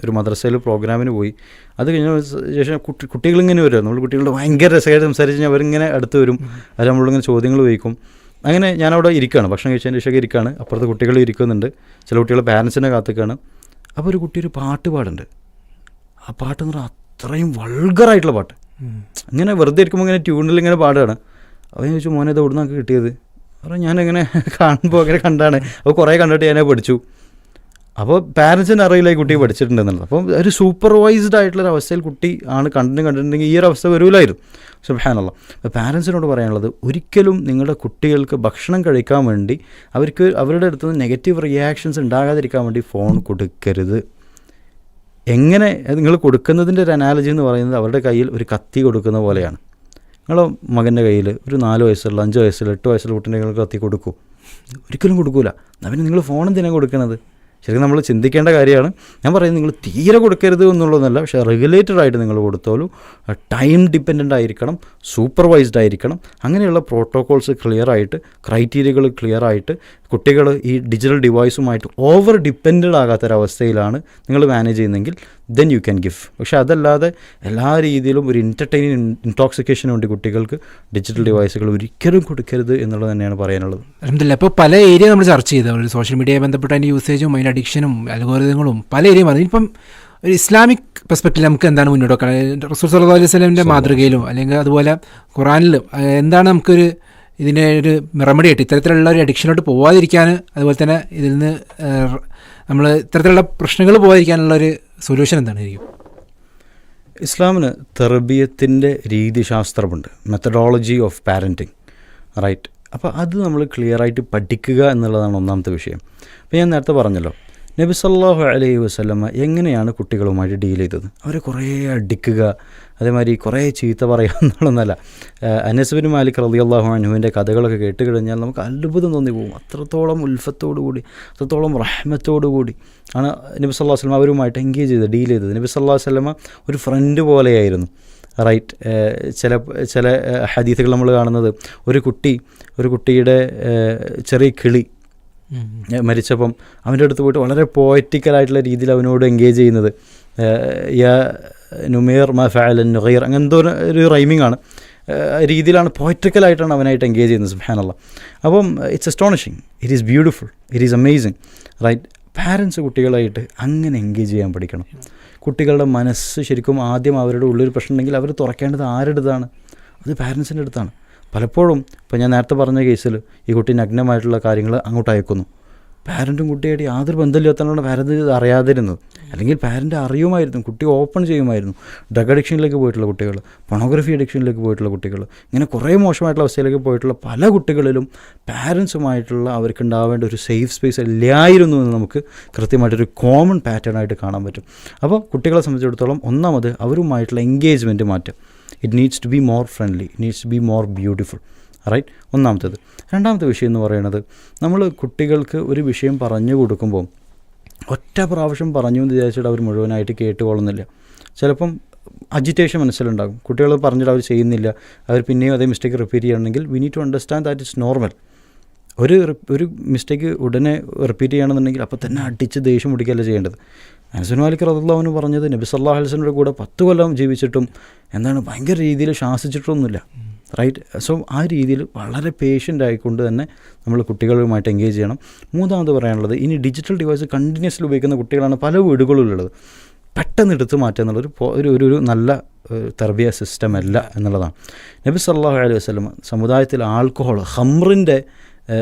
ഒരു മദ്രസയിൽ പ്രോഗ്രാമിന് പോയി. അത് കഴിഞ്ഞ ശേഷം കുട്ടികളിങ്ങനെ വരും. നമ്മൾ കുട്ടികളുടെ ഭയങ്കര രസമായിട്ട് സംസാരിച്ച് കഴിഞ്ഞാൽ അവരിങ്ങനെ അടുത്ത് വരും, അവർ നമ്മളിങ്ങനെ ചോദ്യങ്ങൾ ചോദിക്കും. അങ്ങനെ ഞാനവിടെ ഇരിക്കുകയാണ്, ഭക്ഷണം കഴിച്ചതിന് ശേഷം ഇരിക്കുകയാണ്. അപ്പുറത്ത് കുട്ടികൾ ഇരിക്കുന്നുണ്ട്, ചില കുട്ടികൾ പാരൻസിനെ കാത്തിക്കുകയാണ്. അപ്പോൾ ഒരു കുട്ടി ഒരു പാട്ട് പാടുന്നുണ്ട്. ആ പാട്ട് എന്ന് പറഞ്ഞാൽ അത്രയും വൾഗറായിട്ടുള്ള പാട്ട്, ഇങ്ങനെ വെറുതെ ഇരിക്കുമ്പോൾ ഇങ്ങനെ ട്യൂണിൽ ഇങ്ങനെ പാടുകയാണ്. അപ്പോൾ ഞാൻ ചോദിച്ചു, മോനെ ഇത് എവിടെ നിന്നൊക്കെ കിട്ടിയത്? അപ്പോൾ ഞാനിങ്ങനെ കാണുമ്പോൾ അങ്ങനെ കണ്ടാണ്. അപ്പോൾ കുറേ കണ്ടിട്ട് ഞാനത് പഠിച്ചു. അപ്പോൾ പാരൻസിന് അറിയില്ല ഈ കുട്ടി പഠിച്ചിട്ടുണ്ടെന്നുള്ളത്. അപ്പം ഒരു സൂപ്പർവൈസ്ഡ് ആയിട്ടുള്ളൊരു അവസ്ഥയിൽ കുട്ടി ആണ് കണ്ടിട്ടുണ്ടെങ്കിൽ ഈ ഒരു അവസ്ഥ വരില്ലായിരുന്നു. സുബ്ഹാനല്ലാഹ്. അപ്പോൾ പാരൻസിനോട് പറയാനുള്ളത്, ഒരിക്കലും നിങ്ങളുടെ കുട്ടികൾക്ക് ഭക്ഷണം കഴിക്കാൻ വേണ്ടി അവർക്ക് അവരുടെ അടുത്ത് നിന്ന് നെഗറ്റീവ് റിയാക്ഷൻസ് ഉണ്ടാകാതിരിക്കാൻ വേണ്ടി ഫോൺ കൊടുക്കരുത്. എങ്ങനെ നിങ്ങൾ കൊടുക്കുന്നതിൻ്റെ ഒരു അനാലജി എന്ന് പറയുന്നത് അവരുടെ കയ്യിൽ ഒരു കത്തി കൊടുക്കുന്ന പോലെയാണ്. നിങ്ങളുടെ മകൻ്റെ കയ്യിൽ ഒരു 4 വയസ്സുള്ള 5 വയസ്സുള്ള 8 വയസ്സുള്ള കുട്ടീൻ്റെ കയ്യിൽ കത്തി കൊടുക്കൂ? ഒരിക്കലും കൊടുക്കൂല. അവന് നിങ്ങൾ ഫോൺ എന്തിനാണ് കൊടുക്കുന്നത്? ശരിക്കും നമ്മൾ ചിന്തിക്കേണ്ട കാര്യമാണ്. ഞാൻ പറയുന്നത് നിങ്ങൾ തീരെ കൊടുക്കരുത് എന്നുള്ളതല്ല, പക്ഷേ റെഗുലേറ്റഡ് ആയിട്ട് നിങ്ങൾ കൊടുത്തോളൂ. ടൈം ഡിപ്പെൻഡൻ്റ് ആയിരിക്കണം, സൂപ്പർവൈസ്ഡ് ആയിരിക്കണം. അങ്ങനെയുള്ള പ്രോട്ടോകോൾസ് ക്ലിയർ ആയിട്ട്, ക്രൈറ്റീരിയകൾ ക്ലിയർ ആയിട്ട്, കുട്ടികൾ ഈ ഡിജിറ്റൽ ഡിവൈസുമായിട്ട് ഓവർ ഡിപ്പെൻഡഡ് ആകാത്തൊരവസ്ഥയിലാണ് നിങ്ങൾ മാനേജ് ചെയ്യുന്നതെങ്കിൽ ദെൻ യു ക്യാൻ ഗിവ്. പക്ഷേ അതല്ലാതെ എല്ലാ രീതിയിലും ഒരു ഇൻടോക്സിക്കേഷന് വേണ്ടി കുട്ടികൾക്ക് ഡിജിറ്റൽ ഡിവൈസുകൾ ഒരിക്കലും കൊടുക്കരുത് എന്നുള്ളത് തന്നെയാണ് പറയാനുള്ളത്. അൽഹംദുലില്ലാഹ്. ഇപ്പോൾ പല ഏരിയ നമ്മൾ ചർച്ച ചെയ്ത സോഷ്യൽ മീഡിയയെ ബന്ധപ്പെട്ട അതിൻ്റെ യൂസേജും അതിൻ്റെ അഡിക്ഷനും അൽഗോരിതങ്ങളും പല ഏരിയയും പറഞ്ഞു. ഇപ്പം ഒരു ഇസ്ലാമിക് പെർസ്പെക്റ്റീവ് നമുക്ക് എന്താണ് മുന്നോട്ട് വെക്കുന്നത്? റസൂൽ സല്ലല്ലാഹു അലൈഹി വസല്ലമയുടെ മാതൃകയിലും അല്ലെങ്കിൽ അതുപോലെ ഖുറാനിലും എന്താണ് നമുക്കൊരു ഇതിൻ്റെ ഒരു റെമഡി ആയിട്ട് ഇത്തരത്തിലുള്ള ഒരു അഡിക്ഷനോട്ട് പോകാതിരിക്കാൻ, അതുപോലെ തന്നെ ഇതിൽ നിന്ന് നമ്മൾ ഇത്തരത്തിലുള്ള പ്രശ്നങ്ങൾ പോകാതിരിക്കാനുള്ള ഒരു സൊല്യൂഷൻ എന്തായിരിക്കും? ഇസ്ലാമിന് തെർബിയത്തിൻ്റെ രീതിശാസ്ത്രമുണ്ട്, മെത്തഡോളജി ഓഫ് പാരൻറ്റിങ്, റൈറ്റ്. അപ്പോൾ അത് നമ്മൾ ക്ലിയറായിട്ട് പഠിക്കുക എന്നുള്ളതാണ് ഒന്നാമത്തെ വിഷയം. അപ്പോൾ ഞാൻ നേരത്തെ പറഞ്ഞല്ലോ, നബി സല്ലല്ലാഹു അലൈഹി വസല്ലമ എങ്ങനെയാണ് കുട്ടികളുമായിട്ട് ഡീൽ ചെയ്തത്. അവരെ കുറേ അടിക്കുക, അതേമാതിരി കുറേ ചീത്ത പറയുക എന്നുള്ളതല്ല. അനസ് ബിൻ മാലിക് റളിയല്ലാഹു അൻഹുവിൻ്റെ കഥകളൊക്കെ കേട്ട് കഴിഞ്ഞാൽ നമുക്ക് അത്ഭുതം തോന്നി പോകും. അത്രത്തോളം ഉൽഫത്തോടു കൂടി, അത്രത്തോളം റഹ്മത്തോടു കൂടി ആണ് നബി സല്ലല്ലാഹു അലൈഹി വസല്ലമ അവരുമായിട്ട് എൻഗേജ് ചെയ്തത്, ഡീൽ ചെയ്തത്. നബി സല്ലല്ലാഹു അലൈഹി വസല്ലമ ഒരു ഫ്രണ്ട് പോലെയായിരുന്നു, റൈറ്റ്. ചില ഹദീസുകൾ നമ്മൾ കാണുന്നത്, ഒരു കുട്ടിയുടെ ചെറിയ കിളി മരിച്ചപ്പം അവൻ്റെ അടുത്ത് പോയിട്ട് വളരെ പോയറ്റിക്കലായിട്ടുള്ള രീതിയിൽ അവനോട് എൻഗേജ് ചെയ്യുന്നത്, യാ നുമേർ മാ ഫഅല നുഗൈർ, അങ്ങനത്തെ ഒരു റൈമിംഗ് ആണ്, രീതിയിലാണ്, പോയറ്റിക്കലായിട്ടാണ് അവനായിട്ട് എൻഗേജ് ചെയ്യുന്നത്. സുബ്ഹാനല്ലാഹ്. അപ്പം it's astonishing, it is beautiful, it is amazing, right. Parents കുട്ടികളായിട്ട് അങ്ങനെ എൻഗേജ് ചെയ്യാൻ പഠിക്കണം. കുട്ടികളുടെ മനസ്സ് ശരിക്കും ആദ്യം അവരുടെ ഉള്ളിൽ പ്രശ്നം ഉണ്ടെങ്കിൽ അവർ തുറക്കേണ്ടത് ആരുടെ അടുത്താണ്? അത് പാരൻസിൻ്റെ അടുത്താണ്. പലപ്പോഴും ഇപ്പോൾ ഞാൻ നേരത്തെ പറഞ്ഞ കേസിൽ ഈ കുട്ടി നഗ്നമായിട്ടുള്ള കാര്യങ്ങൾ അങ്ങോട്ട് അയക്കുന്നു. പാരൻറ്റും കുട്ടിയായിട്ട് യാതൊരു ബന്ധമില്ലാത്തതാണ് പാരൻറ്റ് ഇത് അറിയാതിരുന്നത്. അല്ലെങ്കിൽ പാരൻറ്റ് അറിയുമായിരുന്നു, കുട്ടി ഓപ്പൺ ചെയ്യുമായിരുന്നു. ഡ്രഗ് അഡിക്ഷനിലേക്ക് പോയിട്ടുള്ള കുട്ടികൾ, പൊണോഗ്രഫി അഡിക്ഷനിലേക്ക് പോയിട്ടുള്ള കുട്ടികൾ, ഇങ്ങനെ കുറേ മോശമായിട്ടുള്ള അവസ്ഥയിലേക്ക് പോയിട്ടുള്ള പല കുട്ടികളിലും പാരൻസുമായിട്ടുള്ള അവർക്ക് ഉണ്ടാവേണ്ട ഒരു സേഫ് സ്പേസ് ഇല്ലായിരുന്നു എന്ന് നമുക്ക് കൃത്യമായിട്ടൊരു കോമൺ പാറ്റേൺ ആയിട്ട് കാണാൻ പറ്റും. അപ്പോൾ കുട്ടികളെ സംബന്ധിച്ചിടത്തോളം ഒന്നാമത് അവരുമായിട്ടുള്ള എൻഗേജ്മെൻറ്റ് മാറ്റും. It needs to be more friendly, it needs to be more beautiful, right. ഒന്നാമത്തേത്. രണ്ടാമത്തെ വിഷയം എന്ന് പറയുന്നത്, നമ്മൾ കുട്ടികൾക്ക് ഒരു വിഷയം പറഞ്ഞു കൊടുക്കുമ്പോൾ ഒറ്റ പ്രാവശ്യം പറഞ്ഞു എന്ന് വിചാരിച്ചിട്ട് അവർ മുഴുവനായിട്ട് കേട്ടുകൊള്ളുന്നില്ല. ചിലപ്പം അജിറ്റേഷൻ മനസ്സിലുണ്ടാകും. കുട്ടികൾ പറഞ്ഞിട്ട് അവർ ചെയ്യുന്നില്ല, അവർ പിന്നെയും അതേ മിസ്റ്റേക്ക് റിപ്പീറ്റ് ചെയ്യണമെങ്കിൽ we need to understand that it's normal. ഒരു മിസ്റ്റേക്ക് ഉടനെ റിപ്പീറ്റ് ചെയ്യണമെന്നുണ്ടെങ്കിൽ അപ്പോൾ തന്നെ അടിച്ച് ദേഷ്യം പിടിക്കുകയല്ല ചെയ്യേണ്ടത്. അനസ് ബിൻ മാലിക് റളിയല്ലാഹു അൻഹു പറഞ്ഞത്, നബി സല്ലല്ലാഹു അലൈഹി വസല്ലമയുടെ കൂടെ 10 കൊല്ലം ജീവിച്ചിട്ടും ഭയങ്കര രീതിയിൽ ശാസിച്ചിട്ടൊന്നുമില്ല, റൈറ്റ്. സോ ആ രീതിയിൽ വളരെ പേഷ്യൻ്റ് ആയിക്കൊണ്ട് തന്നെ നമ്മൾ കുട്ടികളുമായിട്ട് എൻഗേജ് ചെയ്യണം. മൂന്നാമത് പറയാനുള്ളത്, ഇനി ഡിജിറ്റൽ ഡിവൈസ് കണ്ടിന്യൂസ്ലി ഉപയോഗിക്കുന്ന കുട്ടികളാണ് പല വീടുകളിലുള്ളത്. പെട്ടെന്ന് എടുത്ത് മാറ്റുക എന്നുള്ളൊരു ഒരു നല്ല തർബിയ സിസ്റ്റം അല്ല എന്നുള്ളതാണ്. നബി സല്ലല്ലാഹു അലൈഹി വസല്ലം സമുദായത്തിൽ ആൽക്കഹോൾ,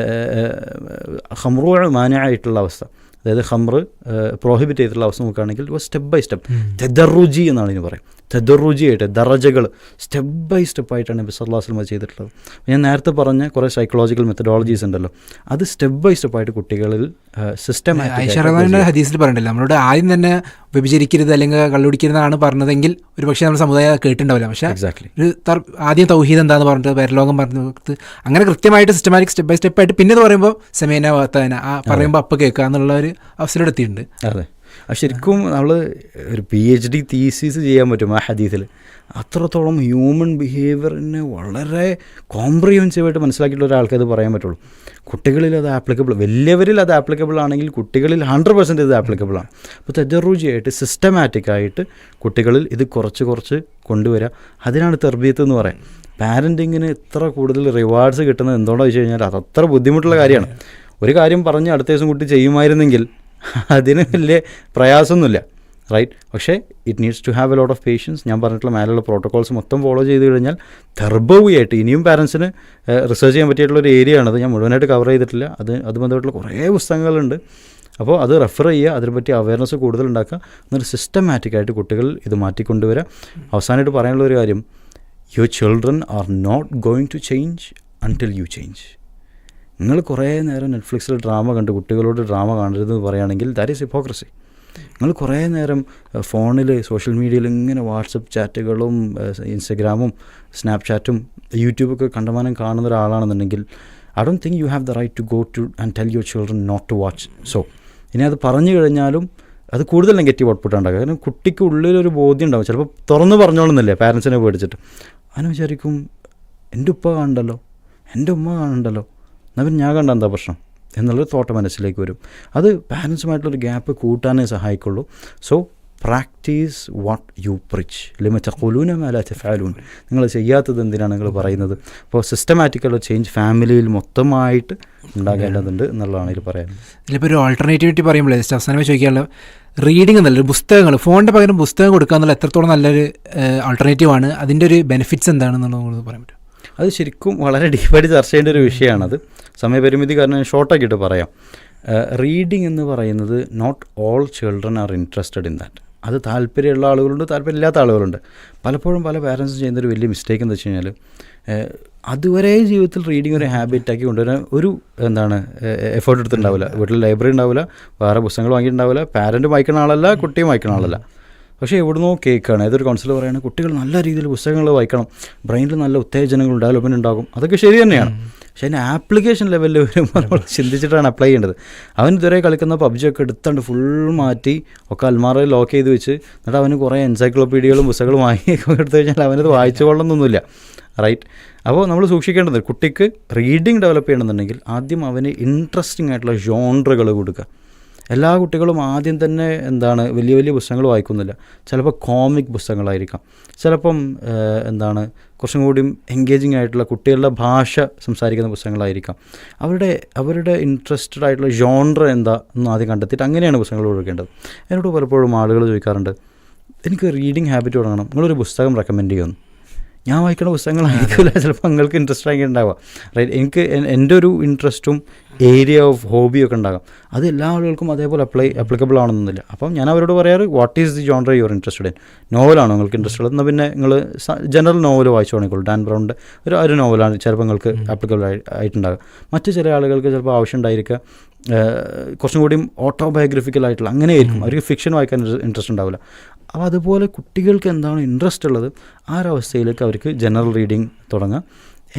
ഖംറു മാനിയായിട്ടുള്ള അവസ്ഥ, അതായത് ഖംറ് പ്രോഹിബിറ്റ് ചെയ്തിട്ടുള്ള അവസ്ഥ നോക്കുകയാണെങ്കിൽ സ്റ്റെപ്പ് ബൈ സ്റ്റെപ്പ്, തെദറുജി എന്നാണ് ഇതിന് പറയും. തെദറുജിയായിട്ട് ദറജകൾ സ്റ്റെപ്പ് ബൈ സ്റ്റെപ്പായിട്ടാണ് നബി സല്ലല്ലാഹു അലൈഹി വസല്ലം ചെയ്തിട്ടുള്ളത്. ഞാൻ നേരത്തെ പറഞ്ഞ കുറേ സൈക്കോളജിക്കൽ മെത്തഡോളജീസ് ഉണ്ടല്ലോ, അത് സ്റ്റെപ്പ് ബൈ സ്റ്റെപ്പായിട്ട് കുട്ടികളിൽ സിസ്റ്റമാറ്റിക് ഹദീസിൽ പറഞ്ഞിട്ടില്ല, നമ്മളോട് ആദ്യം തന്നെ വ്യഭിചരിക്കരുത് അല്ലെങ്കിൽ കള്ളുടിക്കരുതെന്നാണ് പറഞ്ഞതെങ്കിൽ ഒരു പക്ഷേ നമ്മുടെ സമുദായം കേട്ടിട്ടുണ്ടാവില്ല. പക്ഷേ എക്സാക്ട്ലി ആദ്യം തൗഹീദ് എന്താണെന്ന് പറഞ്ഞിട്ട് പരലോകം പറഞ്ഞത് അങ്ങനെ കൃത്യമായിട്ട് സിസ്റ്റമാറ്റിക് സ്റ്റെപ്പ് ബൈ സ്റ്റെപ്പായിട്ട് പിന്നെ എന്ന് പറയുമ്പോൾ സെമേന വാത്താന ആ പറയുമ്പോൾ അപ്പം കേൾക്കുക എന്നുള്ള ഒരു അവസരമെത്തിയിട്ടുണ്ട്. അതെ, ശരിക്കും നമ്മൾ ഒരു PhD തീസിസ് ചെയ്യാൻ പറ്റും ആ ഹദീസിൽ. അത്രത്തോളം ഹ്യൂമൻ ബിഹേവിയറിനെ വളരെ കോംപ്രിഹെൻസീവായിട്ട് മനസ്സിലാക്കിയിട്ടുള്ള ഒരാൾക്ക് അത് പറയാൻ പറ്റുള്ളൂ. കുട്ടികളിൽ അത് ആപ്ലിക്കബിൾ, വലിയവരിൽ അത് ആപ്ലിക്കബിൾ ആണെങ്കിൽ കുട്ടികളിൽ 100% ഇത് ആപ്ലിക്കബിൾ ആണ്. അപ്പോൾ തജറുജിയായിട്ട് സിസ്റ്റമാറ്റിക്കായിട്ട് കുട്ടികളിൽ ഇത് കുറച്ച് കൊണ്ടുവരിക, അതിനാണ് തർബിയത്ത് എന്ന് പറയാം. പാരൻറ്റിങ്ങിന് ഇത്ര കൂടുതൽ റിവാർഡ്സ് കിട്ടുന്നത് എന്തുകൊണ്ടാണെന്ന് വെച്ച് കഴിഞ്ഞാൽ അത് അത്ര ബുദ്ധിമുട്ടുള്ള കാര്യമാണ്. ഒരു കാര്യം പറഞ്ഞ് അടുത്ത ദിവസം കുട്ടി ചെയ്യുമായിരുന്നെങ്കിൽ അതിന് വലിയ പ്രയാസമൊന്നുമില്ല, റൈറ്റ്. പക്ഷേ it needs to have a lot of patience. ഞാൻ പറഞ്ഞിട്ടുള്ള മേലുള്ള പ്രോട്ടോകോൾസ് മൊത്തം ഫോളോ ചെയ്ത് കഴിഞ്ഞാൽ തർബവിയായിട്ട് ഇനിയും പാരൻസിന് റിസർച്ച് ചെയ്യാൻ പറ്റിയിട്ടുള്ളൊരു ഏരിയ ആണത്. ഞാൻ മുഴുവനായിട്ട് കവർ ചെയ്തിട്ടില്ല. അത് ബന്ധപ്പെട്ടുള്ള കുറേ പുസ്തകങ്ങളുണ്ട്. അപ്പോൾ അത് റെഫർ ചെയ്യുക, അതിനെപ്പറ്റി അവയർനെസ് കൂടുതൽ ഉണ്ടാക്കുക, എന്നിട്ട് സിസ്റ്റമാറ്റിക്കായിട്ട് കുട്ടികൾ ഇത് മാറ്റിക്കൊണ്ടുവരിക. അവസാനമായിട്ട് പറയാനുള്ള ഒരു കാര്യം, your children are not going to change until you change. നിങ്ങൾ കുറേ നേരം നെറ്റ്ഫ്ലിക്സിൽ ഡ്രാമ കണ്ട് കുട്ടികളോട് ഡ്രാമ കാണരുതെന്ന് പറയുകയാണെങ്കിൽ ദാറ്റ് ഈസ് ഹിപ്പോക്രസി. നിങ്ങൾ കുറേ നേരം ഫോണിൽ സോഷ്യൽ മീഡിയയിൽ ഇങ്ങനെ വാട്സപ്പ് ചാറ്റുകളും ഇൻസ്റ്റഗ്രാമും സ്നാപ്ചാറ്റും യൂട്യൂബൊക്കെ കണ്ടമാനം കാണുന്ന ഒരാളാണെന്നുണ്ടെങ്കിൽ I don't think you have the right to go to and tell your children not to watch. So ഇനി അത് പറഞ്ഞു കഴിഞ്ഞാലും അത് കൂടുതൽ നെഗറ്റീവ് ഔട്ട്പുട്ട് ഉണ്ടാകുക. കാരണം കുട്ടിക്ക് ഉള്ളിലൊരു ബോധ്യം ഉണ്ടാകും. ചിലപ്പോൾ തുറന്ന് പറഞ്ഞോളുന്നില്ലേ പാരൻസിനെ പേടിച്ചിട്ട്. അതിന് വിചാരിക്കും, എൻ്റെ ഉപ്പ കാണണ്ടല്ലോ, എൻ്റെ ഉമ്മ കാണണ്ടല്ലോ, എന്നാൽ പിന്നെ ഞാൻ കണ്ട എന്താ പ്രശ്നം എന്നുള്ളൊരു തോട്ട് മനസ്സിലേക്ക് വരും. അത് പാരൻസുമായിട്ടുള്ളൊരു ഗ്യാപ്പ് കൂട്ടാനേ സഹായിക്കുള്ളൂ. So practice what you preach, ലിമ തഖൂലൂന മാ ലാ തഫഅലൂൻ. നിങ്ങൾ ചെയ്യാത്തത് എന്തിനാണ് നിങ്ങൾ പറയുന്നത്. അപ്പോൾ സിസ്റ്റമാറ്റിക്കുള്ള ചേഞ്ച് ഫാമിലിയിൽ മൊത്തമായിട്ട് ഉണ്ടാകേണ്ടതുണ്ട് എന്നുള്ളതാണ് ഇതിൽ പറയാനുള്ളത്. ഇതിലിപ്പോൾ ഒരു ഓൾട്ടർനേറ്റീവിറ്റി പറയുമ്പോൾ ജസ്റ്റ് അവസാനമായി ചോദിക്കാനുള്ള റീഡിംഗ് എന്നല്ല, പുസ്തകങ്ങൾ, ഫോണിൻ്റെ പകരം പുസ്തകം കൊടുക്കുക എന്നുള്ള എത്രത്തോളം നല്ലൊരു ആൾട്ടർനേറ്റീവാണ്, അതിൻ്റെ ഒരു ബെനിഫിറ്റ്സ് എന്താണെന്നുള്ളത് പറയാൻ പറ്റും. അത് ശരിക്കും വളരെ ഡീപ്പായിട്ട് ചർച്ച ചെയ്യേണ്ട ഒരു വിഷയമാണത്. സമയപരിമിതി കാരണം ഞാൻ ഷോർട്ടാക്കിയിട്ട് പറയാം. റീഡിങ് എന്ന് പറയുന്നത് not all children are interested in that. അത് താല്പര്യമുള്ള ആളുകളുണ്ട്, താല്പര്യമില്ലാത്ത ആളുകളുണ്ട്. പലപ്പോഴും പല പാരൻസും ചെയ്യുന്നൊരു വലിയ മിസ്റ്റേക്ക് എന്ന് വെച്ച് കഴിഞ്ഞാൽ അതുവരെ ജീവിതത്തിൽ റീഡിങ് ഒരു ഹാബിറ്റാക്കി കൊണ്ടുവരാൻ ഒരു എഫേർട്ട് എടുത്തിട്ടുണ്ടാവില്ല. വീട്ടിൽ ലൈബ്രറി ഉണ്ടാവില്ല, വേറെ പുസ്തകങ്ങൾ വാങ്ങിയിട്ടുണ്ടാവില്ല, പാരൻറ്റ് വായിക്കുന്ന ആളല്ല, കുട്ടിയും വായിക്കുന്ന ആളല്ല. പക്ഷേ എവിടുന്നോ കേൾക്കുകയാണ്, ഏതൊരു കൗൺസിലർ പറയുകയാണ് കുട്ടികൾ നല്ല രീതിയിൽ പുസ്തകങ്ങൾ വായിക്കണം, ബ്രെയിനിൽ നല്ല ഉത്തേജനങ്ങൾ ഡെവലപ്മെൻറ്റ് ഉണ്ടാകും. അതൊക്കെ ശരി തന്നെയാണ്. പക്ഷേ അതിന് ആപ്ലിക്കേഷൻ ലെവലിൽ വരുമ്പോൾ നമ്മൾ ചിന്തിച്ചിട്ടാണ് അപ്ലൈ ചെയ്യേണ്ടത്. അവൻ ഇതുവരെ കളിക്കുന്ന PUBG ഒക്കെ എടുത്താണ്ട് ഫുൾ മാറ്റി ഒക്കെ അൽമാറയിൽ ലോക്ക് ചെയ്ത് വെച്ച് എന്നിട്ട് അവന് കുറേ എൻസൈക്ലോപീഡിയകളും പുസ്തകങ്ങളും വാങ്ങി എടുത്തു കഴിഞ്ഞാൽ അവനത് വായിച്ചു കൊള്ളണമെന്നൊന്നുമില്ല. റൈറ്റ്. അപ്പോൾ നമ്മൾ സൂക്ഷിക്കേണ്ടത് കുട്ടിക്ക് റീഡിങ് ഡെവലപ്പ് ചെയ്യണമെന്നുണ്ടെങ്കിൽ ആദ്യം അവന് ഇൻട്രസ്റ്റിംഗ് ആയിട്ടുള്ള ജോൺറുകൾ കൊടുക്കുക. എല്ലാ കുട്ടികളും ആദ്യം തന്നെ വലിയ വലിയ പുസ്തകങ്ങൾ വായിക്കുന്നില്ല. ചിലപ്പോൾ കോമിക് പുസ്തകങ്ങളായിരിക്കാം, ചിലപ്പം കുറച്ചും കൂടിയും എൻഗേജിങ് ആയിട്ടുള്ള കുട്ടികളുടെ ഭാഷ സംസാരിക്കുന്ന പുസ്തകങ്ങളായിരിക്കാം. അവരുടെ ഇൻട്രസ്റ്റഡ് ആയിട്ടുള്ള ജോൺറ് എന്താ എന്ന് ആദ്യം കണ്ടെത്തിയിട്ട് അങ്ങനെയാണ് പുസ്തകങ്ങൾ കൊടുക്കേണ്ടത്. എന്നോട് പലപ്പോഴും ആളുകൾ ചോദിക്കാറുണ്ട്, എനിക്ക് റീഡിങ് ഹാബിറ്റ് തുടങ്ങണം, നിങ്ങളൊരു പുസ്തകം റെക്കമെൻഡ് ചെയ്യുന്നു. ഞാൻ വായിക്കുന്ന പുസ്തകങ്ങളായിരിക്കില്ല ചിലപ്പോൾ നിങ്ങൾക്ക് ഇൻട്രസ്റ്റ് ആക്കി ഉണ്ടാവുക. റൈറ്റ്. എനിക്ക് എൻ്റെ ഒരു ഇൻട്രസ്റ്റും ഏരിയ ഓഫ് ഹോബിയൊക്കെ ഉണ്ടാകാം. അത് എല്ലാ ആളുകൾക്കും അതേപോലെ അപ്ലിക്കബിൾ ആണെന്നൊന്നുമില്ല. അപ്പം ഞാൻ അവരോട് പറയാറ്, what is the genre your interested in? നോവലാണോ നിങ്ങൾക്ക് ഇൻട്രസ്റ്റ് ഉള്ളത്? എന്നാൽ പിന്നെ നിങ്ങൾ ജനറൽ നോവൽ വായിച്ചു തുടങ്ങിക്കോളൂ. ഡാൻ ബ്രൗണിൻ്റെ ഒരു നോവലാണ് ചിലപ്പോൾ നിങ്ങൾക്ക് അപ്ലിക്കബിൾ ആയിട്ടുണ്ടാകുക. മറ്റു ചില ആളുകൾക്ക് ചിലപ്പോൾ ആവശ്യം ഉണ്ടായിരിക്കുക കുറച്ചും കൂടിയും ഓട്ടോബയോഗ്രഫിക്കലായിട്ടുള്ള അങ്ങനെയായിരിക്കും. അവർക്ക് ഫിക്ഷൻ വായിക്കാൻ ഇൻട്രസ്റ്റ് ഉണ്ടാവില്ല. അപ്പോൾ അതുപോലെ കുട്ടികൾക്ക് എന്താണ് ഇൻട്രസ്റ്റ് ഉള്ളത് ആ ഒരവസ്ഥയിലേക്ക് അവർക്ക് ജനറൽ റീഡിങ് തുടങ്ങാം.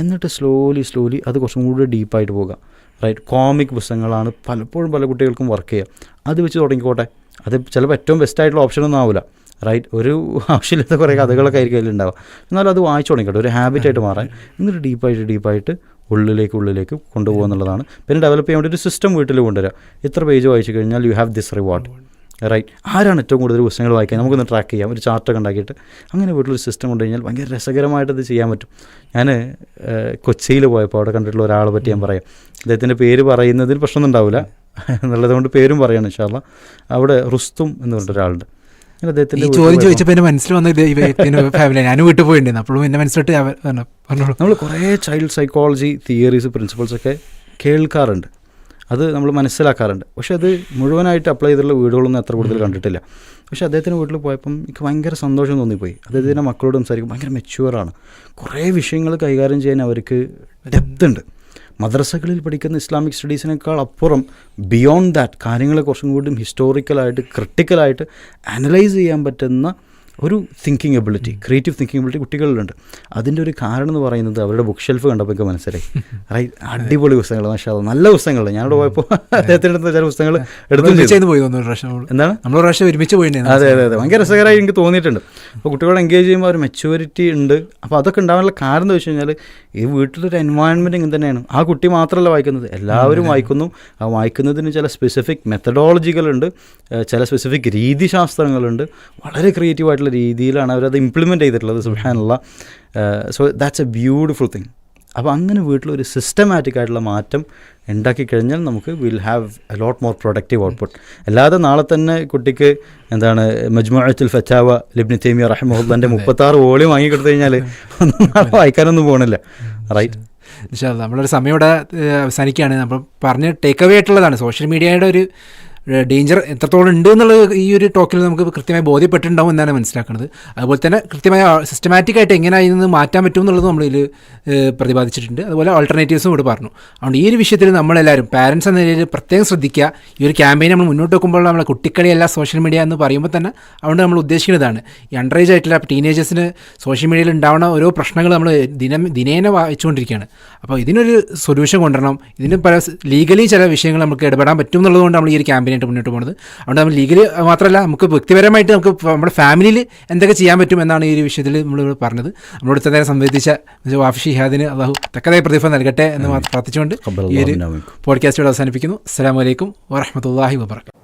എന്നിട്ട് സ്ലോലി അത് കുറച്ചും കൂടി ഡീപ്പായിട്ട് പോകുക. റൈറ്റ്. കോമിക് പുസ്തകങ്ങളാണ് പലപ്പോഴും പല കുട്ടികൾക്കും വർക്ക് ചെയ്യുക. അത് വെച്ച് തുടങ്ങിക്കോട്ടെ. അത് ചിലപ്പോൾ ഏറ്റവും ബെസ്റ്റായിട്ടുള്ള ഓപ്ഷനൊന്നും ആവില്ല. റൈറ്റ്. ഒരു ആവശ്യമില്ലാത്ത കുറേ കഥകളൊക്കെ ആയിരിക്കും അതിലുണ്ടാവുക. എന്നാലും അത് വായിച്ചു തുടങ്ങിക്കോട്ടെ, ഒരു ഹാബിറ്റായിട്ട് മാറാൻ. എന്നിട്ട് ഡീപ്പായിട്ട് ഉള്ളിലേക്ക് കൊണ്ടുപോകുക എന്നുള്ളതാണ്. പിന്നെ ഡെവലപ്പ് ചെയ്യാൻ വേണ്ടി ഒരു സിസ്റ്റം വീട്ടിൽ കൊണ്ടുവരിക. ഇത്ര പേജ് വായിച്ചു കഴിഞ്ഞാൽ you have this reward. Right. ആരാണ് ഏറ്റവും കൂടുതൽ പുസ്തകങ്ങൾ വായിക്കുക നമുക്കൊന്ന് ട്രാക്ക് ചെയ്യാം, ഒരു ചാർട്ടൊക്കെ ഉണ്ടാക്കിയിട്ട് അങ്ങനെ വീട്ടിലൊരു സിസ്റ്റം കൊണ്ടു കഴിഞ്ഞാൽ ഭയങ്കര രസകരമായിട്ടത് ചെയ്യാൻ പറ്റും. ഞാൻ കൊച്ചിയിൽ പോയപ്പോൾ അവിടെ കണ്ടിട്ടുള്ള ഒരാളെ പറ്റി ഞാൻ പറയാം. അദ്ദേഹത്തിൻ്റെ പേര് പറയുന്നതിൽ പ്രശ്നമൊന്നും ഉണ്ടാവില്ല എന്നുള്ളത് കൊണ്ട് പേരും പറയാണ് ഇൻഷാ അല്ലാഹ്. അവിടെ റുസ്തും എന്ന് പറഞ്ഞിട്ട് ഒരാളുണ്ട്. ഈ ചോദ്യം ചോദിച്ചപ്പോൾ എൻ്റെ മനസ്സിൽ വന്നത് ഫാമിലി ഞാൻ വീട്ടിൽ പോയിട്ടുണ്ടായിരുന്നു. അപ്പോഴും എൻ്റെ മനസ്സിലോട്ട് പറഞ്ഞോളൂ. നമ്മൾ കുറേ ചൈൽഡ് സൈക്കോളജി തിയറീസ് പ്രിൻസിപ്പിൾസൊക്കെ കേൾക്കാറുണ്ട്, അത് നമ്മൾ മനസ്സിലാക്കാറുണ്ട്. പക്ഷേ അത് മുഴുവനായിട്ട് അപ്ലൈ ചെയ്തിട്ടുള്ള വീടുകളൊന്നും എത്ര കൂടുതൽ കണ്ടിട്ടില്ല. പക്ഷേ അദ്ദേഹത്തിൻ്റെ വീട്ടിൽ പോയപ്പം എനിക്ക് ഭയങ്കര സന്തോഷം തോന്നിപ്പോയി. അദ്ദേഹത്തിൻ്റെ മക്കളോട് സംസാരിക്കും, ഭയങ്കര മെച്യൂറാണ്, കുറേ വിഷയങ്ങൾ കൈകാര്യം ചെയ്യാൻ അവർക്ക് ഡെപ്ത് ഉണ്ട്. മദ്രസകളിൽ പഠിക്കുന്ന ഇസ്ലാമിക് സ്റ്റഡീസിനേക്കാൾ അപ്പുറം ബിയോണ്ട് ദാറ്റ് കാര്യങ്ങളെ കുറച്ചും കൂടി ഹിസ്റ്റോറിക്കലായിട്ട് ക്രിട്ടിക്കലായിട്ട് അനലൈസ് ചെയ്യാൻ പറ്റുന്ന ഒരു thinking ability, creative thinking ability കുട്ടികളിലുണ്ട്. അതിൻ്റെ ഒരു കാരണം എന്ന് പറയുന്നത് അവരുടെ ബുക്ക് ഷെൽഫ് കണ്ടപ്പോൾ എനിക്ക് മനസ്സിലായി. റൈറ്റ്. അടിപൊളി പുസ്തകങ്ങൾ, മാഷാ അല്ലാഹ്, നല്ല പുസ്തകങ്ങൾ. ഞാനിവിടെ പോയപ്പോൾ അദ്ദേഹത്തിൻ്റെ അടുത്ത് ചില പുസ്തകങ്ങൾ എടുത്തു പോയി. എന്താണ് നമ്മൾ പ്രാവശ്യം ഒരുമിച്ച് പോയി. അതെ ഭയങ്കര രസകരമായി എനിക്ക് തോന്നിയിട്ടുണ്ട്. അപ്പോൾ കുട്ടികളെ എൻഗേജ് ചെയ്യുമ്പോൾ ഒരു മെച്യൂരിറ്റി ഉണ്ട്. അപ്പോൾ അതൊക്കെ ഉണ്ടാകാനുള്ള കാരണം എന്ന് വെച്ച് കഴിഞ്ഞാൽ ഈ വീട്ടിലൊരു എൻവയോൺമെൻറ്റ് ഇങ്ങനെ തന്നെയാണ്. ആ കുട്ടി മാത്രമല്ല വായിക്കുന്നത്, എല്ലാവരും വായിക്കുന്നു. ആ വായിക്കുന്നതിന് ചില സ്പെസിഫിക് മെത്തഡോളജികളുണ്ട്, ചില സ്പെസിഫിക് രീതിശാസ്ത്രങ്ങളുണ്ട്. വളരെ ക്രിയേറ്റീവായിട്ടുള്ള രീതിയിലാണ് അവരത് ഇംപ്ലിമെൻറ്റ് ചെയ്തിട്ടുള്ളത്. സുബ്ഹാനല്ലാഹ്. So that's a beautiful thing. അപ്പോൾ അങ്ങനെ വീട്ടിലൊരു സിസ്റ്റമാറ്റിക് ആയിട്ടുള്ള മാറ്റം ഉണ്ടാക്കി കഴിഞ്ഞാൽ നമുക്ക് will have a lot more productive output. അല്ലാതെ നാളെ തന്നെ കുട്ടിക്ക് മജ്മുഅത്തുൽ ഫതാവ ഇബ്നു തൈമിയ്യ റഹിമഹുല്ലാഹിന്റെ 36 വോളിയം വാങ്ങിക്കൊടുത്തു കഴിഞ്ഞാൽ ഒന്നും നാളെ വായിക്കാനൊന്നും പോകണില്ല. റൈറ്റ്. ഇൻഷാ അല്ലാഹ് നമ്മളൊരു സമയം ഇവിടെ അവസാനിക്കുകയാണ്. നമ്മൾ പറഞ്ഞ് ടേക്ക് അവേ ആയിട്ടുള്ളതാണ് സോഷ്യൽ മീഡിയയുടെ ഒരു ഡേഞ്ചർ എത്രത്തോളം ഉണ്ട് എന്നുള്ളത് ഈ ഒരു ടോക്കിൽ നമുക്ക് കൃത്യമായി ബോധ്യപ്പെട്ടിട്ടുണ്ടാവും എന്നാണ് മനസ്സിലാക്കുന്നത്. അതുപോലെ തന്നെ കൃത്യമായ സിസ്റ്റമാറ്റിക്കായിട്ട് എങ്ങനെ അതിൽ നിന്ന് മാറ്റാൻ പറ്റും എന്നുള്ളത് നമ്മളിൽ പ്രതിപാദിച്ചിട്ടുണ്ട്. അതുപോലെ ഓൾട്ടർനേറ്റീവ്സും ഇവിടെ പറഞ്ഞു. അതുകൊണ്ട് ഈ ഒരു വിഷയത്തിൽ നമ്മളെല്ലാവരും പാരൻസ് എന്ന നിലയിൽ പ്രത്യേകം ശ്രദ്ധിക്കുക. ഈ ഒരു ക്യാമ്പയിൻ നമ്മൾ മുന്നോട്ട് വെക്കുമ്പോൾ നമ്മളെ കുട്ടിക്കളിയല്ല സോഷ്യൽ മീഡിയ എന്ന് പറയുമ്പോൾ തന്നെ അതുകൊണ്ട് നമ്മൾ ഉദ്ദേശിക്കുന്നതാണ് ഈ അണ്ടർ ഏജ് ആയിട്ടുള്ള ടീനേജേഴ്സിന് സോഷ്യൽ മീഡിയയിൽ ഉണ്ടാവുന്ന ഓരോ പ്രശ്നങ്ങൾ നമ്മൾ ദിനേന വായിച്ചുകൊണ്ടിരിക്കുകയാണ്. അപ്പോൾ ഇതിനൊരു സൊല്യൂഷൻ കൊണ്ടുവരണം. ഇതിന് പല ലീഗലി ചില വിഷയങ്ങൾ നമുക്ക് ഇടപെടാൻ പറ്റും എന്നുള്ളതുകൊണ്ട് നമ്മൾ ഈ ഒരു ക്യാമ്പയിൻ മുന്നോട്ട് പോകുന്നത്. അതുകൊണ്ട് നമ്മൾ ലീഗലി മാത്രമല്ല നമുക്ക് വ്യക്തിപരമായിട്ട് നമുക്ക് നമ്മുടെ ഫാമിലിയിൽ എന്തൊക്കെ ചെയ്യാൻ പറ്റും എന്നാണ് ഈ ഒരു വിഷയത്തിൽ നമ്മൾ പറഞ്ഞത്. നമ്മളോട് ഇത്ര നേരം സംബന്ധിച്ച വാഫി ഷിഹാദിന് അല്ലാഹു തക്കതായ പ്രതിഫലം നൽകട്ടെ എന്ന് പ്രാർത്ഥിച്ചുകൊണ്ട് ഈ ഒരു പോഡ്കാസ്റ്റോട് അവസാനിപ്പിക്കുന്നു. അസ്സലാമു അലൈക്കും വറഹ്മത്തുള്ളാഹി വബറകാതുഹു.